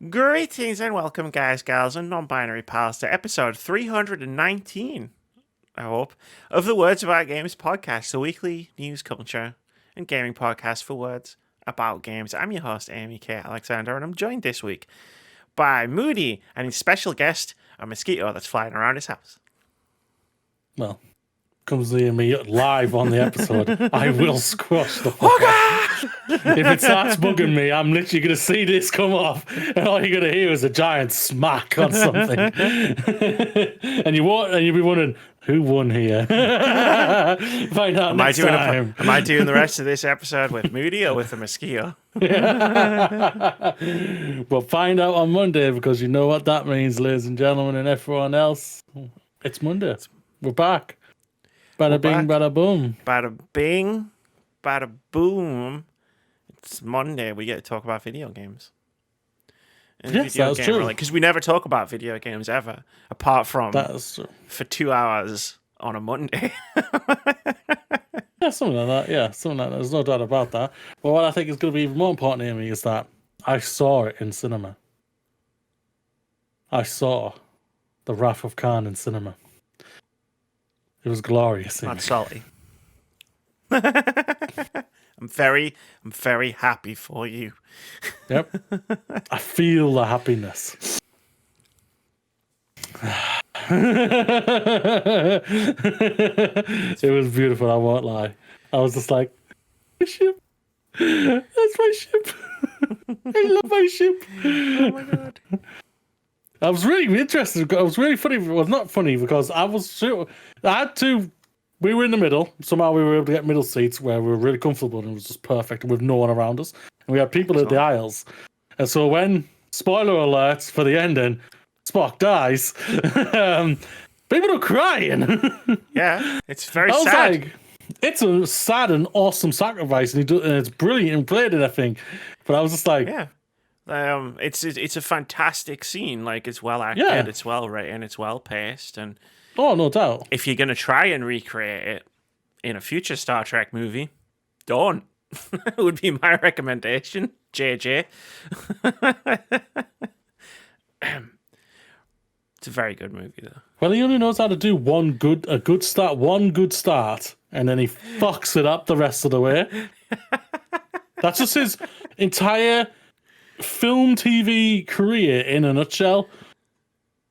Greetings and welcome, guys, gals, and non-binary pals, to episode 319, I hope, of the Words About Games podcast, the weekly news, culture, and gaming podcast for words about games. I'm your host, Amy K. Alexander, and I'm joined this week by Moody and his special guest, a mosquito that's flying around his house. Well, comes to me live on the episode, I will squash the fuck out. If it starts bugging me, I'm literally going to see this come off, and all you're going to hear is a giant smack on something. and you'll be wondering, who won here? Find out next time. Am I doing the rest of this episode with Moody or with the mosquito? Well, find out on Monday, because you know what that means, ladies and gentlemen, and everyone else. It's Monday. We're back. Bada bing, bada boom. Bada bing, bada boom. It's Monday. We get to talk about video games. Yes, that's true. Because we never talk about video games ever, apart from for 2 hours on a Monday. Yeah, something like that. Yeah, something like that. There's no doubt about that. But what I think is going to be even more important to me is that I saw it in cinema. I saw The Wrath of Khan in cinema. It was glorious. Not salty. I'm very happy for you. Yep. I feel the happiness. It was beautiful, I won't lie. I was just like, my ship. That's my ship. I love my ship. Oh my god. I was really interested. It was really funny. It was not funny because we were in the middle. Somehow we were able to get middle seats where we were really comfortable and it was just perfect with no one around us. And we had people at the aisles. And so when, spoiler alert for the ending, Spock dies, people are crying. Yeah, it's very sad. Like, it's a sad and awesome sacrifice, and it's brilliant and played and everything. But I was just like, yeah. It's a fantastic scene. Like, it's well acted, it's well written, it's well paced, and no doubt. If you're gonna try and recreate it in a future Star Trek movie, don't. Would be my recommendation, JJ. It's a very good movie, though. Well, he only knows how to do one good start, and then he fucks it up the rest of the way. That's just his entire film TV career in a nutshell.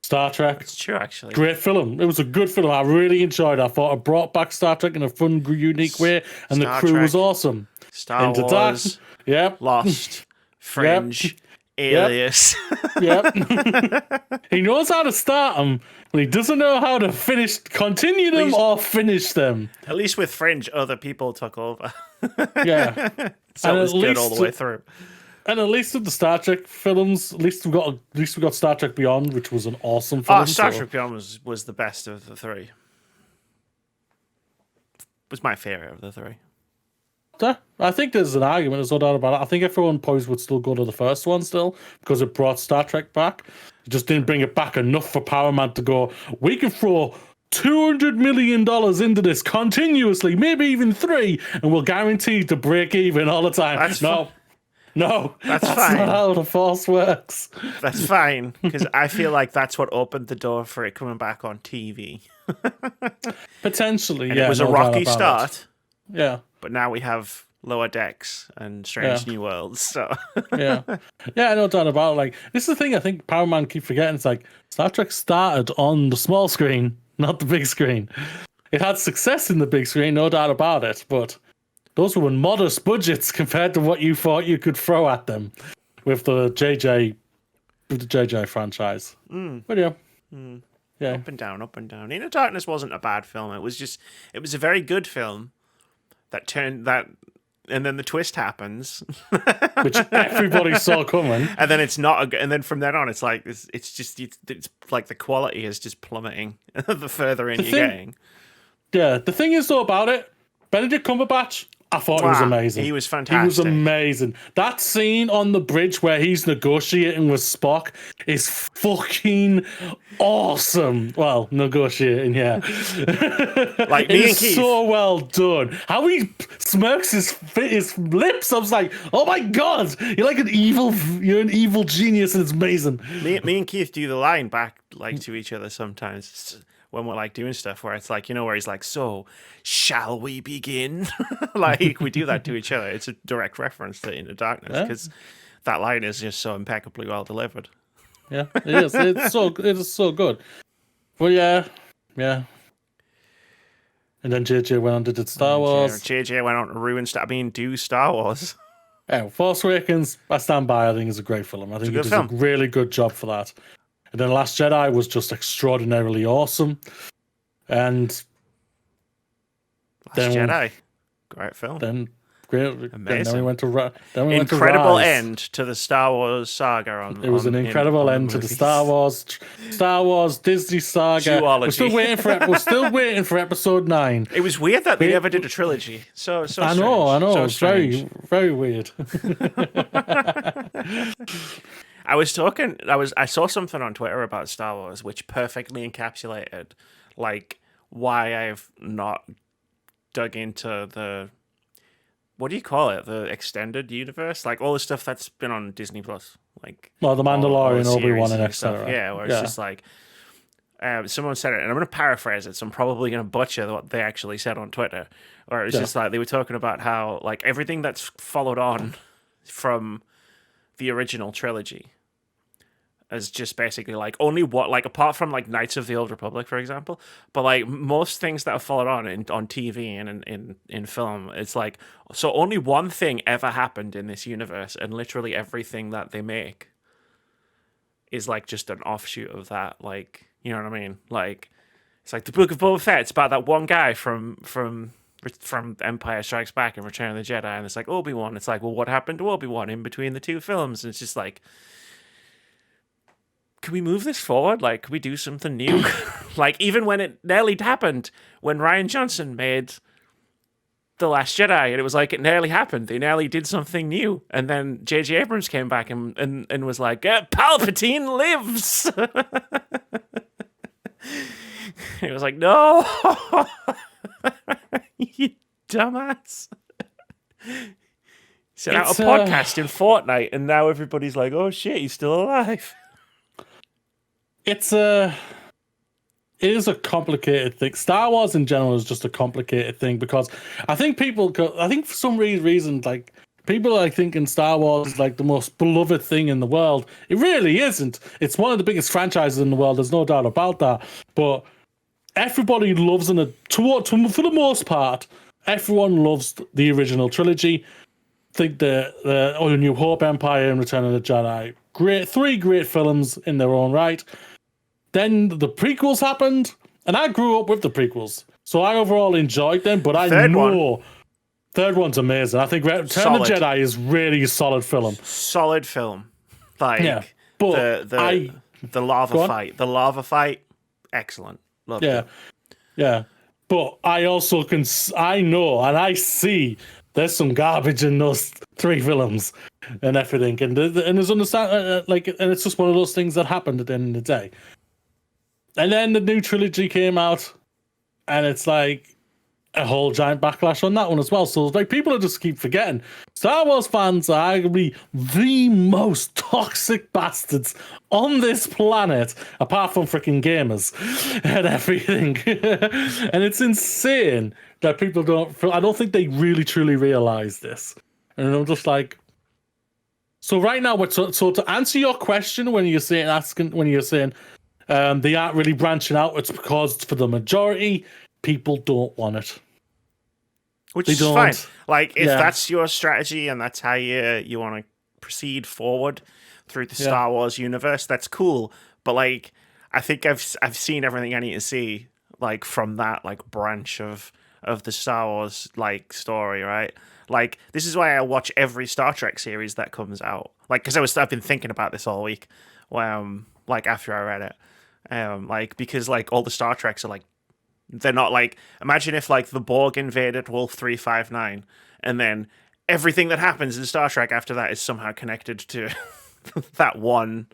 Star Trek. It's true, actually. Great film. It was a good film. I really enjoyed it. I thought it brought back Star Trek in a fun, unique way, and the crew was awesome. Star Wars. Yep. Lost. Fringe. Yep. Alias. Yep. He knows how to start them, but he doesn't know how to continue them or finish them. At least with Fringe, other people took over. Yeah. So it was good all the way through. And at least with the Star Trek films, at least we got Star Trek Beyond, which was an awesome film. Star Trek Beyond was the best of the three. Was my favorite of the three. I think there's an argument, there's no doubt about it. I think everyone probably would still go to the first one still, because it brought Star Trek back. It just didn't bring it back enough for Paramount to go, we can throw $200 million into this continuously, maybe even $3, and we'll guarantee to break even all the time. No, that's fine. Not how the Force works. That's fine, because I feel like that's what opened the door for it coming back on TV. Potentially, and it was a rocky start. Yeah. But now we have Lower Decks and Strange New Worlds, so... Yeah, no doubt about it. Like, this is the thing I think Paramount keep forgetting. It's like, Star Trek started on the small screen, not the big screen. It had success in the big screen, no doubt about it, but those were modest budgets compared to what you thought you could throw at them with the JJ franchise. But yeah. Yeah. Up and down. Inner Darkness wasn't a bad film. It was a very good film and then the twist happens, which everybody saw coming. And then it's not, and then from then on, it's like it's like the quality is just plummeting the further in you're getting. Yeah, the thing is though about it, Benedict Cumberbatch, I thought it was amazing. He was He fantastic. was amazing. That scene on the bridge where he's negotiating with Spock is fucking awesome. Well, negotiating, yeah. Like it me is and Keith. so well done. How he smirks his lips. I was like, oh my god, you're an evil genius, and it's amazing. Me and Keith do the line back like to each other sometimes when we're like doing stuff where it's like, where he's like, so shall we begin? Like we do that to each other. It's a direct reference to Into Darkness because that line is just so impeccably well delivered. Yeah, it is. It is so good. Well, yeah. And then JJ went on to do Star Wars. JJ went on to ruin do Star Wars. Yeah, Force Awakens, I stand by. I think it's a great film. I think it does a really good job for that. And then Last Jedi was just extraordinarily awesome. And Last Jedi, great film. Then great, amazing. Then we went to incredible end to the Star Wars saga. It was an incredible end to the Star Wars Disney saga. Duology. We're still waiting for Episode 9. It was weird that they never did a trilogy. So I know. So it's very, very weird. I saw something on Twitter about Star Wars which perfectly encapsulated like why I've not dug into the, what do you call it, the extended universe, like all the stuff that's been on Disney Plus, like The Mandalorian, Obi-Wan, and etc. Yeah, where it's just like someone said it, and I'm going to paraphrase it, so I'm probably going to butcher what they actually said on Twitter. Or it's just like they were talking about how like everything that's followed on from the original trilogy is just basically like only what, like apart from like Knights of the Old Republic, for example, but like most things that have followed on on TV and in film, it's like, so only one thing ever happened in this universe, and literally everything that they make is like just an offshoot of that. Like, you know what I mean? Like, it's like the Book of Boba Fett. It's about that one guy from Empire Strikes Back and Return of the Jedi, and it's like Obi-Wan. It's like, well, what happened to Obi-Wan in between the two films? And it's just like, can we move this forward? Like, can we do something new? Like, even when it nearly happened, when Rian Johnson made The Last Jedi, and it was like, it nearly happened. They nearly did something new. And then J.J. Abrams came back and was like, Palpatine lives! It was like, no! You dumbass. Set out a podcast in Fortnite, and now everybody's like, oh shit, he's still alive. It is a complicated thing. Star Wars in general is just a complicated thing because I think for some reason, like, people are thinking Star Wars is like the most beloved thing in the world. It really isn't. It's one of the biggest franchises in the world. There's no doubt about that. But everybody loves for the most part, everyone loves the original trilogy. I think the New Hope, Empire, and Return of the Jedi, three great films in their own right. Then the prequels happened, and I grew up with the prequels, so I overall enjoyed them. But third one's amazing. I think Return of the Jedi is really a solid film. Solid film, like but the lava fight, excellent. Loved it. Yeah. But I also I know and I see there's some garbage in those three films and everything, and there's and it's just one of those things that happened at the end of the day. And then the new trilogy came out, and it's like a whole giant backlash on that one as well. So it's like people just keep forgetting. Star Wars fans are arguably the most toxic bastards on this planet, apart from freaking gamers and everything. And it's insane that people I don't think they really truly realize this. And I'm just like, so right now, so to answer your question, when you're saying they aren't really branching out, it's because for the majority, people don't want it. Which is fine. Like, if that's your strategy and that's how you want to proceed forward through the Star Wars universe, that's cool. But like, I think I've seen everything I need to see, like, from that like branch of the Star Wars like story, right? Like, this is why I watch every Star Trek series that comes out. Like, because I've been thinking about this all week. Like after I read it. Like, because like all the Star Treks are like They're not like, imagine if like the Borg invaded Wolf 359 and then everything that happens in Star Trek after that is somehow connected to that one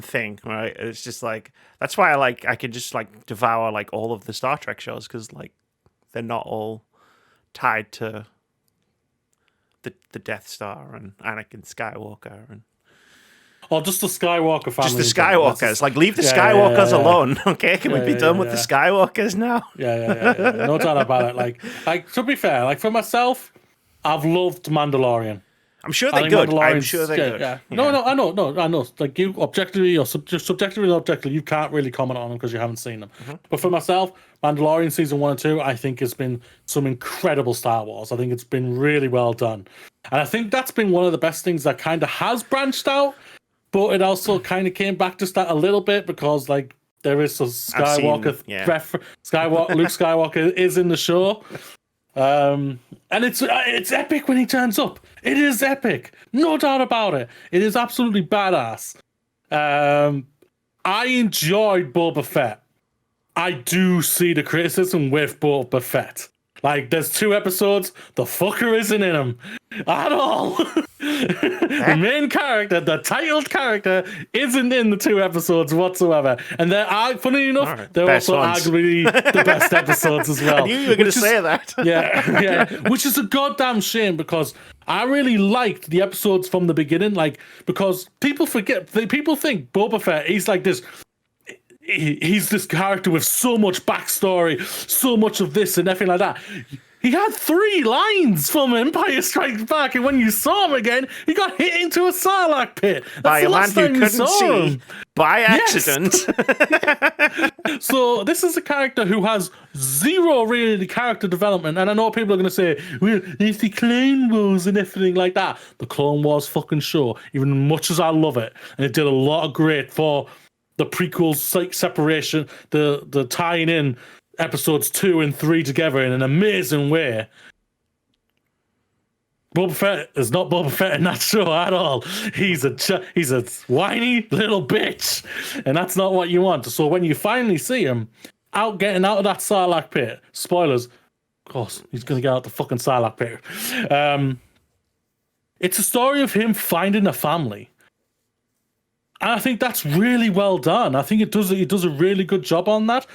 thing, right? It's just like, that's why I could just like devour like all of the Star Trek shows, because like they're not all tied to the Death Star and Anakin Skywalker and just the Skywalker family. just the Skywalkers. Like, leave the Skywalkers alone, okay? Can we be done with the Skywalkers now? Yeah. No doubt about it. Like to be fair, like for myself, I've loved Mandalorian. I'm sure they're good. I'm sure they're good. Yeah. No, I know. Like, you objectively or subjectively and objectively, you can't really comment on them because you haven't seen them. Mm-hmm. But for myself, Mandalorian season 1 and 2, I think has been some incredible Star Wars. I think it's been really well done, and I think that's been one of the best things that kind of has branched out. But it also kind of came back to that a little bit because, like, there is a Skywalker Luke Skywalker is in the show. And it's epic when he turns up. It is epic, no doubt about it. It is absolutely badass. I enjoyed Boba Fett. I do see the criticism with Boba Fett. Like, there's 2 episodes, the fucker isn't in them at all. The main character, the titled character, isn't in the 2 episodes whatsoever. And they're, funny enough, they're best also ones. arguably the best episodes as well. I knew you were going to say that. Yeah. Which is a goddamn shame, because I really liked the episodes from the beginning. Like, because people think Boba Fett, he's like this. He's this character with so much backstory, so much of this and everything like that. He had 3 lines from Empire Strikes Back, and when you saw him again, he got hit into a Sarlacc pit. That's By a man who couldn't see him. by accident. Yes. So this is a character who has 0 really character development, and I know people are going to say, well, it's the Clone Wars and everything like that. The Clone Wars fucking show, even much as I love it, and it did a lot of great for the prequel separation, the tying in episodes 2 and 3 together in an amazing way. Boba Fett is not Boba Fett in that show at all. He's a whiny little bitch, and that's not what you want. So when you finally see him getting out of that Sarlacc pit, spoilers, of course, he's going to get out the fucking Sarlacc pit. It's a story of him finding a family. And I think that's really well done. I think it does a really good job on that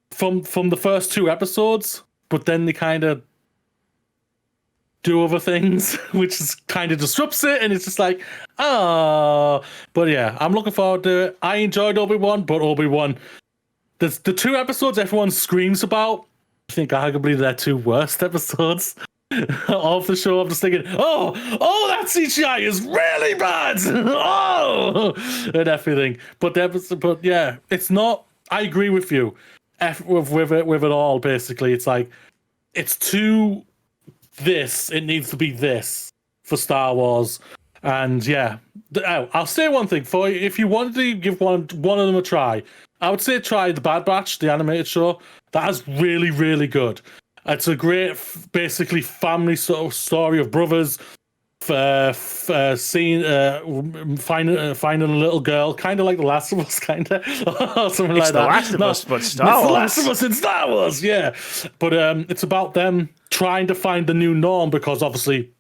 from the first 2 episodes, but then they kind of do other things, which is kind of disrupts it, and it's just like, oh. But yeah, I'm looking forward to it. I enjoyed Obi-Wan, but Obi-Wan, the 2 episodes everyone screams about, I think arguably they're 2 worst episodes of the show. I'm just thinking, oh, that CGI is really bad. Oh, and everything. But yeah, it's not. I agree with you. With it all. Basically, it's like, it's too this. It needs to be this for Star Wars. And yeah, I'll say one thing for you. If you wanted to give one of them a try, I would say try the Bad Batch, the animated show. That is really, really good. It's a great, basically, family sort of story of brothers finding a little girl, kind of like The Last of Us, kind of, or something like that. It's The Last of Us, but Star Wars. It's The Last of Us in Star Wars, yeah. But it's about them trying to find the new norm, because obviously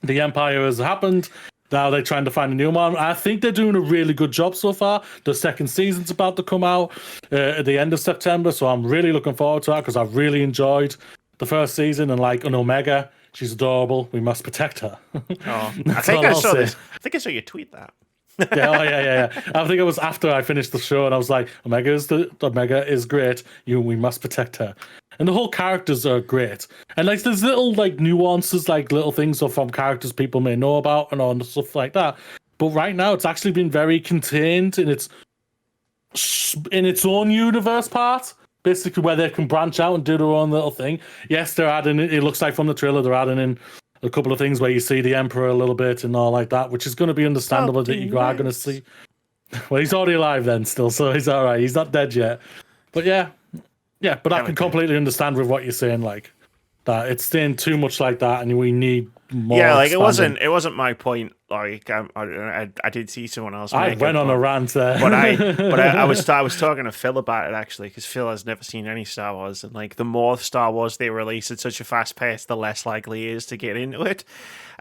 the Empire has happened. Now they're trying to find a new one. I think they're doing a really good job so far. The 2nd season's about to come out at the end of September, so I'm really looking forward to that, because I've really enjoyed the 1st season. And like an Omega, she's adorable. We must protect her. Oh, I think I saw you tweet that. Yeah. I think it was after I finished the show, and I was like, Omega is great. We must protect her. And the whole characters are great. And like, there's little like nuances, like little things from characters people may know about and all and stuff like that. But right now, it's actually been very contained in its own universe part. Basically, where they can branch out and do their own little thing. Yes, they're adding. It looks like from the trailer they're adding in a couple of things where you see the Emperor a little bit and all like that, which is going to be understandable that you are going to see. Well, he's already alive then, still, so he's all right. He's not dead yet. But yeah. But I can completely understand with what you're saying, like that it's staying too much like that, and we need more. Yeah, like it wasn't my point. like I did see someone else. I make went it, on but, a rant there. but I was talking to Phil about it actually, because Phil has never seen any Star Wars, and like the more Star Wars they release at such a fast pace, the less likely he is to get into it.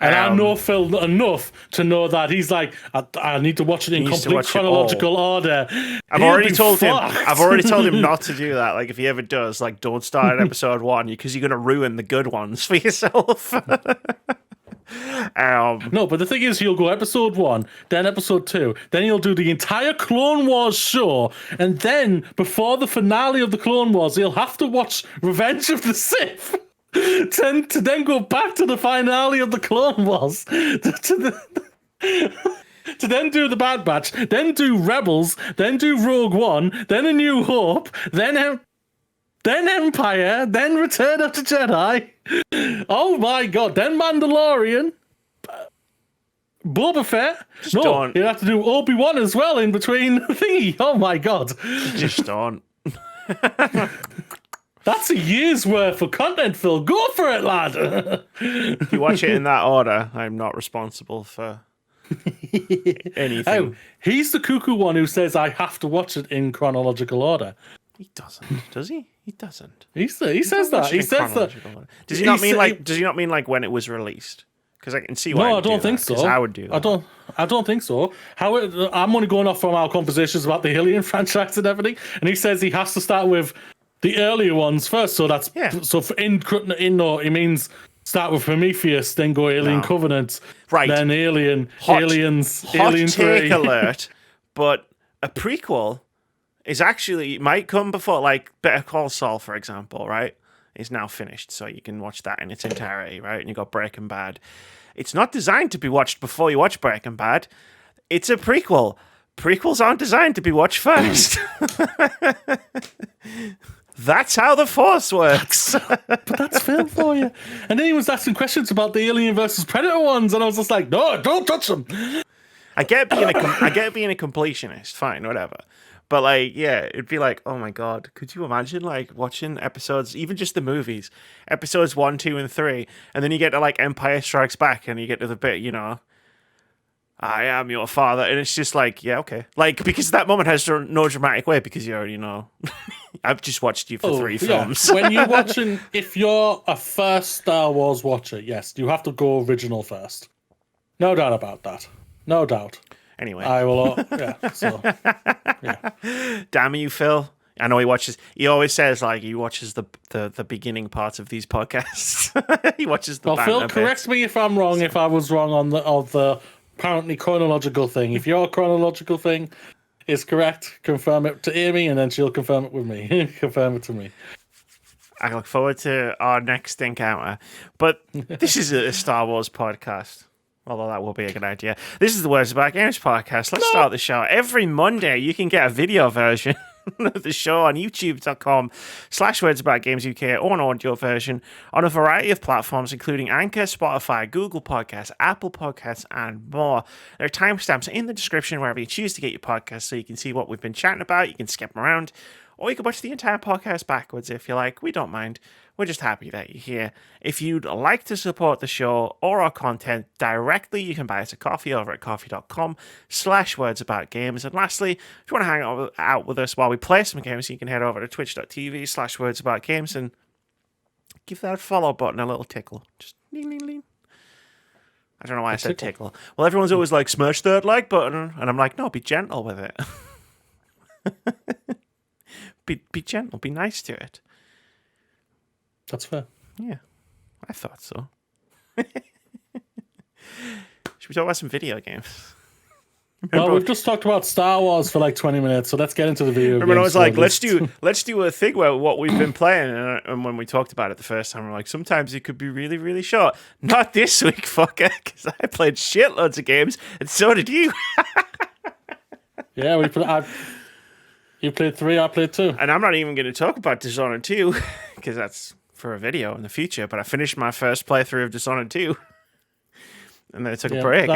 And I know Phil enough to know that he's like, I need to watch it in complete chronological order. I've already told him not to do that. Like, if he ever does, like, don't start at episode 1 because you're going to ruin the good ones for yourself. No, but the thing is, he'll go episode 1, then episode 2, then he'll do the entire Clone Wars show, and then before the finale of the Clone Wars, he'll have to watch Revenge of the Sith. To then go back to the finale of the Clone Wars, to then do the Bad Batch, then do Rebels, then do Rogue One, then A New Hope, then Empire, then Return of the Jedi. Oh my god, then Mandalorian, Boba Fett. Don't. You'd have to do Obi-Wan as well in between thingy. Oh my god. Just don't. That's a year's worth of content, Phil. Go for it, lad. If you watch it in that order, I'm not responsible for anything. Oh, he's the cuckoo one who says I have to watch it in chronological order. He doesn't, does he? He doesn't. He says that. He says that. Does he not mean like? Does he not mean like when it was released? Because I can see why. No, I don't think so. I would do that. I don't think so. I'm only going off from our conversations about the Alien franchise and everything, and he says he has to start with the earlier ones first. So that's so for he means start with Prometheus, then go Alien Covenant, right? Then Aliens, Alien 3. Take alert, but a prequel is actually might come before, like Better Call Saul, for example, right? Is now finished, so you can watch that in its entirety, right? And you got Breaking Bad. It's not designed to be watched before you watch Breaking Bad. It's a prequel. Prequels aren't designed to be watched first. That's how the Force works. But that's Phil for you. And then he was asking questions about the Alien versus Predator ones, and I was just like, no, don't touch them. I get being a completionist, fine, whatever. But like, yeah, it'd be like, oh my god, could you imagine like watching episodes, even just the movies, episodes 1, 2, and 3, and then you get to like Empire Strikes Back, and you get to the bit, I am your father, and it's just like, yeah, okay, like because that moment has no dramatic weight because you already know. I've just watched you for 3 films. When you're watching, if you're a first Star Wars watcher, yes, you have to go original first. No doubt about that. No doubt. Anyway, I will. Yeah. Damn you, Phil. I know he watches. He always says like he watches the beginning parts of these podcasts. He watches the. Well, Phil, correct me if I'm wrong. If I was wrong on the apparently chronological thing. If your chronological thing is correct, confirm it to Amy, and then she'll confirm it with me. Confirm it to me. I look forward to our next encounter. But this is a Star Wars podcast. Although that will be a good idea. This is the Words About Games podcast. Let's start the show. Every Monday, you can get a video version of the show on youtube.com/wordsaboutgamesuk or an audio version on a variety of platforms, including Anchor, Spotify, Google Podcasts, Apple Podcasts, and more. There are timestamps in the description wherever you choose to get your podcast so you can see what we've been chatting about. You can skip them around, or you can watch the entire podcast backwards if you like. We don't mind. We're just happy that you're here. If you'd like to support the show or our content directly, you can buy us a coffee over at coffee.com/wordsaboutgames. And lastly, if you want to hang out with us while we play some games, you can head over to twitch.tv/wordsaboutgames and give that follow button a little tickle. Just ding, ding, ding. I don't know why I said tickle. Well, everyone's always like, smash that like button. And I'm like, no, be gentle with it. Be gentle. Be nice to it. That's fair. Yeah, I thought so. Should we talk about some video games? Well, we've just talked about Star Wars for like 20 minutes, so let's get into the video games. Remember, I was like, let's do a thing about what we've been playing, and when we talked about it the first time, we're like, sometimes it could be really, really short. Not this week, fucker, because I played shitloads of games, and so did you. Yeah, you played 3, I played 2. And I'm not even going to talk about Dishonored 2, because that's for a video in the future, but I finished my first playthrough of Dishonored 2. And then I took a break,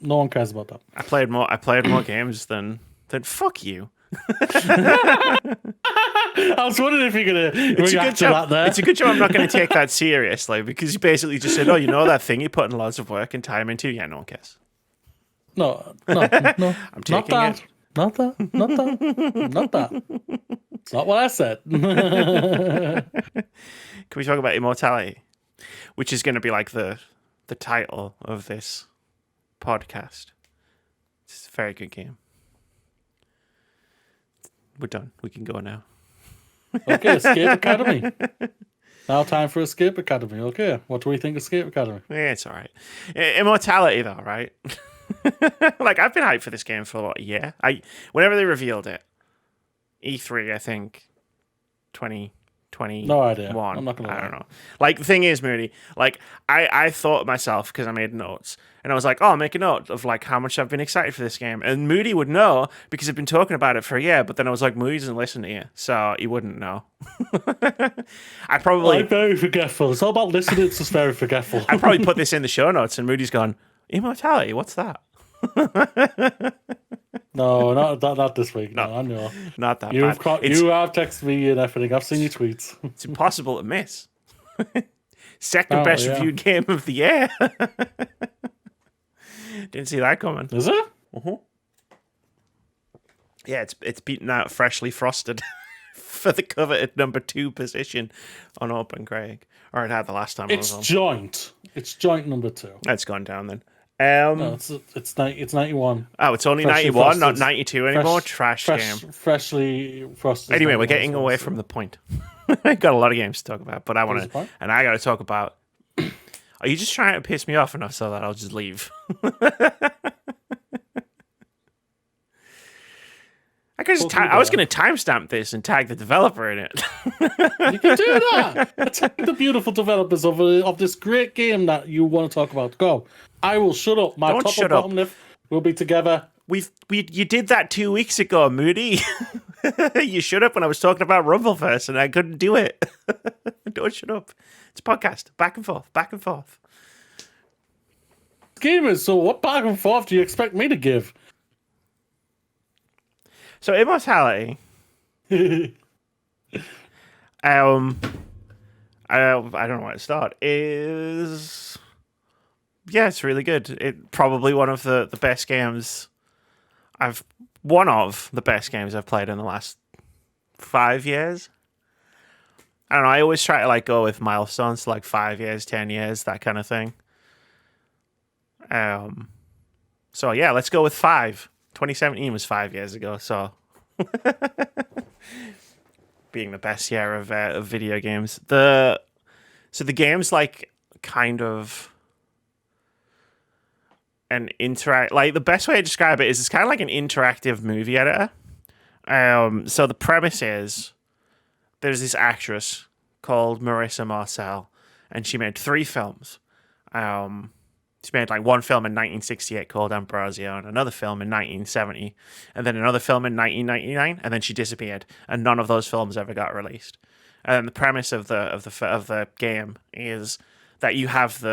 no one cares about that. I played more games than fuck you. I was wondering if you're going to react to that there. It's a good job I'm not going to take that seriously, because you basically just said, oh, you know that thing you're putting lots of work and time into? Yeah, no one cares. No. I'm taking it. Not that. It's not what I said. Can we talk about Immortality? Which is going to be like the title of this podcast. It's a very good game. We're done. We can go now. Okay, Escape Academy. Now time for Escape Academy. Okay, what do we think of Escape Academy? Yeah, it's all right. Immortality, though, right? Like, I've been hyped for this game for what, a year? Whenever they revealed it, E3, I think, 2021. No idea. I'm not gonna lie. I don't know. Like, the thing is, Moody, like, I thought myself, because I made notes, and I was like, oh, I'll make a note of, like, how much I've been excited for this game. And Moody would know, because I've been talking about it for a year, but then I was like, Moody doesn't listen to you, so he wouldn't know. I'm very forgetful. It's all about listening, it's just very forgetful. I probably put this in the show notes, and Moody's gone, Immortality, what's that? No, not this week. No, I know. Not that you bad. You have texted me and everything. I've seen your tweets. It's impossible to miss. Second best reviewed game of the year. Didn't see that coming. Is it? Uh-huh. Yeah, it's beaten out Freshly Frosted for the coveted number 2 position on OpenCritic. Or it had the last time I was on. It's joint number 2. That's gone down then. No, it's 91. Oh, it's only Freshly 91, frosted. not 92 anymore. Trash game. Freshly Frosted. Anyway, we're getting away from the point. I got a lot of games to talk about, but I want to, and I got to talk about. Are you just trying to piss me off enough so that I'll just leave? I was going to timestamp this and tag the developer in it. You can do that. Tag the beautiful developers of this great game that you want to talk about. Go. I will shut up. My Don't top shut and bottom left will be together. You did that 2 weeks ago, Moody. You shut up when I was talking about Rumbleverse and I couldn't do it. Don't shut up. It's a podcast. Back and forth. Back and forth. Gamers, so what back and forth do you expect me to give? So Immortality. I don't know where to start. It's really good. It probably one of the best games one of the best games I've played in the last 5 years. I don't know, I always try to like go with milestones, like 5 years, 10 years, that kind of thing. So yeah, let's go with 5. 2017 was 5 years ago, so being the best year of video games. So the game's like kind of an like the best way to describe it is it's kind of like an interactive movie editor. So the premise is there's this actress called Marissa Marcel, and she made 3 films. She made like one film in 1968 called Ambrosio, and another film in 1970, and then another film in 1999, and then she disappeared, and none of those films ever got released. And the premise of the game is that you have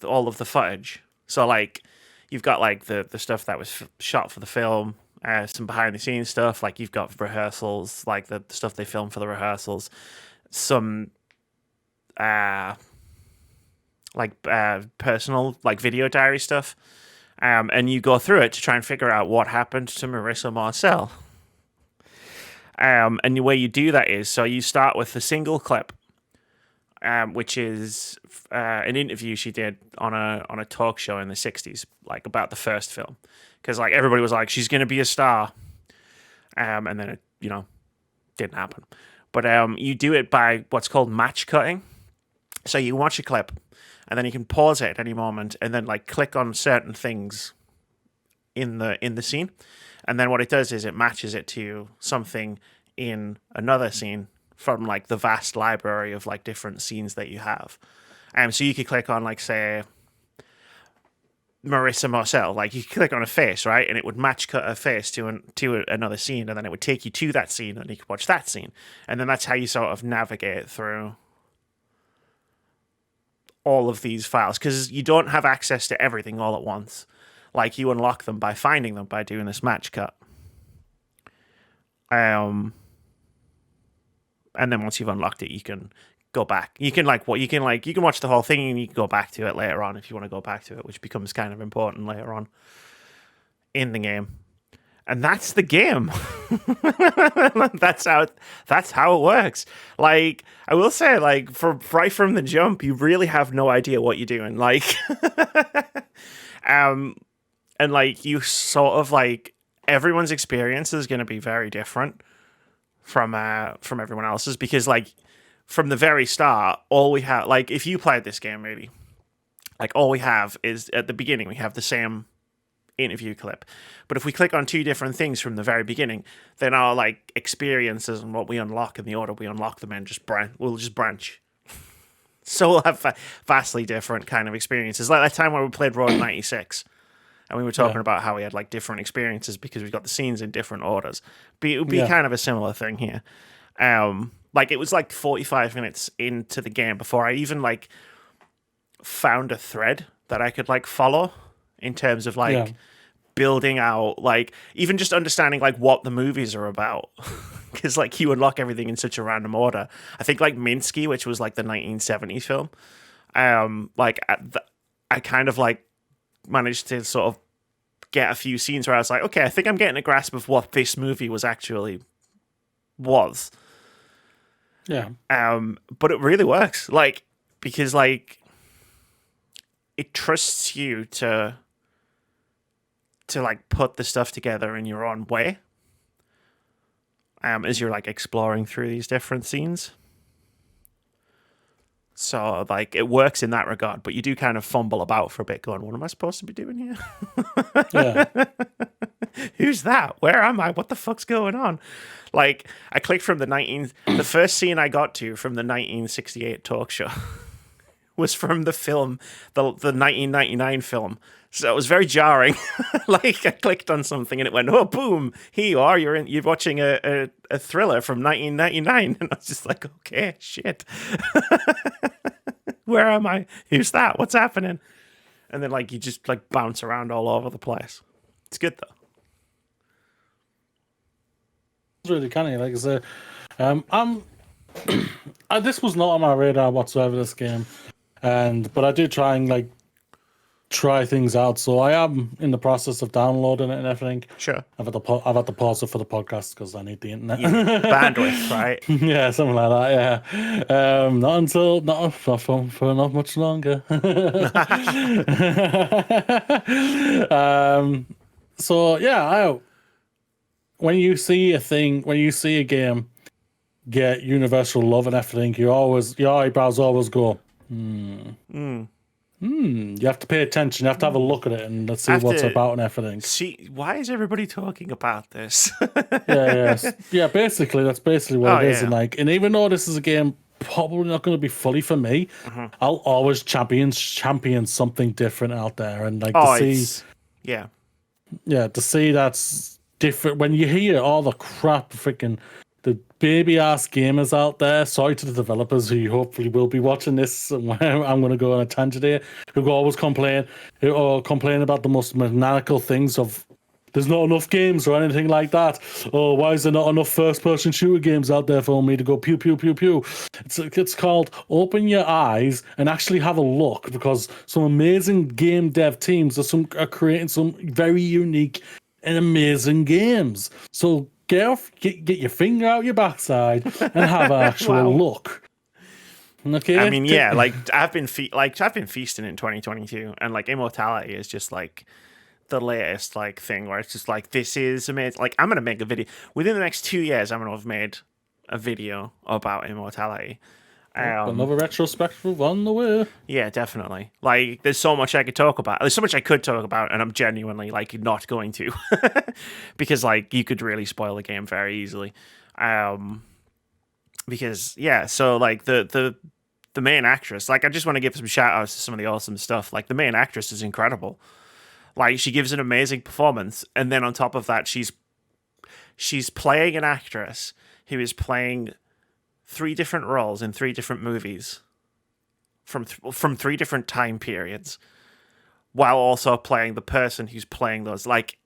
all of the footage. So like you've got like the stuff that was shot for the film, some behind the scenes stuff, like you've got rehearsals, like the stuff they filmed for the rehearsals, some personal like video diary stuff, and you go through it to try and figure out what happened to Marissa Marcel. And the way you do that is, so you start with a single clip, which is an interview she did on a talk show in the 60s, like about the first film, because like everybody was like, she's gonna be a star, and then it didn't happen. But you do it by what's called match cutting. So you watch a clip, and then you can pause it at any moment, and then like click on certain things in the scene, and then what it does is it matches it to something in another scene from like the vast library of like different scenes that you have. So you could click on like, say, Marissa Marcel, like you could click on a face, right, and it would match cut her face to another scene, and then it would take you to that scene, and you could watch that scene, and then that's how you sort of navigate through all of these files, because you don't have access to everything all at once. Like you unlock them by finding them by doing this match cut. And then once you've unlocked it, you can go back. You can you can watch the whole thing and you can go back to it later on if you want to go back to it, which becomes kind of important later on in the game. And that's the game. that's how it works. Like, I will say, like, right from the jump, you really have no idea what you're doing. Like, and like you sort of like everyone's experience is going to be very different from everyone else's, because like from the very start, all we have, like, if you played this game really, like all we have is at the beginning we have the same interview clip, but if we click on two different things from the very beginning, then our like experiences and what we unlock and the order we unlock them in will just branch. So we'll have vastly different kind of experiences. Like that time when we played Road 96 and we were talking about how we had like different experiences because we've got the scenes in different orders. It would be kind of a similar thing here. Like it was like 45 minutes into the game before I even like found a thread that I could like follow in terms of like building out, like even just understanding like what the movies are about, because like you unlock everything in such a random order. I think like Minsky, which was like the 1970s film, like I kind of like managed to sort of get a few scenes where I was like, okay, I think I'm getting a grasp of what this movie was. Yeah. But it really works, like, because like it trusts you to like put the stuff together in your own way, as you're like exploring through these different scenes. So like it works in that regard, but you do kind of fumble about for a bit going, what am I supposed to be doing here? Who's that? Where am I? What the fuck's going on? Like I clicked from the first scene I got to from the 1968 talk show was from the film, the 1999 film. So it was very jarring. Like I clicked on something and it went, oh, boom, here you are. You're watching a thriller from 1999. And I was just like, okay, shit. Where am I? Who's that? What's happening? And then like you just like bounce around all over the place. It's good though. It's really canny. Like I say, this was not on my radar whatsoever, this game. But I do try and like try things out, so I am in the process of downloading it and everything. Sure. I've had to pause it for the podcast because I need the internet. Bandwidth, right? Yeah, something like that. Yeah. Not for not much longer. So yeah, when you see a game get universal love and everything, your eyebrows always go, you have to pay attention. You have to have a look at it and let's see what's about and everything. See, why is everybody talking about this? Yeah. Basically, that's basically what it is. And like, and even though this is a game probably not going to be fully for me, I'll always champion something different out there, and like to see that's different. When you hear all the crap, freaking the baby ass gamers out there, sorry to the developers who hopefully will be watching this. I'm going to go on a tangent here. Who always complain about the most maniacal things of there's not enough games or anything like that. Oh, why is there not enough first-person shooter games out there for me to go pew pew pew pew? It's called open your eyes and actually have a look, because some amazing game dev teams are creating some very unique and amazing games. So get your finger out your backside and have an actual look. Okay. I mean, yeah, like I've been feasting in 2022, and like Immortality is just like the latest like thing where it's just like, this is amazing. Like I'm gonna make a video within the next 2 years. I'm gonna have made a video about Immortality. Another retrospective on the way. Yeah, definitely. Like, there's so much I could talk about. There's so much I could talk about, and I'm genuinely like not going to, because like you could really spoil the game very easily. Because yeah, so like the main actress, like I just want to give some shout outs to some of the awesome stuff. Like the main actress is incredible. Like she gives an amazing performance, and then on top of that, she's playing an actress who is playing 3 different roles in 3 different movies from 3 different time periods, while also playing the person who's playing those. Like,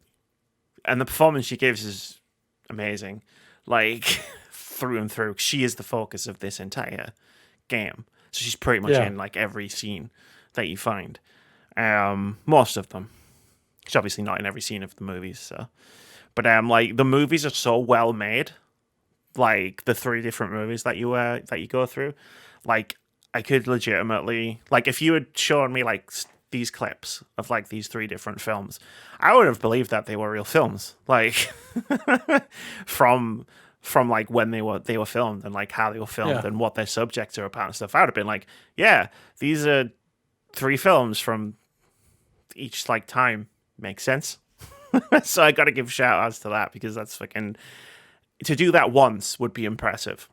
and the performance she gives is amazing. like through and through. She is the focus of this entire game, so she's pretty much in like every scene that you find. Most of them. She's obviously not in every scene of the movies, so. But like the movies are so well made, like the 3 different movies that you go through, like I could legitimately, like if you had shown me like these clips of like these 3 different films, I would have believed that they were real films, like from like when they were filmed and like how they were filmed and what their subjects are about and stuff. I would have been like, yeah, these are 3 films from each like time. Makes sense. So I got to give shout outs to that, because that's fucking, to do that once would be impressive.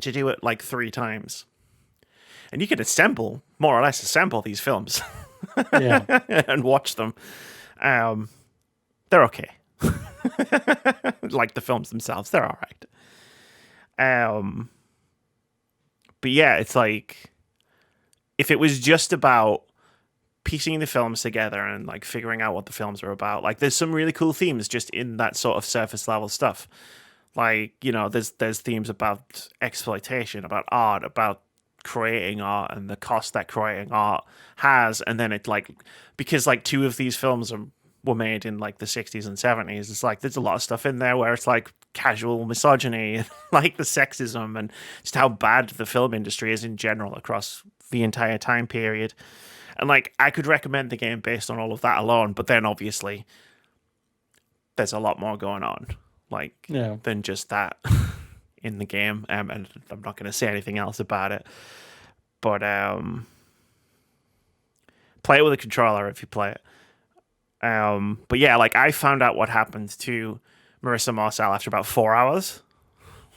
To do it like 3 times, and you could more or less assemble these films, and watch them. They're okay. Like the films themselves, they're all right. But yeah, it's like if it was just about piecing the films together and like figuring out what the films are about, like there's some really cool themes just in that sort of surface level stuff. Like, you know, there's themes about exploitation, about art, about creating art and the cost that creating art has. And then it like, because like 2 of these films were made in like the 60s and 70s, it's like there's a lot of stuff in there where it's like casual misogyny, like the sexism, and just how bad the film industry is in general across the entire time period. And like I could recommend the game based on all of that alone, but then obviously there's a lot more going on, like than just that in the game. And I'm not going to say anything else about it, but play it with a controller if you play it. But yeah, like I found out what happened to Marissa Marcel after about 4 hours.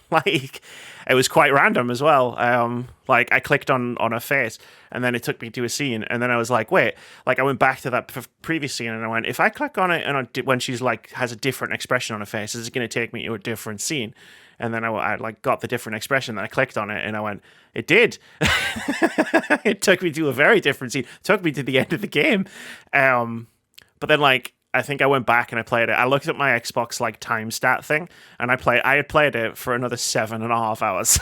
Like it was quite random as well. Like I clicked on her face, and then it took me to a scene, and then I was like, wait, like I went back to that previous scene, and I went, if I click on it and when she's like has a different expression on her face, is it going to take me to a different scene? And then I like got the different expression, then I clicked on it, and I went, it did. It took me to a very different scene. It took me to the end of the game. But then like I think I went back and I played it. I looked at my Xbox like time stat thing, and I had played it for another 7.5 hours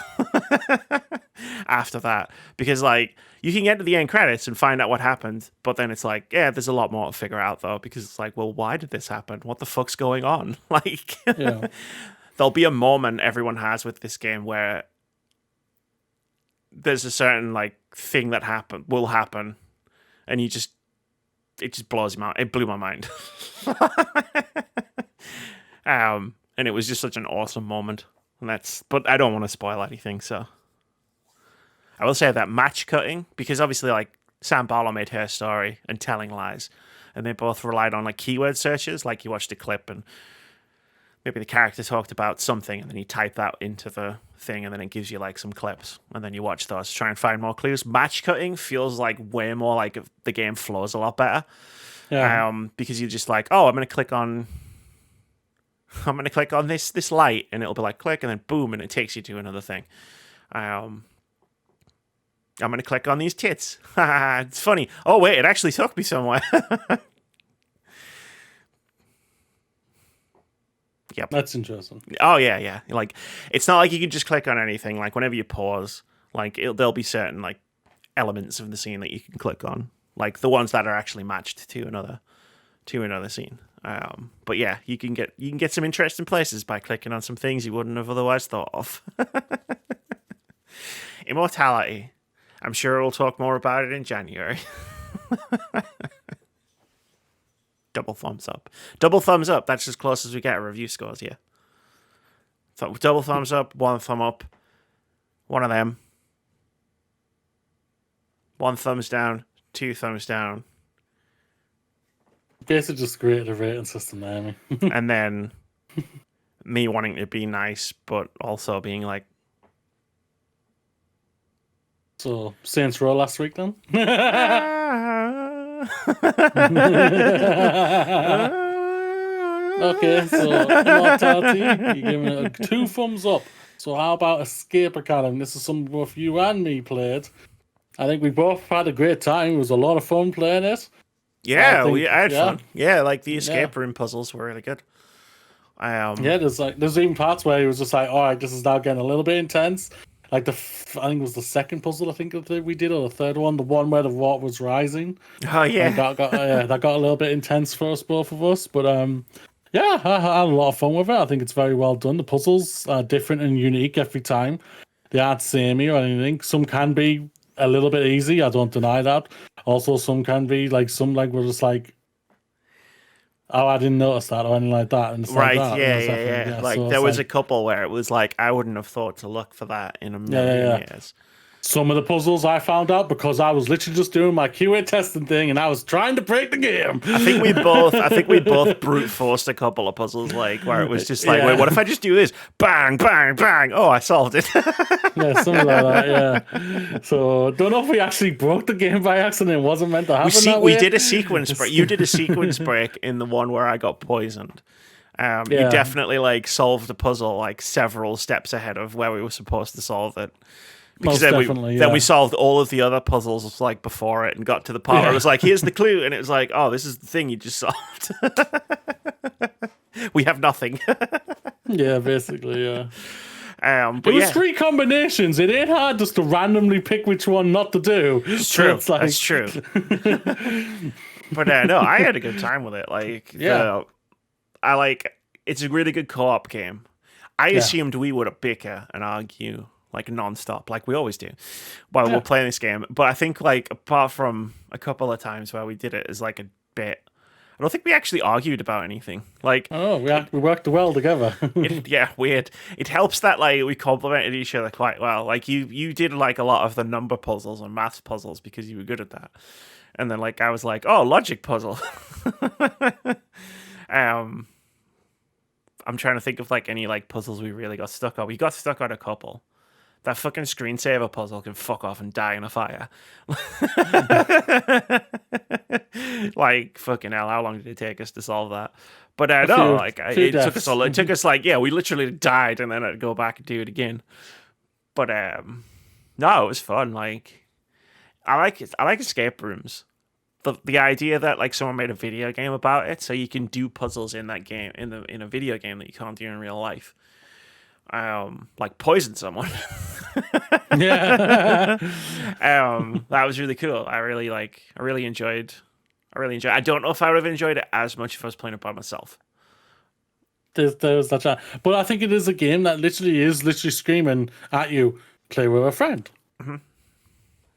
after that, because like you can get to the end credits and find out what happened, but then it's like, yeah, there's a lot more to figure out though, because it's like, well, why did this happen? What the fuck's going on? Like, there'll be a moment everyone has with this game where there's a certain like thing that will happen, and it just blows my mind. It blew my mind. And it was just such an awesome moment. But I don't want to spoil anything, so I will say that match cutting, because obviously like Sam Barlow made her story and Telling Lies, and they both relied on like keyword searches. Like you watched a clip and maybe the character talked about something, and then you type that into the thing, and then it gives you like some clips, and then you watch those, try and find more clues. Match cutting feels like way more like the game flows a lot better. Because you're just like, oh, I'm gonna click on this light, and it'll be like click, and then boom, and it takes you to another thing. I'm gonna click on these tits. It's funny. Oh wait, it actually took me somewhere. Yep. That's interesting. Oh yeah. Like it's not like you can just click on anything. Like whenever you pause, like there'll be certain like elements of the scene that you can click on, like the ones that are actually matched to another scene. But yeah, you can get some interesting places by clicking on some things you wouldn't have otherwise thought of. Immortality. I'm sure we'll talk more about it in January. Double thumbs up. Double thumbs up. That's as close as we get at review scores, yeah. So double thumbs up, 1 thumb up, one of them. 1 thumbs down, 2 thumbs down. Basically just created a rating system there. And then me wanting to be nice, but also being like... So, Saints Row last week then? Okay, so Immortality, you're giving it 2 thumbs up. So how about Escape Academy? This is something both you and me played. I think we both had a great time. It was a lot of fun playing it. Yeah, I had fun. Yeah, like the escape room puzzles were really good. Yeah, there's even parts where he was just like, all right, this is now getting a little bit intense. Like I think it was the second puzzle that we did, or the third one, the one where the water was rising. Oh yeah, And that got a little bit intense for us, both of us. But yeah, I had a lot of fun with it. I think it's very well done. The puzzles are different and unique every time. They aren't samey or anything. Some can be a little bit easy. I don't deny that. Also, some can be we're just like, oh, I didn't notice that or anything like that. And it's right, like that. yeah. Like so there was a couple where it was like I wouldn't have thought to look for that in a million years. Some of the puzzles I found out because I was literally just doing my QA testing thing and I was trying to break the game. I think we both brute forced a couple of puzzles like where it was just like, wait, what if I just do this? Bang, bang, bang. Oh, I solved it. Yeah, something like that, yeah. So don't know if we actually broke the game by accident. It wasn't meant to happen. We did a sequence break. You did a sequence break in the one where I got poisoned. You definitely like solved the puzzle like several steps ahead of where we were supposed to solve it. Because then we solved all of the other puzzles like before it and got to the part where it was like, here's the clue, and it was like, oh, this is the thing you just solved. We have nothing. Yeah, basically, yeah. But it was 3 combinations. It ain't hard just to randomly pick which one not to do. It's true. That's true. But no, I had a good time with it. Like, it's a really good co-op game. I assumed we would bicker and argue like non-stop, like we always do while we're playing this game. But I think like apart from a couple of times where we did it as like a bit, I don't think we actually argued about anything. Like, we worked well together. Weird. It helps that like we complemented each other quite well. Like you did like a lot of the number puzzles and maths puzzles because you were good at that, and then like I was like, oh, logic puzzle. I'm trying to think of like any like puzzles we really got stuck on. We got stuck on a couple. That fucking screensaver puzzle can fuck off and die in a fire. Like, fucking hell, how long did it take us to solve that? But it took us like, we literally died and then I'd go back and do it again. But no, it was fun. Like, I like escape rooms. The idea that like someone made a video game about it, so you can do puzzles in that game in a video game that you can't do in real life. Like poison someone. Yeah. That was really cool. I really enjoyed. I don't know if I would have enjoyed it as much if I was playing it by myself. There's that chat. But I think it is a game that literally screaming at you, play with a friend. Mm-hmm.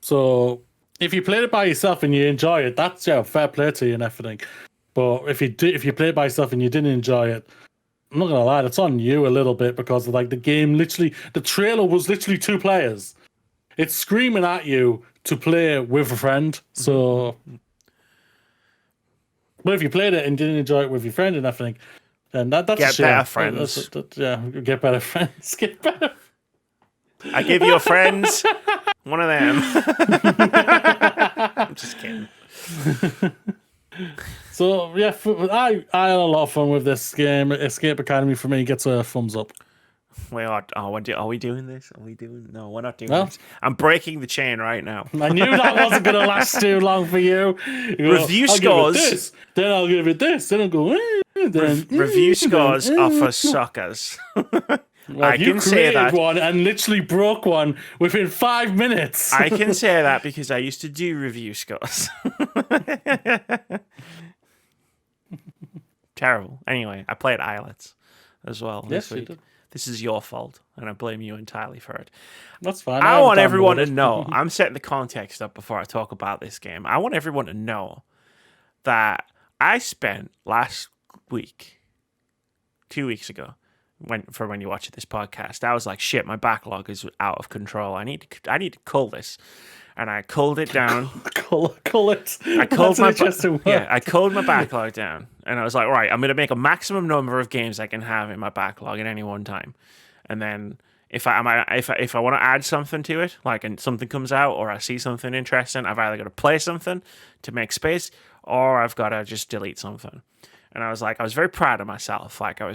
So if you played it by yourself and you enjoy it, that's fair play to you and everything. But if you play it by yourself and you didn't enjoy it, I'm not gonna lie, it's on you a little bit because like the game the trailer was literally 2 players. It's screaming at you to play with a friend. So, but if you played it and didn't enjoy it with your friend and everything, then that's get a shame. Better friends. Get better friends. Get better. I give you a friends. One of them. I'm just kidding. So yeah, I had a lot of fun with this game. Escape Academy for me gets a thumbs up. Wait, are we doing this? No, we're not doing this. I'm breaking the chain right now. I knew that wasn't going to last too long for you. Review scores. This, then I'll give it this. Then I'll go. Review scores are for suckers. Well, I can say that one and literally broke one within 5 minutes. I can say that because I used to do review scores. Terrible. Anyway, I played Islets as well this week. Did. This is your fault, and I blame you entirely for it. That's fine. I want everyone to know. I'm setting the context up before I talk about this game. I want everyone to know that I spent last week, 2 weeks ago, when you watch this podcast, I was like, shit, my backlog is out of control. I need to cull this. And I culled it down. Cull it. I culled I culled my backlog down. And I was like, right, I'm going to make a maximum number of games I can have in my backlog at any one time. And then if I want to add something to it, like and something comes out or I see something interesting, I've either got to play something to make space or I've got to just delete something. And I was very proud of myself. Like I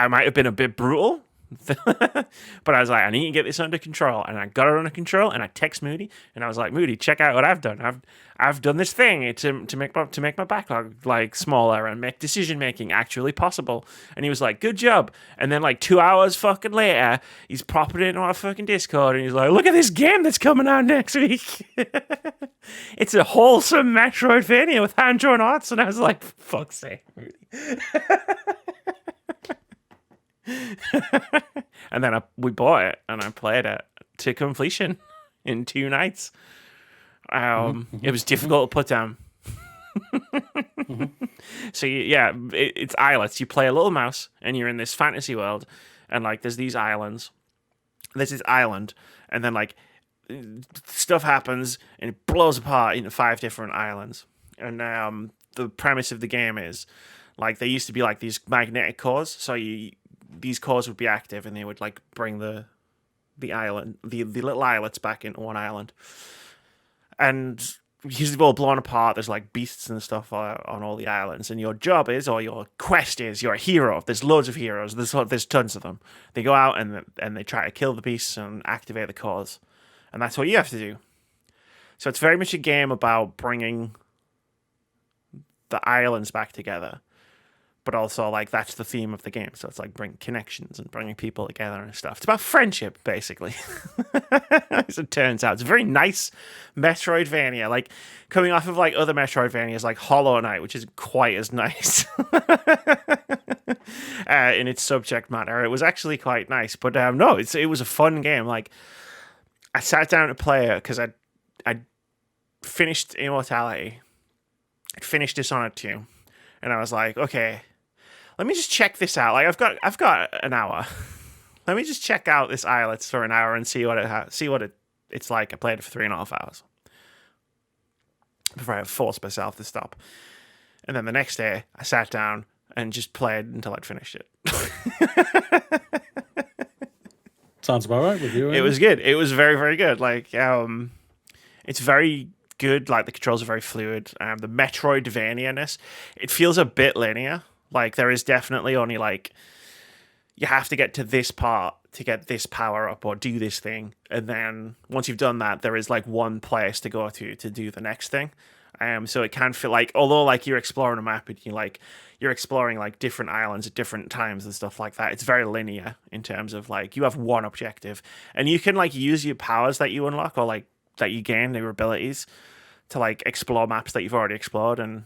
might have been a bit brutal, But I was like, I need to get this under control, and I got it under control. And I text Moody, and I was like, Moody, check out what I've done. I've done this thing to make my backlog like smaller and make decision making actually possible. And he was like, good job. And then like 2 hours fucking later, he's popping it into our fucking Discord, and he's like, look at this game that's coming out next week. It's a wholesome Metroidvania with hand-drawn arts. And I was like, for fuck's sake, Moody. And then we bought it and I played it to completion in 2 nights. It was difficult to put down. So it's islets. You play a little mouse and you're in this fantasy world, and like there's these islands. There's this island, and then like stuff happens and it blows apart into 5 different islands. And the premise of the game is like there used to be like these magnetic cores, so these cores would be active and they would like bring the island, the little islets back into one island. And because they've all blown apart, there's like beasts and stuff on all the islands. And your job is, or your quest is, you're a hero. There's loads of heroes. There's tons of them. They go out and they try to kill the beasts and activate the cores. And that's what you have to do. So it's very much a game about bringing the islands back together. But also, like, that's the theme of the game. So it's like bringing connections and bringing people together and stuff. It's about friendship, basically. As it turns out. It's a very nice Metroidvania. Like, coming off of, like, other Metroidvanias, like Hollow Knight, which isn't quite as nice in its subject matter. It was actually quite nice. But, no, it was a fun game. Like, I sat down to play it because I finished Immortality. I'd finished Dishonored 2. And I was like, okay, let me just check this out. Like I've got an hour. Let me just check out this Islets for an hour and see what it's like. I played it for 3.5 hours before I forced myself to stop. And then the next day, I sat down and just played until I'd finished it. Sounds about right with you. It was good. It was very, very good. Like, it's very good. Like, the controls are very fluid. The Metroidvania-ness, it feels a bit linear. Like, there is definitely only, like, you have to get to this part to get this power up or do this thing. And then once you've done that, there is, like, one place to go to do the next thing. So it can feel like, although, like, you're exploring a map and you're exploring, like, different islands at different times and stuff like that, it's very linear in terms of, like, you have one objective. And you can, like, use your powers that you unlock or, like, that you gain, your abilities, to like explore maps that you've already explored and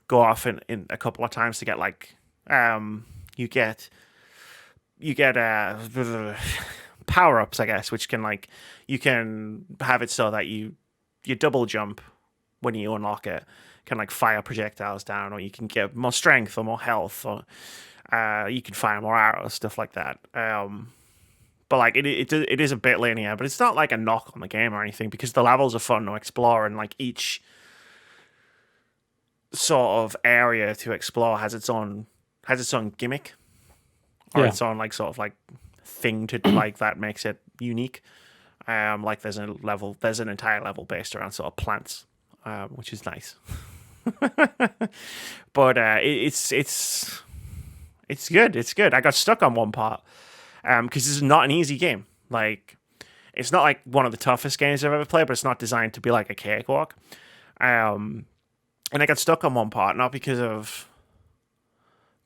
go off in a couple of times to get like you get power-ups, I guess, which can like you can have it so that you double jump when you unlock it, can like fire projectiles down, or you can get more strength or more health, or you can fire more arrows, stuff like that. But like it is a bit linear, but it's not like a knock on the game or anything, because the levels are fun to explore, and like each sort of area to explore has its own gimmick, or its own like sort of like thing to like that makes it unique. Like there's an entire level based around sort of plants, which is nice. But it's good. It's good. I got stuck on one part. Because this is not an easy game. Like, it's not like one of the toughest games I've ever played, but it's not designed to be like a cakewalk. And I got stuck on one part, not because of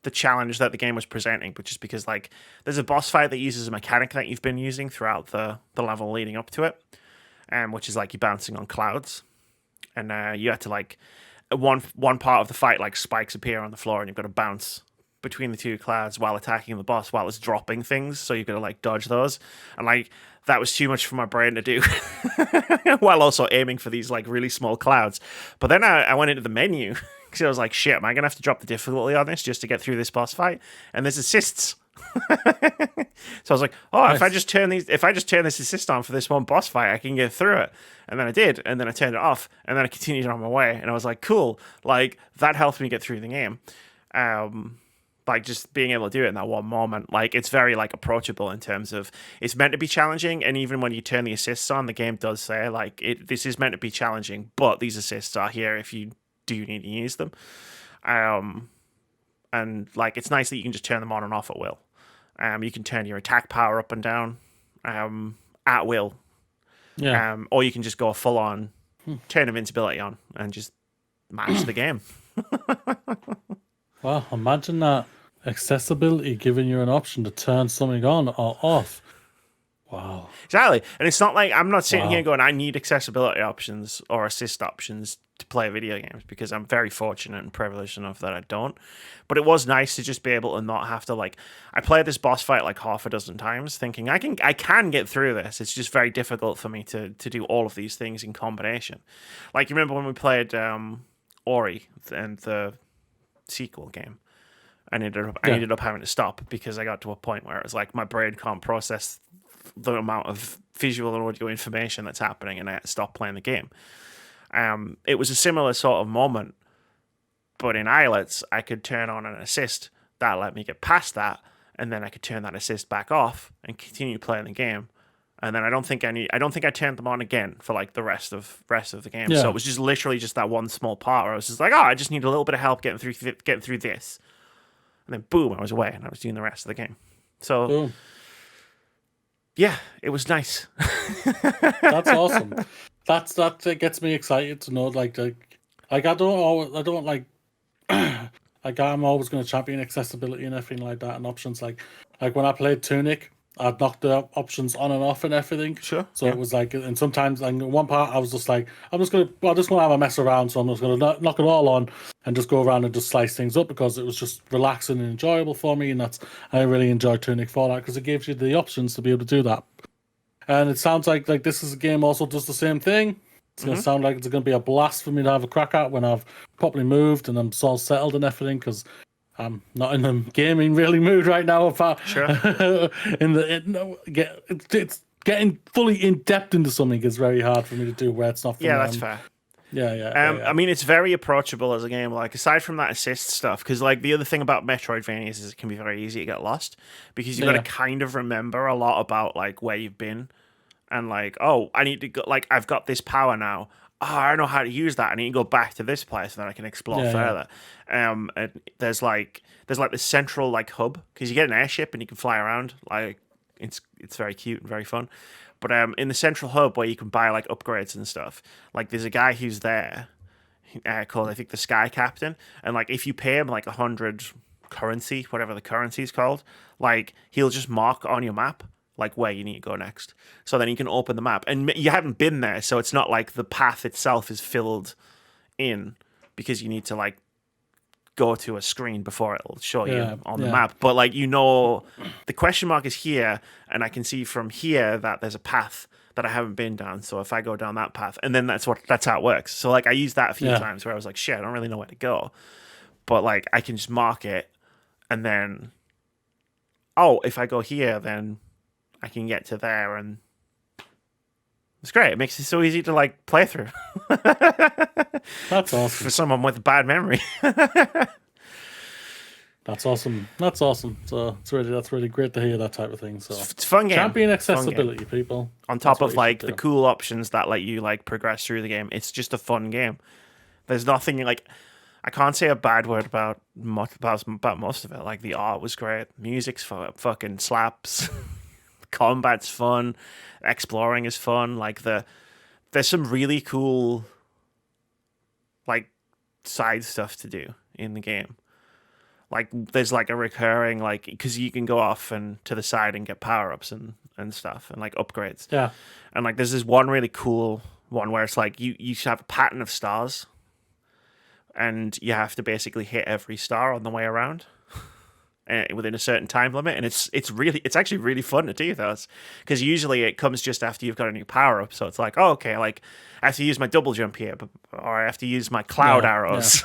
the challenge that the game was presenting, but just because, like, there's a boss fight that uses a mechanic that you've been using throughout the level leading up to it, which is, like, you're bouncing on clouds. And you have to, like, one part of the fight, like, spikes appear on the floor, and you've got to bounce between the two clouds while attacking the boss while it's dropping things, so you've got to like dodge those, and like that was too much for my brain to do while also aiming for these like really small clouds. But then I went into the menu because I was like, shit, am I gonna have to drop the difficulty on this just to get through this boss fight? And there's assists. So I was like, oh, nice. if I just turn this assist on for this one boss fight, I can get through it. And then I did, and then I turned it off, and then I continued on my way, and I was like, cool, like that helped me get through the game. Like just being able to do it in that one moment, like it's very like approachable in terms of it's meant to be challenging, and even when you turn the assists on, the game does say like this is meant to be challenging, but these assists are here if you do need to use them. And like it's nice that you can just turn them on and off at will. You can turn your attack power up and down at will. Yeah. Or you can just go full on, turn invincibility on, and just match the game. Wow, imagine that accessibility giving you an option to turn something on or off. Wow. Exactly. And it's not like I'm not sitting Wow. here going, I need accessibility options or assist options to play video games, because I'm very fortunate and privileged enough that I don't. But it was nice to just be able to not have to, like, I played this boss fight like half a dozen times thinking I can get through this. It's just very difficult for me to do all of these things in combination. Like, you remember when we played Ori and the sequel game? I ended up having to stop because I got to a point where it was like my brain can't process the amount of visual and audio information that's happening, and I had to stop playing the game. It was a similar sort of moment, but in Islets, I could turn on an assist that let me get past that, and then I could turn that assist back off and continue playing the game. And then I don't think I turned them on again for like the rest of the game. Yeah. So it was just literally just that one small part where I was just like, oh, I just need a little bit of help getting through this, and then boom, I was away and I was doing the rest of the game. So. Boom. Yeah, it was nice. That's awesome. That gets me excited to know, like I don't like like I'm always going to champion accessibility and everything like that, and options like when I played Tunic, I'd knock the options on and off and everything. Sure. So it was like, and sometimes like in one part I was just like, I just want to have a mess around, so I'm just going to knock it all on and just go around and just slice things up, because it was just relaxing and enjoyable for me, and I really enjoyed Tunic for that, because it gives you the options to be able to do that. And it sounds like this is a game also does the same thing. It's going to sound like it's going to be a blast for me to have a crack at when I've properly moved and I'm all settled and everything, because I'm not in the gaming really mood right now. Sure. It's getting fully in depth into something is very hard for me to do where it's not. Yeah, that's fair. Yeah. I mean, it's very approachable as a game. Like, aside from that assist stuff, because like the other thing about Metroidvanias is it can be very easy to get lost, because you've got to kind of remember a lot about like where you've been, and like, oh, I need to go. Like, I've got this power now. Oh, I don't know how to use that. I need to go back to this place, and then I can explore further. And there's like this central like hub, because you get an airship and you can fly around. Like, it's very cute and very fun. But in the central hub where you can buy like upgrades and stuff, like there's a guy who's there called, I think, the Sky Captain, and like if you pay him like 100 currency, whatever the currency is called, like he'll just mark on your map like where you need to go next. So then you can open the map, and you haven't been there, so it's not like the path itself is filled in, because you need to like go to a screen before it'll show you on the map. But like, you know, the question mark is here, and I can see from here that there's a path that I haven't been down. So if I go down that path, and then that's how it works. So like, I used that a few times where I was like, shit, I don't really know where to go. But like, I can just mark it, and then, oh, if I go here, then I can get to there, and it's great. It makes it so easy to like play through. That's awesome. For someone with a bad memory. That's awesome. So that's really great to hear that type of thing. So it's a fun game. Champion accessibility, people. On top of like the cool options that let you like progress through the game, it's just a fun game. There's nothing like, I can't say a bad word about most of it. Like, the art was great, music's fucking slaps. Combat's fun, exploring is fun. Like, there's some really cool like side stuff to do in the game. Like, there's like a recurring, like, because you can go off and to the side and get power-ups and stuff, and like upgrades. Yeah. And like, there's this one really cool one where it's like you have a pattern of stars, and you have to basically hit every star on the way around within a certain time limit, and it's actually really fun to do those, because usually it comes just after you've got a new power up. So it's like, oh, okay, like I have to use my double jump here, or I have to use my cloud arrows.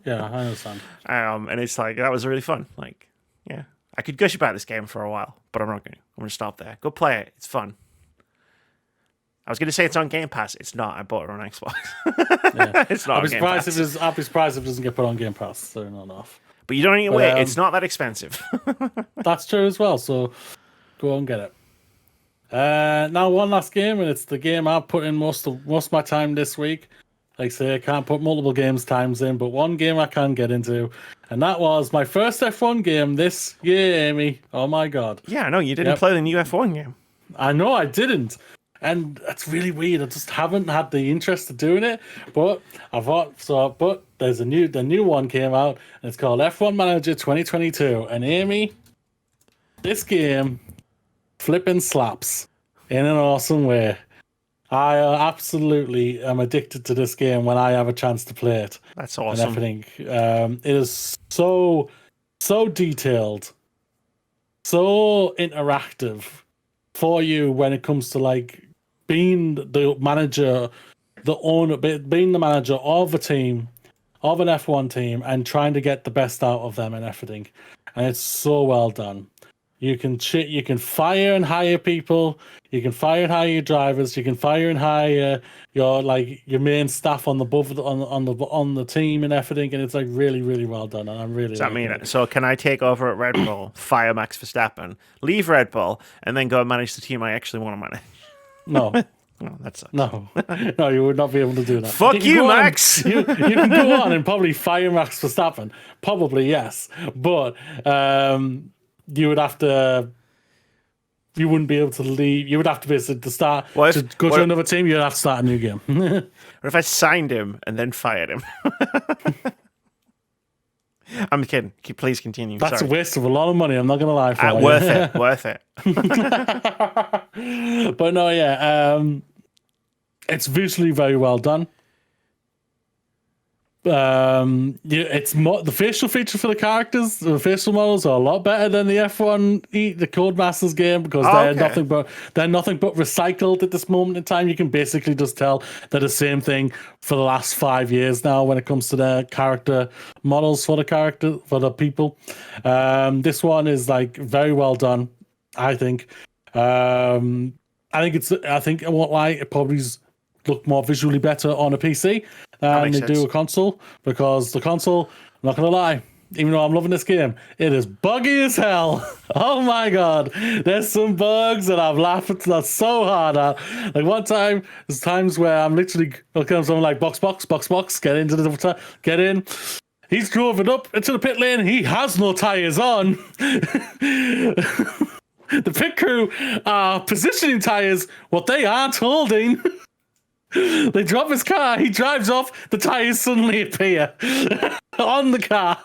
Yeah, I understand. And it's like, that was really fun. Like, yeah, I could gush about this game for a while, but I'm not going to. I'm going to stop there. Go play it. It's fun. I was going to say it's on Game Pass. It's not. I bought it on Xbox. It's not. I'll be surprised if it doesn't get put on Game Pass. So not off. But you don't need to wait. It's not that expensive. That's true as well. So go and get it. Now one last game, and it's the game I've put in most of my time this week. Like I say, I can't put multiple games times in, but one game I can get into, And that was my first F1 game this year, Amy. Oh my god. Yeah, no, you didn't play the new F1 game. I know I didn't. And that's really weird. I just haven't had the interest of doing it. But I thought so. But the new one came out, and it's called F1 Manager 2022. And Amy, this game flipping slaps in an awesome way. I absolutely am addicted to this game when I have a chance to play it. That's awesome. And everything. It is so detailed, so interactive for you when it comes to like being the manager, the owner, being the manager of a team, of an F1 team, and trying to get the best out of them and everything. And it's so well done. You can fire and hire people. You can fire and hire your drivers. You can fire and hire your main staff on the team and everything. And it's like really, really well done. And I'm really. Does that mean it? So can I take over at Red Bull, fire Max Verstappen, leave Red Bull, and then go and manage the team I actually want to manage? No. No, that sucks. No, you would not be able to do that. Fuck you, Max! You can go on and probably fire Max Verstappen. Probably, yes. But you would have to... You wouldn't be able to leave. You would have to basically to go to another team. You'd have to start a new game. What if I signed him and then fired him? I'm kidding. Please continue. That's a waste of a lot of money. I'm not going to lie for you. Worth it. But no, yeah. It's visually very well done. It's the facial feature for the characters, the facial models are a lot better than the F1 the Codemasters game because they're nothing but recycled at this moment in time. You can basically just tell they're the same thing for the last 5 years now when it comes to their character models for the people. This one is like very well done, I think. I think I won't lie, it probably look more visually better on a PC than they do a console, because the console, I'm not gonna lie, even though I'm loving this game, it is buggy as hell. Oh my god, there's some bugs that I've laughed so hard at. Like one time, there's times where I'm literally looking at something like box, get into the get in. He's driven up into the pit lane. He has no tires on. The pit crew are positioning tires, what they aren't holding. They drop his car, he drives off, the tires suddenly appear on the car.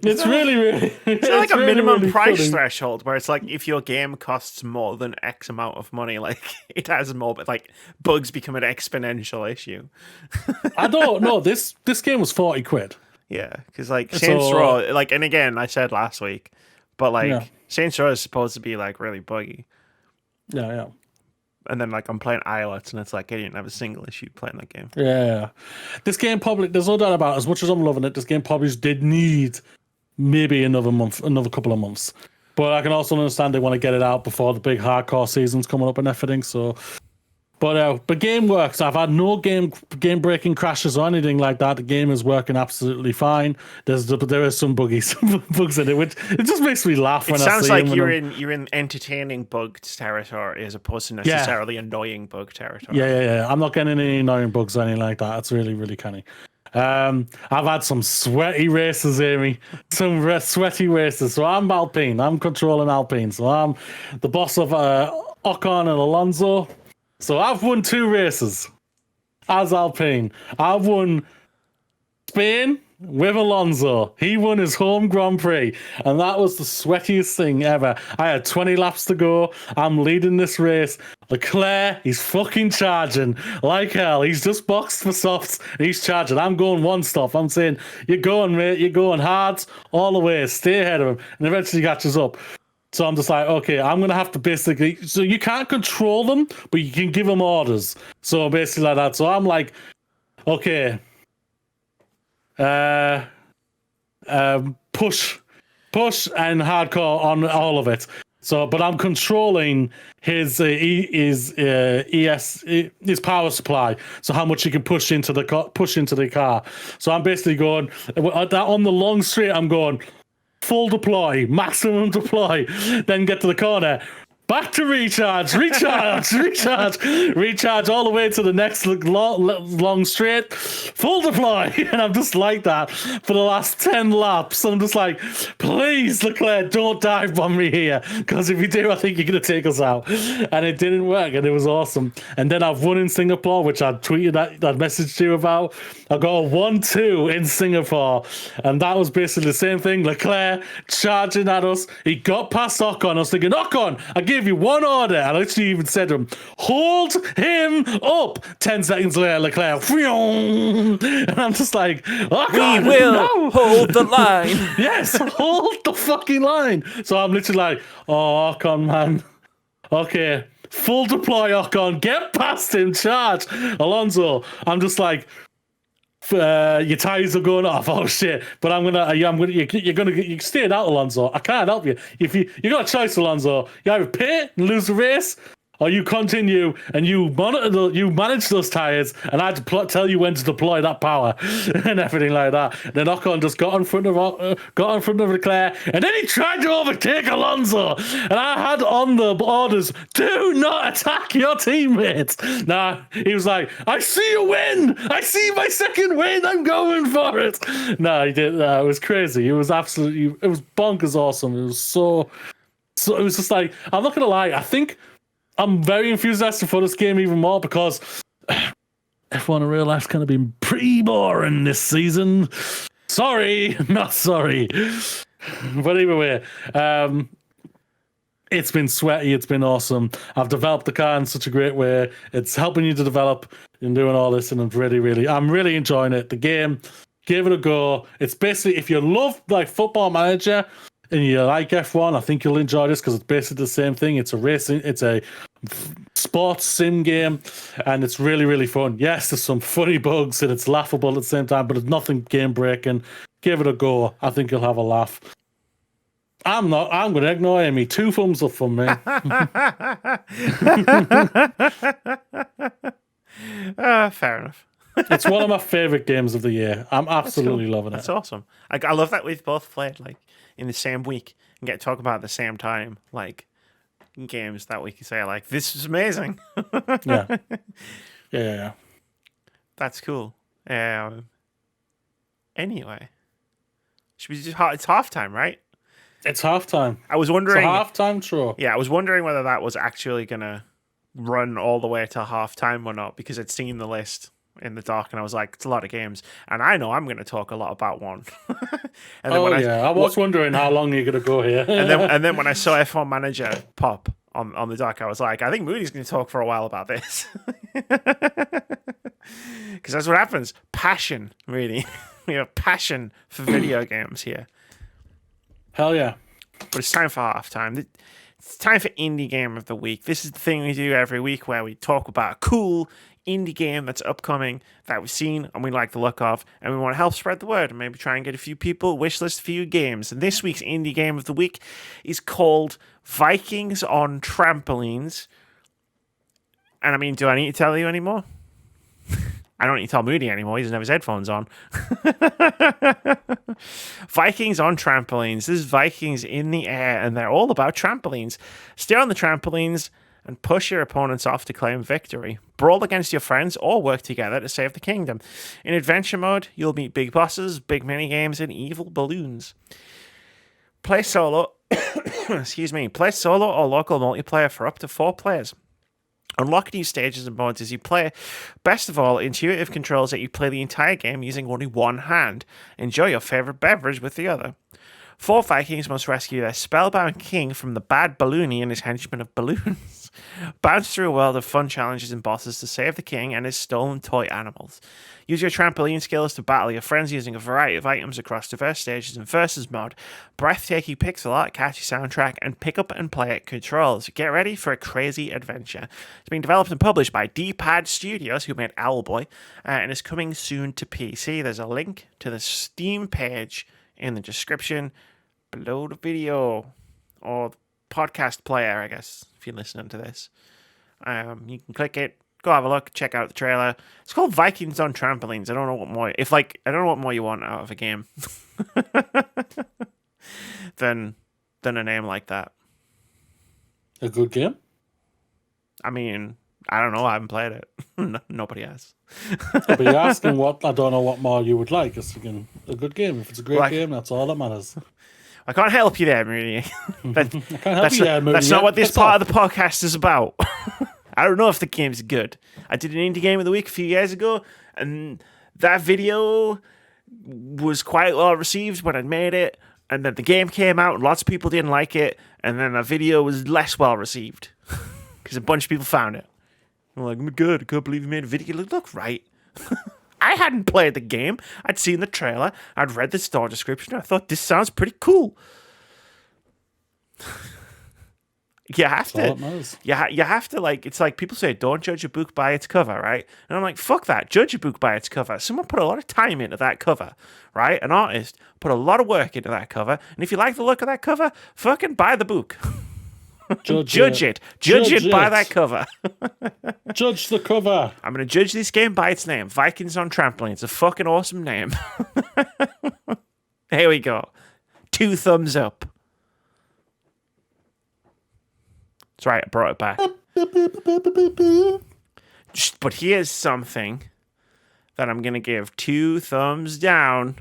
It's really it's like a minimum price threshold where it's like if your game costs more than X amount of money, like it has more, but like bugs become an exponential issue. I don't know. This game was 40 quid. Yeah, because like Saints Row, like, and again, I said last week, but like Saints Row is supposed to be like really buggy. Yeah. And then like I'm playing Islets and it's like I didn't have a single issue playing that game. Yeah. This game probably, there's no doubt about it, as much as I'm loving it, this game probably did need maybe another couple of months. But I can also understand they want to get it out before the big hardcore season's coming up and everything. So, but game works. I've had no game breaking crashes or anything like that. The game is working absolutely fine. There is some bugs in it, which it just makes me laugh when I see them. It sounds like you're in entertaining bug territory as opposed to necessarily annoying bug territory. Yeah. I'm not getting any annoying bugs or anything like that. It's really, really canny. I've had some sweaty races, Amy. Some sweaty races. So I'm Alpine. I'm controlling Alpine. So I'm the boss of Ocon and Alonso. So I've won 2 races as Alpine. I've won Spain with Alonso. He won his home Grand Prix, and that was the sweatiest thing ever. I had 20 laps to go. I'm leading this race. Leclerc, he's fucking charging like hell. He's just boxed for softs, and he's charging. I'm going one stop. I'm saying, you're going, mate. You're going hard all the way. Stay ahead of him, and eventually he catches up. So I'm just like, okay, I'm going to have to basically... So you can't control them, but you can give them orders. So basically like that. So I'm like, okay, push and hardcore on all of it. So, but I'm controlling his power supply. So how much you can push into the car. So I'm basically going on the long straight. I'm going full deploy, maximum deploy, then get to the corner, Back to recharge all the way to the next long straight, full deploy. And I'm just like that for the last 10 laps. I'm just like, please, Leclerc, don't dive bomb me here. Because if you do, I think you're going to take us out. And it didn't work, and it was awesome. And then I've won in Singapore, which I tweeted that message to you about. I got a 1-2 in Singapore. And that was basically the same thing. Leclerc charging at us. He got past Ocon. I was thinking, Ocon, I give you one order. I literally even said to him, hold him up. 10 seconds later, Leclerc, and I'm just like, Ocon, we will hold the line. Yes, hold the fucking line. So I'm literally like, oh, Ocon, man. Okay, full deploy, Ocon. Get past him, charge. Alonso, I'm just like, your tires are going off. Oh shit! But you're gonna stay out, Alonso. I can't help you. If you got a choice, Alonso, you either pay and lose the race, or you continue and you manage those tires, and I had to tell you when to deploy that power and everything like that. And then Ocon just got in front of Leclerc, and then he tried to overtake Alonso, and I had on the orders, do not attack your teammates. Nah, he was like, I see a win, I see my second win, I'm going for it. No, he didn't. It was crazy. It was bonkers awesome. It was so it was just like, I'm not gonna lie, I think I'm very enthusiastic for this game even more because F1 in real life's kind of been pretty boring this season. Sorry, not sorry. But either way, it's been sweaty. It's been awesome. I've developed the car in such a great way. It's helping you to develop and doing all this, and I'm really enjoying it. The game, give it a go. It's basically, if you love like Football Manager and you like F1, I think you'll enjoy this because it's basically the same thing. It's a sports sim game, and it's really, really fun. Yes, there's some funny bugs and it's laughable at the same time, but it's nothing game breaking. Give it a go. I think you'll have a laugh. I'm going to ignore Amy. 2 thumbs up from me. Fair enough. It's one of my favorite games of the year. I'm absolutely loving it. That's awesome. I love that we've both played like in the same week and get to talk about at the same time, like games that we can say like, this is amazing. Yeah. That's cool. Anyway, should we just it's halftime, right? It's halftime. I was wondering. It's a halftime show. Yeah, I was wondering whether that was actually gonna run all the way to halftime or not, because I'd seen the list in the doc and I was like, it's a lot of games, and I know I'm going to talk a lot about one. And then I was wondering how long you're going to go here. and then when I saw F1 Manager pop on the doc, I was like, I think Moody's going to talk for a while about this. Because that's what happens. Passion, really. We have passion for video games here. Hell yeah. But it's time for halftime. It's time for Indie Game of the Week. This is the thing we do every week where we talk about a cool indie game that's upcoming that we've seen and we like the look of, and we want to help spread the word and maybe try and get a few people wishlist a few games. And this week's Indie Game of the Week is called Vikings on Trampolines. And I mean, do I need to tell you anymore? I don't need to tell Moody anymore. He doesn't have his headphones on. Vikings on trampolines. This is Vikings in the air, and they're all about trampolines. Stay on the trampolines and push your opponents off to claim victory. Brawl against your friends or work together to save the kingdom. In adventure mode, you'll meet big bosses, big minigames, and evil balloons. Play solo. Play solo or local multiplayer for up to 4 players. Unlock new stages and modes as you play. Best of all, intuitive controls that you play the entire game using only one hand. Enjoy your favorite beverage with the other. 4 Vikings must rescue their spellbound king from the bad Balloony and his henchmen of balloons. Bounce through a world of fun challenges and bosses to save the king and his stolen toy animals. Use your trampoline skills to battle your friends using a variety of items across diverse stages in Versus mode, breathtaking pixel art, catchy soundtrack, and pick up and play it controls. Get ready for a crazy adventure. It's being developed and published by D-Pad Studios, who made Owlboy, and is coming soon to PC. There's a link to the Steam page in the description below the video, or podcast player, I guess, if you're listening to this. You can click it, go have a look, check out the trailer. It's called Vikings on Trampolines. I don't know what more. I don't know what more you want out of a game than a name like that. A good game. I mean, I don't know. I haven't played it. Nobody has. But you're asking what I don't know what more you would like. It's again a good game. If it's a great game, that's all that matters. I can't help you there, Mooney. I can't help you there, Mooney. That's not what this part of the podcast is about. I don't know if the game's good. I did an indie game of the week a few years ago, and that video was quite well received when I made it. And then the game came out, and lots of people didn't like it. And then the video was less well received because a bunch of people found it. I'm like, I'm good. I can't believe you made a video. Look, right. I hadn't played the game. I'd seen the trailer. I'd read the store description. I thought, this sounds pretty cool. You have to, like, it's like people say, don't judge a book by its cover, right? And I'm like, fuck that. Judge a book by its cover. Someone put a lot of time into that cover, right? An artist put a lot of work into that cover. And if you like the look of that cover, fucking buy the book. Judge it by that cover. Judge the cover. I'm going to judge this game by its name. Vikings on Trampoline. It's a fucking awesome name. Here we go. 2 thumbs up. That's right, I brought it back. But here's something that I'm going to give 2 thumbs down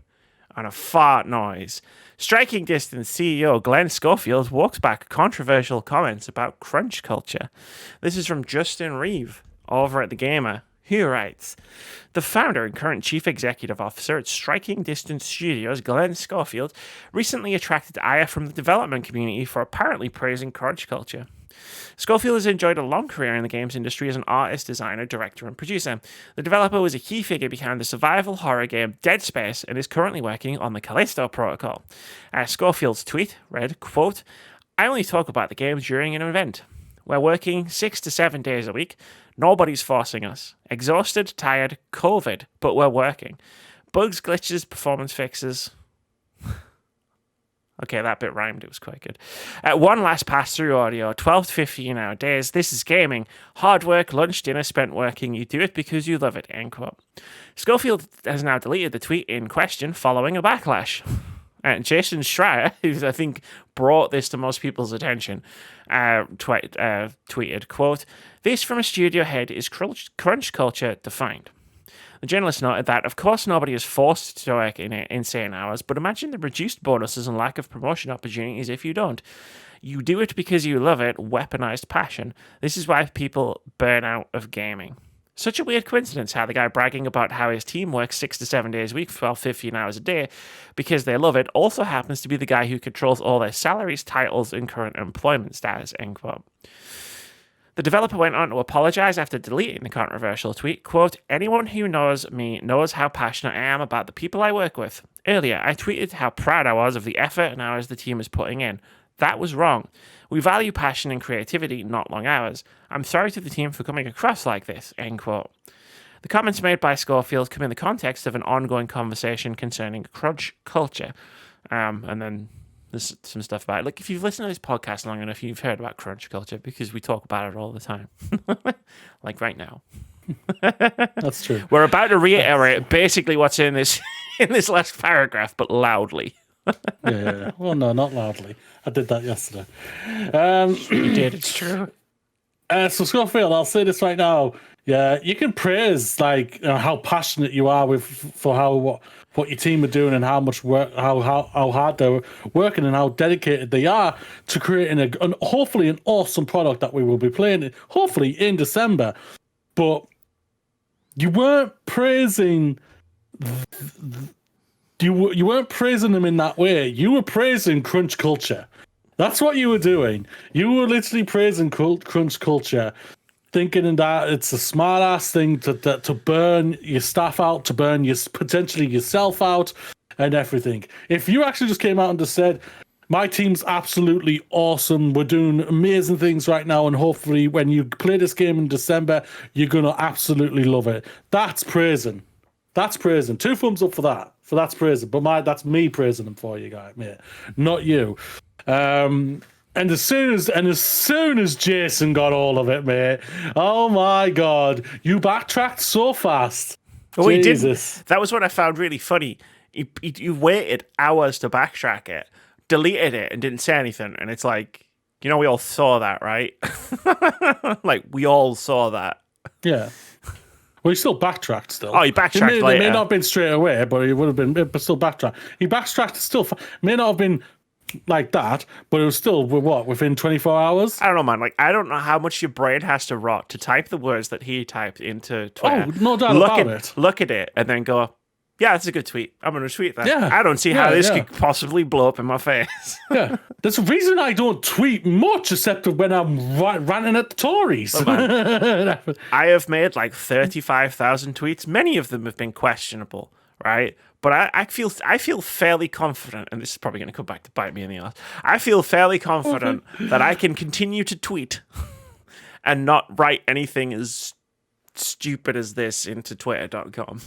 on a fart noise. Striking Distance CEO Glen Schofield walks back controversial comments about crunch culture. This is from Justin Reeve over at The Gamer, who writes, the founder and current chief executive officer at Striking Distance Studios, Glen Schofield, recently attracted ire from the development community for apparently praising crunch culture. Schofield has enjoyed a long career in the games industry as an artist, designer, director, and producer. The developer was a key figure behind the survival horror game Dead Space and is currently working on the Callisto Protocol. Schofield's tweet read, quote, I only talk about the game during an event. We're working 6 to 7 days a week. Nobody's forcing us. Exhausted, tired, COVID, but we're working. Bugs, glitches, performance fixes. Okay, that bit rhymed. It was quite good. One last pass-through audio, 12 to 15 hour days. This is gaming. Hard work, lunch, dinner spent working. You do it because you love it, end quote. Schofield has now deleted the tweet in question following a backlash. And Jason Schreier, who I think brought this to most people's attention, tweeted, quote, this from a studio head is crunch culture defined. The journalist noted that, of course, nobody is forced to work in insane hours, but imagine the reduced bonuses and lack of promotion opportunities if you don't. You do it because you love it, weaponized passion. This is why people burn out of gaming. Such a weird coincidence how the guy bragging about how his team works 6 to 7 days a week, 12, 15 hours a day, because they love it, also happens to be the guy who controls all their salaries, titles, and current employment status, end quote. The developer went on to apologize after deleting the controversial tweet, quote, anyone who knows me knows how passionate I am about the people I work with. Earlier, I tweeted how proud I was of the effort and hours the team is putting in. That was wrong. We value passion and creativity, not long hours. I'm sorry to the team for coming across like this, end quote. The comments made by Schofield come in the context of an ongoing conversation concerning crunch culture. And then there's some stuff about it. Like, if you've listened to this podcast long enough, you've heard about crunch culture because we talk about it all the time. Like right now. That's true. We're about to reiterate basically what's in this last paragraph, but loudly. Yeah. Well, no, not loudly. I did that yesterday. You did, it's true. So Schofield, I'll say this right now. Yeah, you can praise like how passionate you are for what your team are doing and how much work, how hard they're working and how dedicated they are to creating hopefully an awesome product that we will be playing hopefully in December. But you weren't praising. You weren't praising them in that way. You were praising crunch culture. That's what you were doing. You were literally praising crunch culture, thinking that it's a smart ass thing to burn your staff out, to burn potentially yourself out, and everything. If you actually just came out and just said, "My team's absolutely awesome. We're doing amazing things right now, and hopefully, when you play this game in December, you're gonna absolutely love it." That's praising. That's praising. 2 thumbs up for that. For that's praising. But that's me praising them for you, guys, mate, not you. And as soon as Jason got all of it, mate, oh my god, you backtracked so fast. Oh, he didn't. That was what I found really funny. You waited hours to backtrack it, deleted it, and didn't say anything. And it's like, You know, we all saw that, right? Like, we all saw that. Yeah. Well, he still backtracked still. Oh, he backtracked It later. may not have been straight away, but it would have been, but still backtracked. He backtracked still. May not have been like that, but it was still, within 24 hours? I don't know, man. Like, I don't know how much your brain has to rot to type the words that he typed into Twitter. Oh, no doubt about it. Look at it, and then go, yeah, that's a good tweet. I'm going to tweet that. Yeah. I don't see how this could possibly blow up in my face. Yeah. There's a reason I don't tweet much, except when I'm ranting at the Tories. I have made like 35,000 tweets. Many of them have been questionable, right? But I feel fairly confident, and this is probably going to come back to bite me in the ass. I feel fairly confident that I can continue to tweet and not write anything as stupid as this into twitter.com.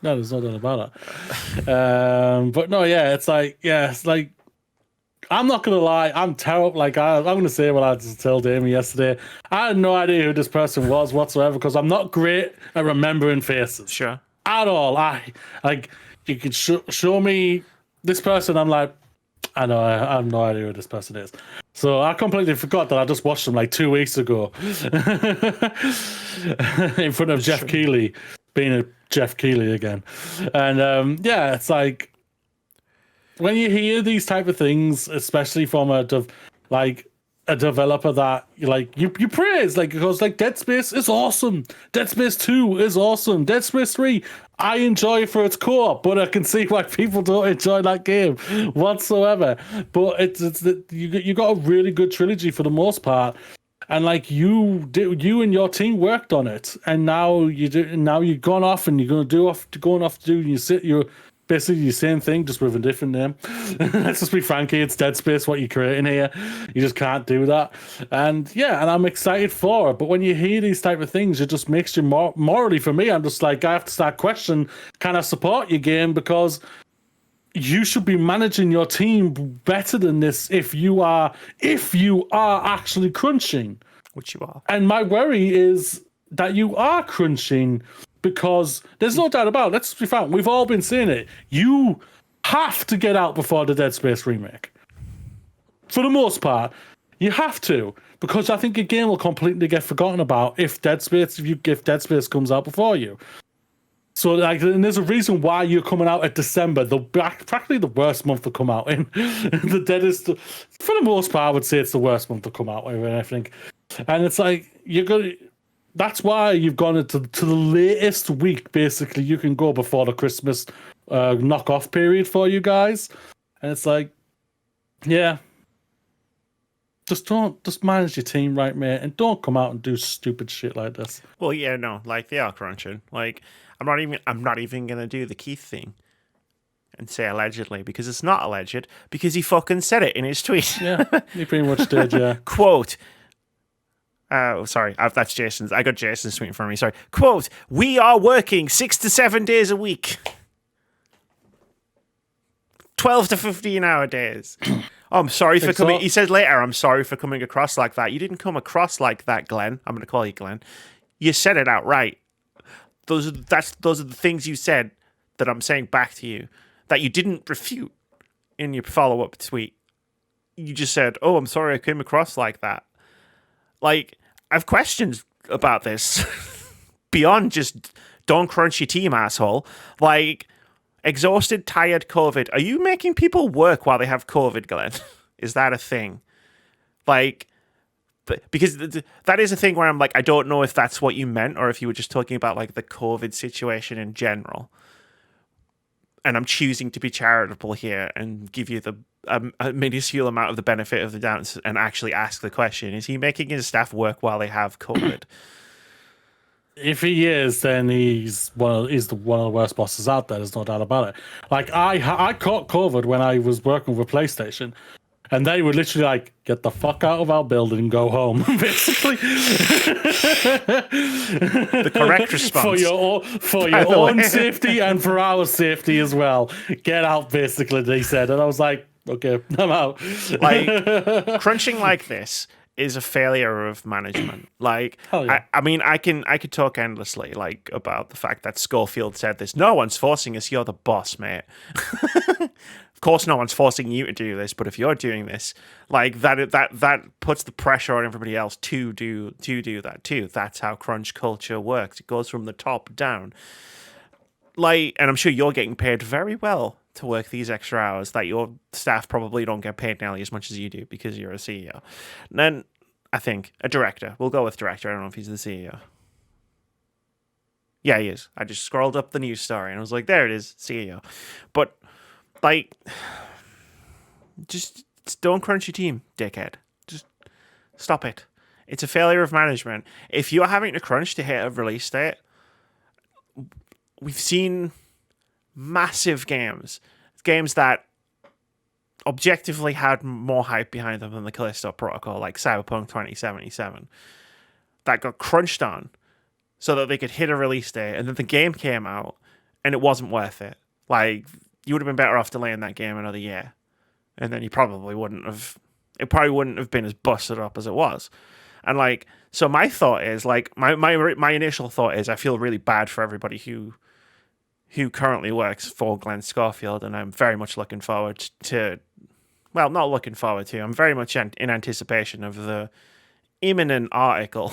No, there's no doubt about it. But no, yeah, it's like, I'm not gonna lie, I'm terrible. Like, I'm gonna say what I just told Amy yesterday. I had no idea who this person was whatsoever because I'm not great at remembering faces. Sure. At all. You could show me this person, I'm like, I know, I have no idea who this person is. So I completely forgot that I just watched them like 2 weeks ago in front of Jeff Keighley, being a Jeff Keighley again. And yeah, it's like when you hear these type of things, especially from a developer that you praise, like, because like Dead Space is awesome, Dead Space 2 is awesome, Dead Space 3 I enjoy for its co-op, but I can see why people don't enjoy that game whatsoever. But you got a really good trilogy for the most part, and like you and your team worked on it, and now you've gone off and you're going off to do you're basically the same thing, just with a different name. Let's just be frank here, it's Dead Space what you're creating here. You just can't do that. And yeah, and I'm excited for it. But when you hear these type of things, it just makes you morally, for me, I'm just like, I have to start questioning, can I support your game? Because you should be managing your team better than this if you are actually crunching. Which you are. And my worry is that you are crunching, because there's no doubt about it. Let's be frank. We've all been saying it. You have to get out before the Dead Space remake. For the most part, you have to, because I think your game will completely get forgotten about if Dead Space comes out before you. So, like, and there's a reason why you're coming out at December, practically the worst month to come out in. The deadest, for the most part, I would say it's the worst month to come out in, I think. And it's like that's why you've gone into the latest week, basically, you can go before the Christmas knockoff period for you guys. And it's like, yeah, just manage your team right, mate, and don't come out and do stupid shit like this. Well, yeah, no, like, they are crunching. Like, I'm not even gonna do the Keith thing and say allegedly, because it's not alleged, because he fucking said it in his tweet. Yeah, he pretty much did, yeah. Quote, sorry, that's Jason's. I got Jason's tweet in front of me. Sorry. Quote, we are working 6 to 7 days a week. 12 to 15-hour days. Oh, I'm sorry for coming. He said later, I'm sorry for coming across like that. You didn't come across like that, Glenn. I'm going to call you Glenn. You said it outright. Those are the things you said that I'm saying back to you that you didn't refute in your follow-up tweet. You just said, oh, I'm sorry I came across like that. Like, I've questions about this beyond just don't crunch your team, asshole. Like, exhausted, tired, COVID. Are you making people work while they have COVID, Glenn? Is that a thing? Like, because that is a thing where I'm like, I don't know if that's what you meant or if you were just talking about like the COVID situation in general. And I'm choosing to be charitable here and give you a minuscule amount of the benefit of the doubt and actually ask the question: is he making his staff work while they have COVID? If he is, then he's one of the worst bosses out there. There's no doubt about it. Like, I caught COVID when I was working with PlayStation, and they were literally like, "Get the fuck out of our building and go home." Basically, the correct response for your own safety and for our safety as well. Get out, basically, they said, and I was like, "Okay, I'm out." Like, crunching like this is a failure of management. Like, Hell yeah. I mean, I could talk endlessly like about the fact that Schofield said this. No one's forcing us. You're the boss, mate. Of course, no one's forcing you to do this. But if you're doing this, like that puts the pressure on everybody else to do that too. That's how crunch culture works. It goes from the top down. Like, and I'm sure you're getting paid very well to work these extra hours that your staff probably don't get paid nearly as much as you do because you're a CEO. And then I think a director. We'll go with director. I don't know if he's the CEO. Yeah, he is. I just scrolled up the news story and I was like, there it is, CEO. But like, just don't crunch your team, dickhead. Just stop it. It's a failure of management. If you're having to crunch to hit a release date, we've seen massive games that objectively had more hype behind them than the Callisto Protocol, like Cyberpunk 2077, that got crunched on so that they could hit a release date, and then the game came out and it wasn't worth it. Like, you would have been better off delaying that game another year, and then it probably wouldn't have been as busted up as it was. And like, so my thought is, like, my initial thought is, I feel really bad for everybody who currently works for Glen Schofield, and I'm very much looking forward to, well, not looking forward to, I'm very much in anticipation of the imminent article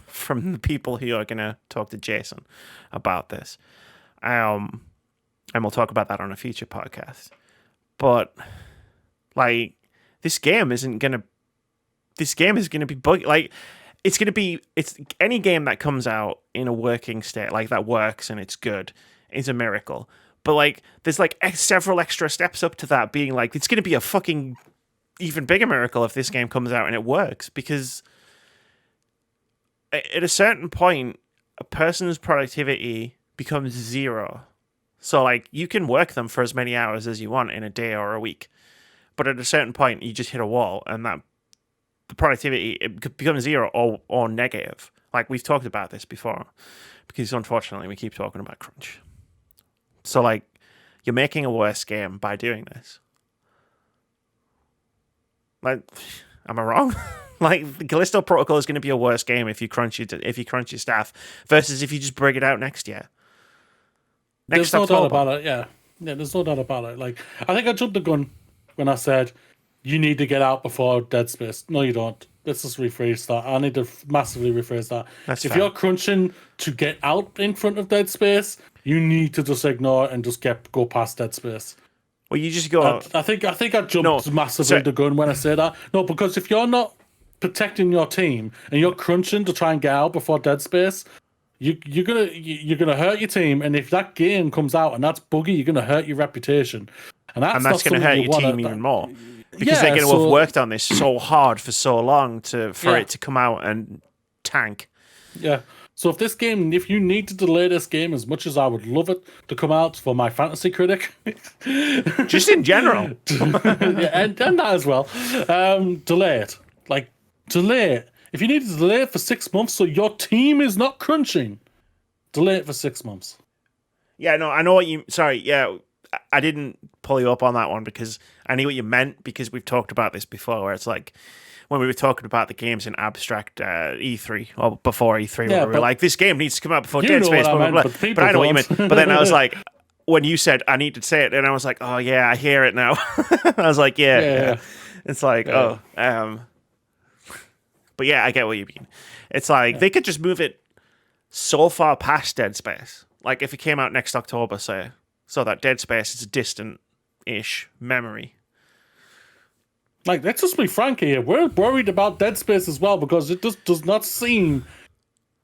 from the people who are going to talk to Jason about this. And we'll talk about that on a future podcast. But, like, this game is going to be buggy. Like, it's any game that comes out in a working state, like, that works and it's good, is a miracle. But like, there's like several extra steps up to that being like, it's going to be a fucking even bigger miracle if this game comes out and it works, because at a certain point, a person's productivity becomes zero. So like, you can work them for as many hours as you want in a day or a week, but at a certain point, you just hit a wall, and that the productivity, it becomes zero or negative. Like, we've talked about this before, because unfortunately we keep talking about crunch. So, like, you're making a worse game by doing this. Like, am I wrong? Like, the Callisto Protocol is going to be a worse game if you crunch your staff versus if you just bring it out next year. There's no doubt about it. Yeah, there's no doubt about it. Like, I think I jumped the gun when I said you need to get out before Dead Space. No, you don't. Let's just rephrase that. I need to massively rephrase that. That's if fair. You're crunching to get out in front of Dead Space, you need to just ignore it and just go past Dead Space. Well, you just go. I think I jumped massively the gun when I say that. No, because if you're not protecting your team and you're crunching to try and get out before Dead Space, you're gonna hurt your team. And if that game comes out and that's buggy, you're gonna hurt your reputation, and that's going to hurt your team even more. Because they're going to have worked on this so hard for so long for it to come out and tank. Yeah. So if you need to delay this game as much as I would love it to come out for my fantasy critic, just in general, yeah, and that as well, delay it. Like, delay it. If you need to delay it for 6 months so your team is not crunching, delay it for 6 months. Yeah, no, I know what you. Sorry, yeah. I didn't pull you up on that one because I knew what you meant, because we've talked about this before, where it's like when we were talking about the games in abstract E3 or before E3, where we were like, this game needs to come out before Dead Space, blah, blah, blah. But I know what you meant. But then I was like, when you said I need to say it, and I was like, oh yeah, I hear it now. I was like, yeah. It's like, but yeah, I get what you mean. It's like they could just move it so far past Dead Space. Like, if it came out next October, say, so that Dead Space is a distant-ish memory. Like, let's just be frank here. We're worried about Dead Space as well, because it just does not seem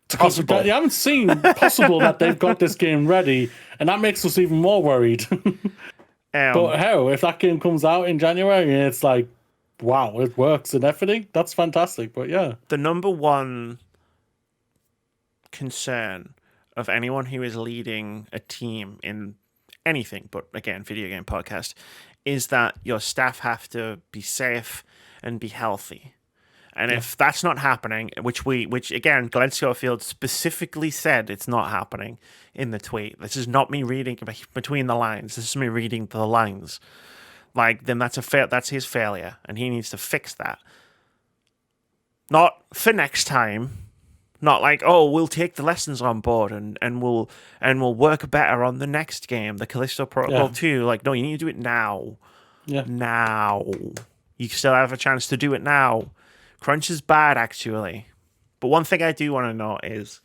possible. You haven't seen possible that they've got this game ready, and that makes us even more worried. But hell, if that game comes out in January and it's like, wow, it works and everything, that's fantastic. But yeah. The number one concern of anyone who is leading a team in anything, but again, video game podcast, is that your staff have to be safe and be healthy. And if that's not happening, which again, Glen Schofield specifically said it's not happening in the tweet. This is not me reading between the lines. This is me reading the lines. Like, then that's his failure, and he needs to fix that. not for next time. Not like, oh, we'll take the lessons on board and we'll work better on the next game, the Callisto Protocol 2. Like, no, you need to do it now. Yeah. Now. You still have a chance to do it now. Crunch is bad, actually. But one thing I do want to note is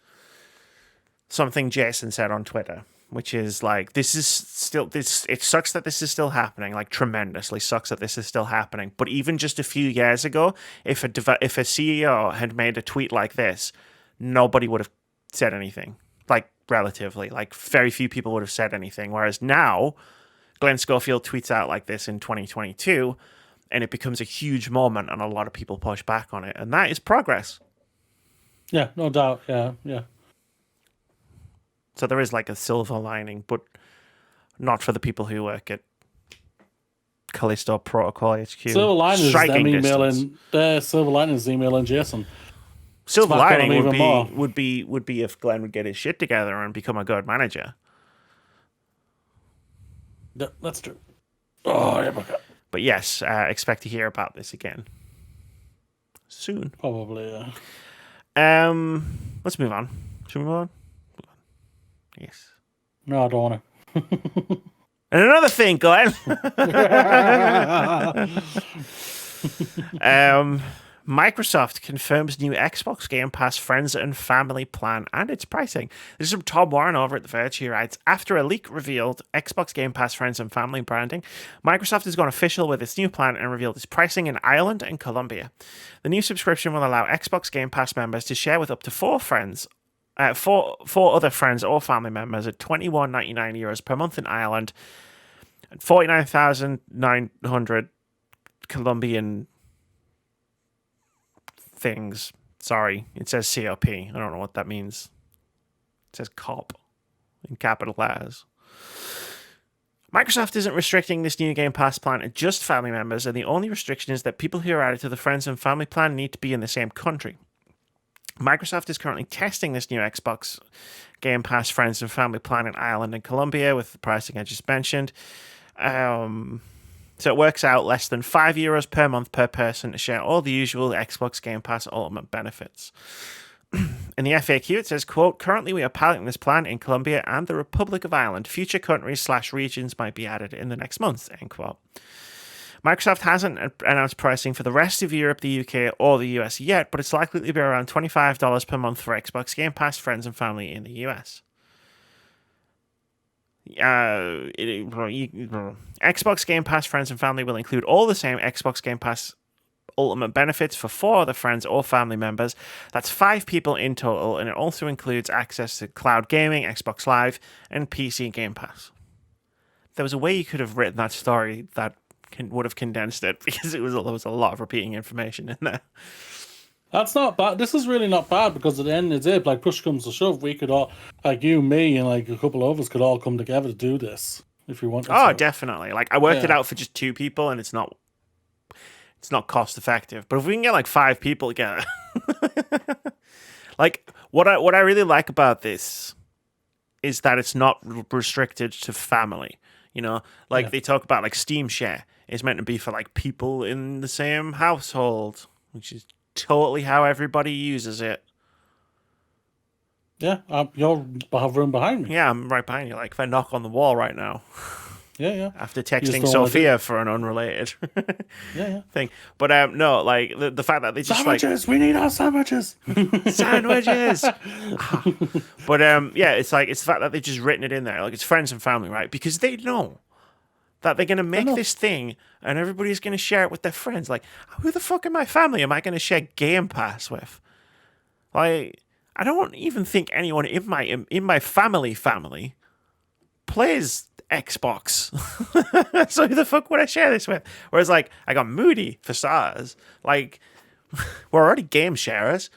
something Jason said on Twitter, which is like, it sucks that this is still happening, like tremendously sucks that this is still happening. But even just a few years ago, if a CEO had made a tweet like this, nobody would have said anything, like relatively, like very few people would have said anything. Whereas now, Glen Schofield tweets out like this in 2022, and it becomes a huge moment, and a lot of people push back on it, and that is progress. Yeah, no doubt. Yeah. So there is like a silver lining, but not for the people who work at Callisto Protocol HQ. Silver lining is them distance. Silver lining is emailing Jason. Silver lining would be if Glen would get his shit together and become a good manager. That's true. Oh, yeah, but yes, expect to hear about this again soon. Probably, yeah. Let's move on. Should we move on? Yes. No, I don't want to. And another thing, Glenn. Microsoft confirms new Xbox Game Pass Friends and Family plan and its pricing. This is from Tom Warren over at The Verge. He writes, after a leak revealed Xbox Game Pass Friends and Family branding, Microsoft has gone official with its new plan and revealed its pricing in Ireland and Colombia. The new subscription will allow Xbox Game Pass members to share with up to four other friends or family members at €21.99 per month in Ireland and 49,900 Colombian things. Sorry, it says COP. I don't know what that means. It says COP in capital letters. Microsoft isn't restricting this new Game Pass plan to just family members, and the only restriction is that people who are added to the Friends and Family plan need to be in the same country. Microsoft is currently testing this new Xbox Game Pass Friends and Family plan in Ireland and Colombia with the pricing I just mentioned. So it works out less than €5 per month per person to share all the usual Xbox Game Pass Ultimate benefits. In the FAQ, it says, quote, currently we are piloting this plan in Colombia and the Republic of Ireland. Future countries/regions might be added in the next months, end quote. Microsoft hasn't announced pricing for the rest of Europe, the UK, or the US yet, but it's likely to be around $25 per month for Xbox Game Pass Friends and Family in the US. Xbox Game Pass Friends and Family will include all the same Xbox Game Pass Ultimate benefits for 4 other friends or family members. That's 5 people in total, and it also includes access to cloud gaming, Xbox Live, and PC Game Pass. There was a way you could have written that story that would have condensed it, because there was a lot of repeating information in there. That's not bad. This is really not bad, because at the end of the day, like push comes to shove, we could all, like you, me, and like a couple of us could all come together to do this if we want. Oh, definitely. Like I worked it out for just 2 people, and it's not cost effective. But if we can get like 5 people together, like what I really like about this is that it's not restricted to family. You know, like they talk about like Steam Share is meant to be for like people in the same household, which is totally how everybody uses it. Yeah, you'll have room behind me. Yeah, I'm right behind you. Like if I knock on the wall right now. Yeah. After texting Sophia for an unrelated thing. But no, like the fact that they just sandwiches, we need our sandwiches. Sandwiches. But yeah, it's the fact that they've just written it in there. Like it's friends and family, right? Because they know that they're going to make this thing and everybody's going to share it with their friends. Like, who the fuck in my family am I going to share Game Pass with? Like, I don't even think anyone in my family plays Xbox. So who the fuck would I share this with? Whereas like I got Moody for stars. Like we're already game sharers.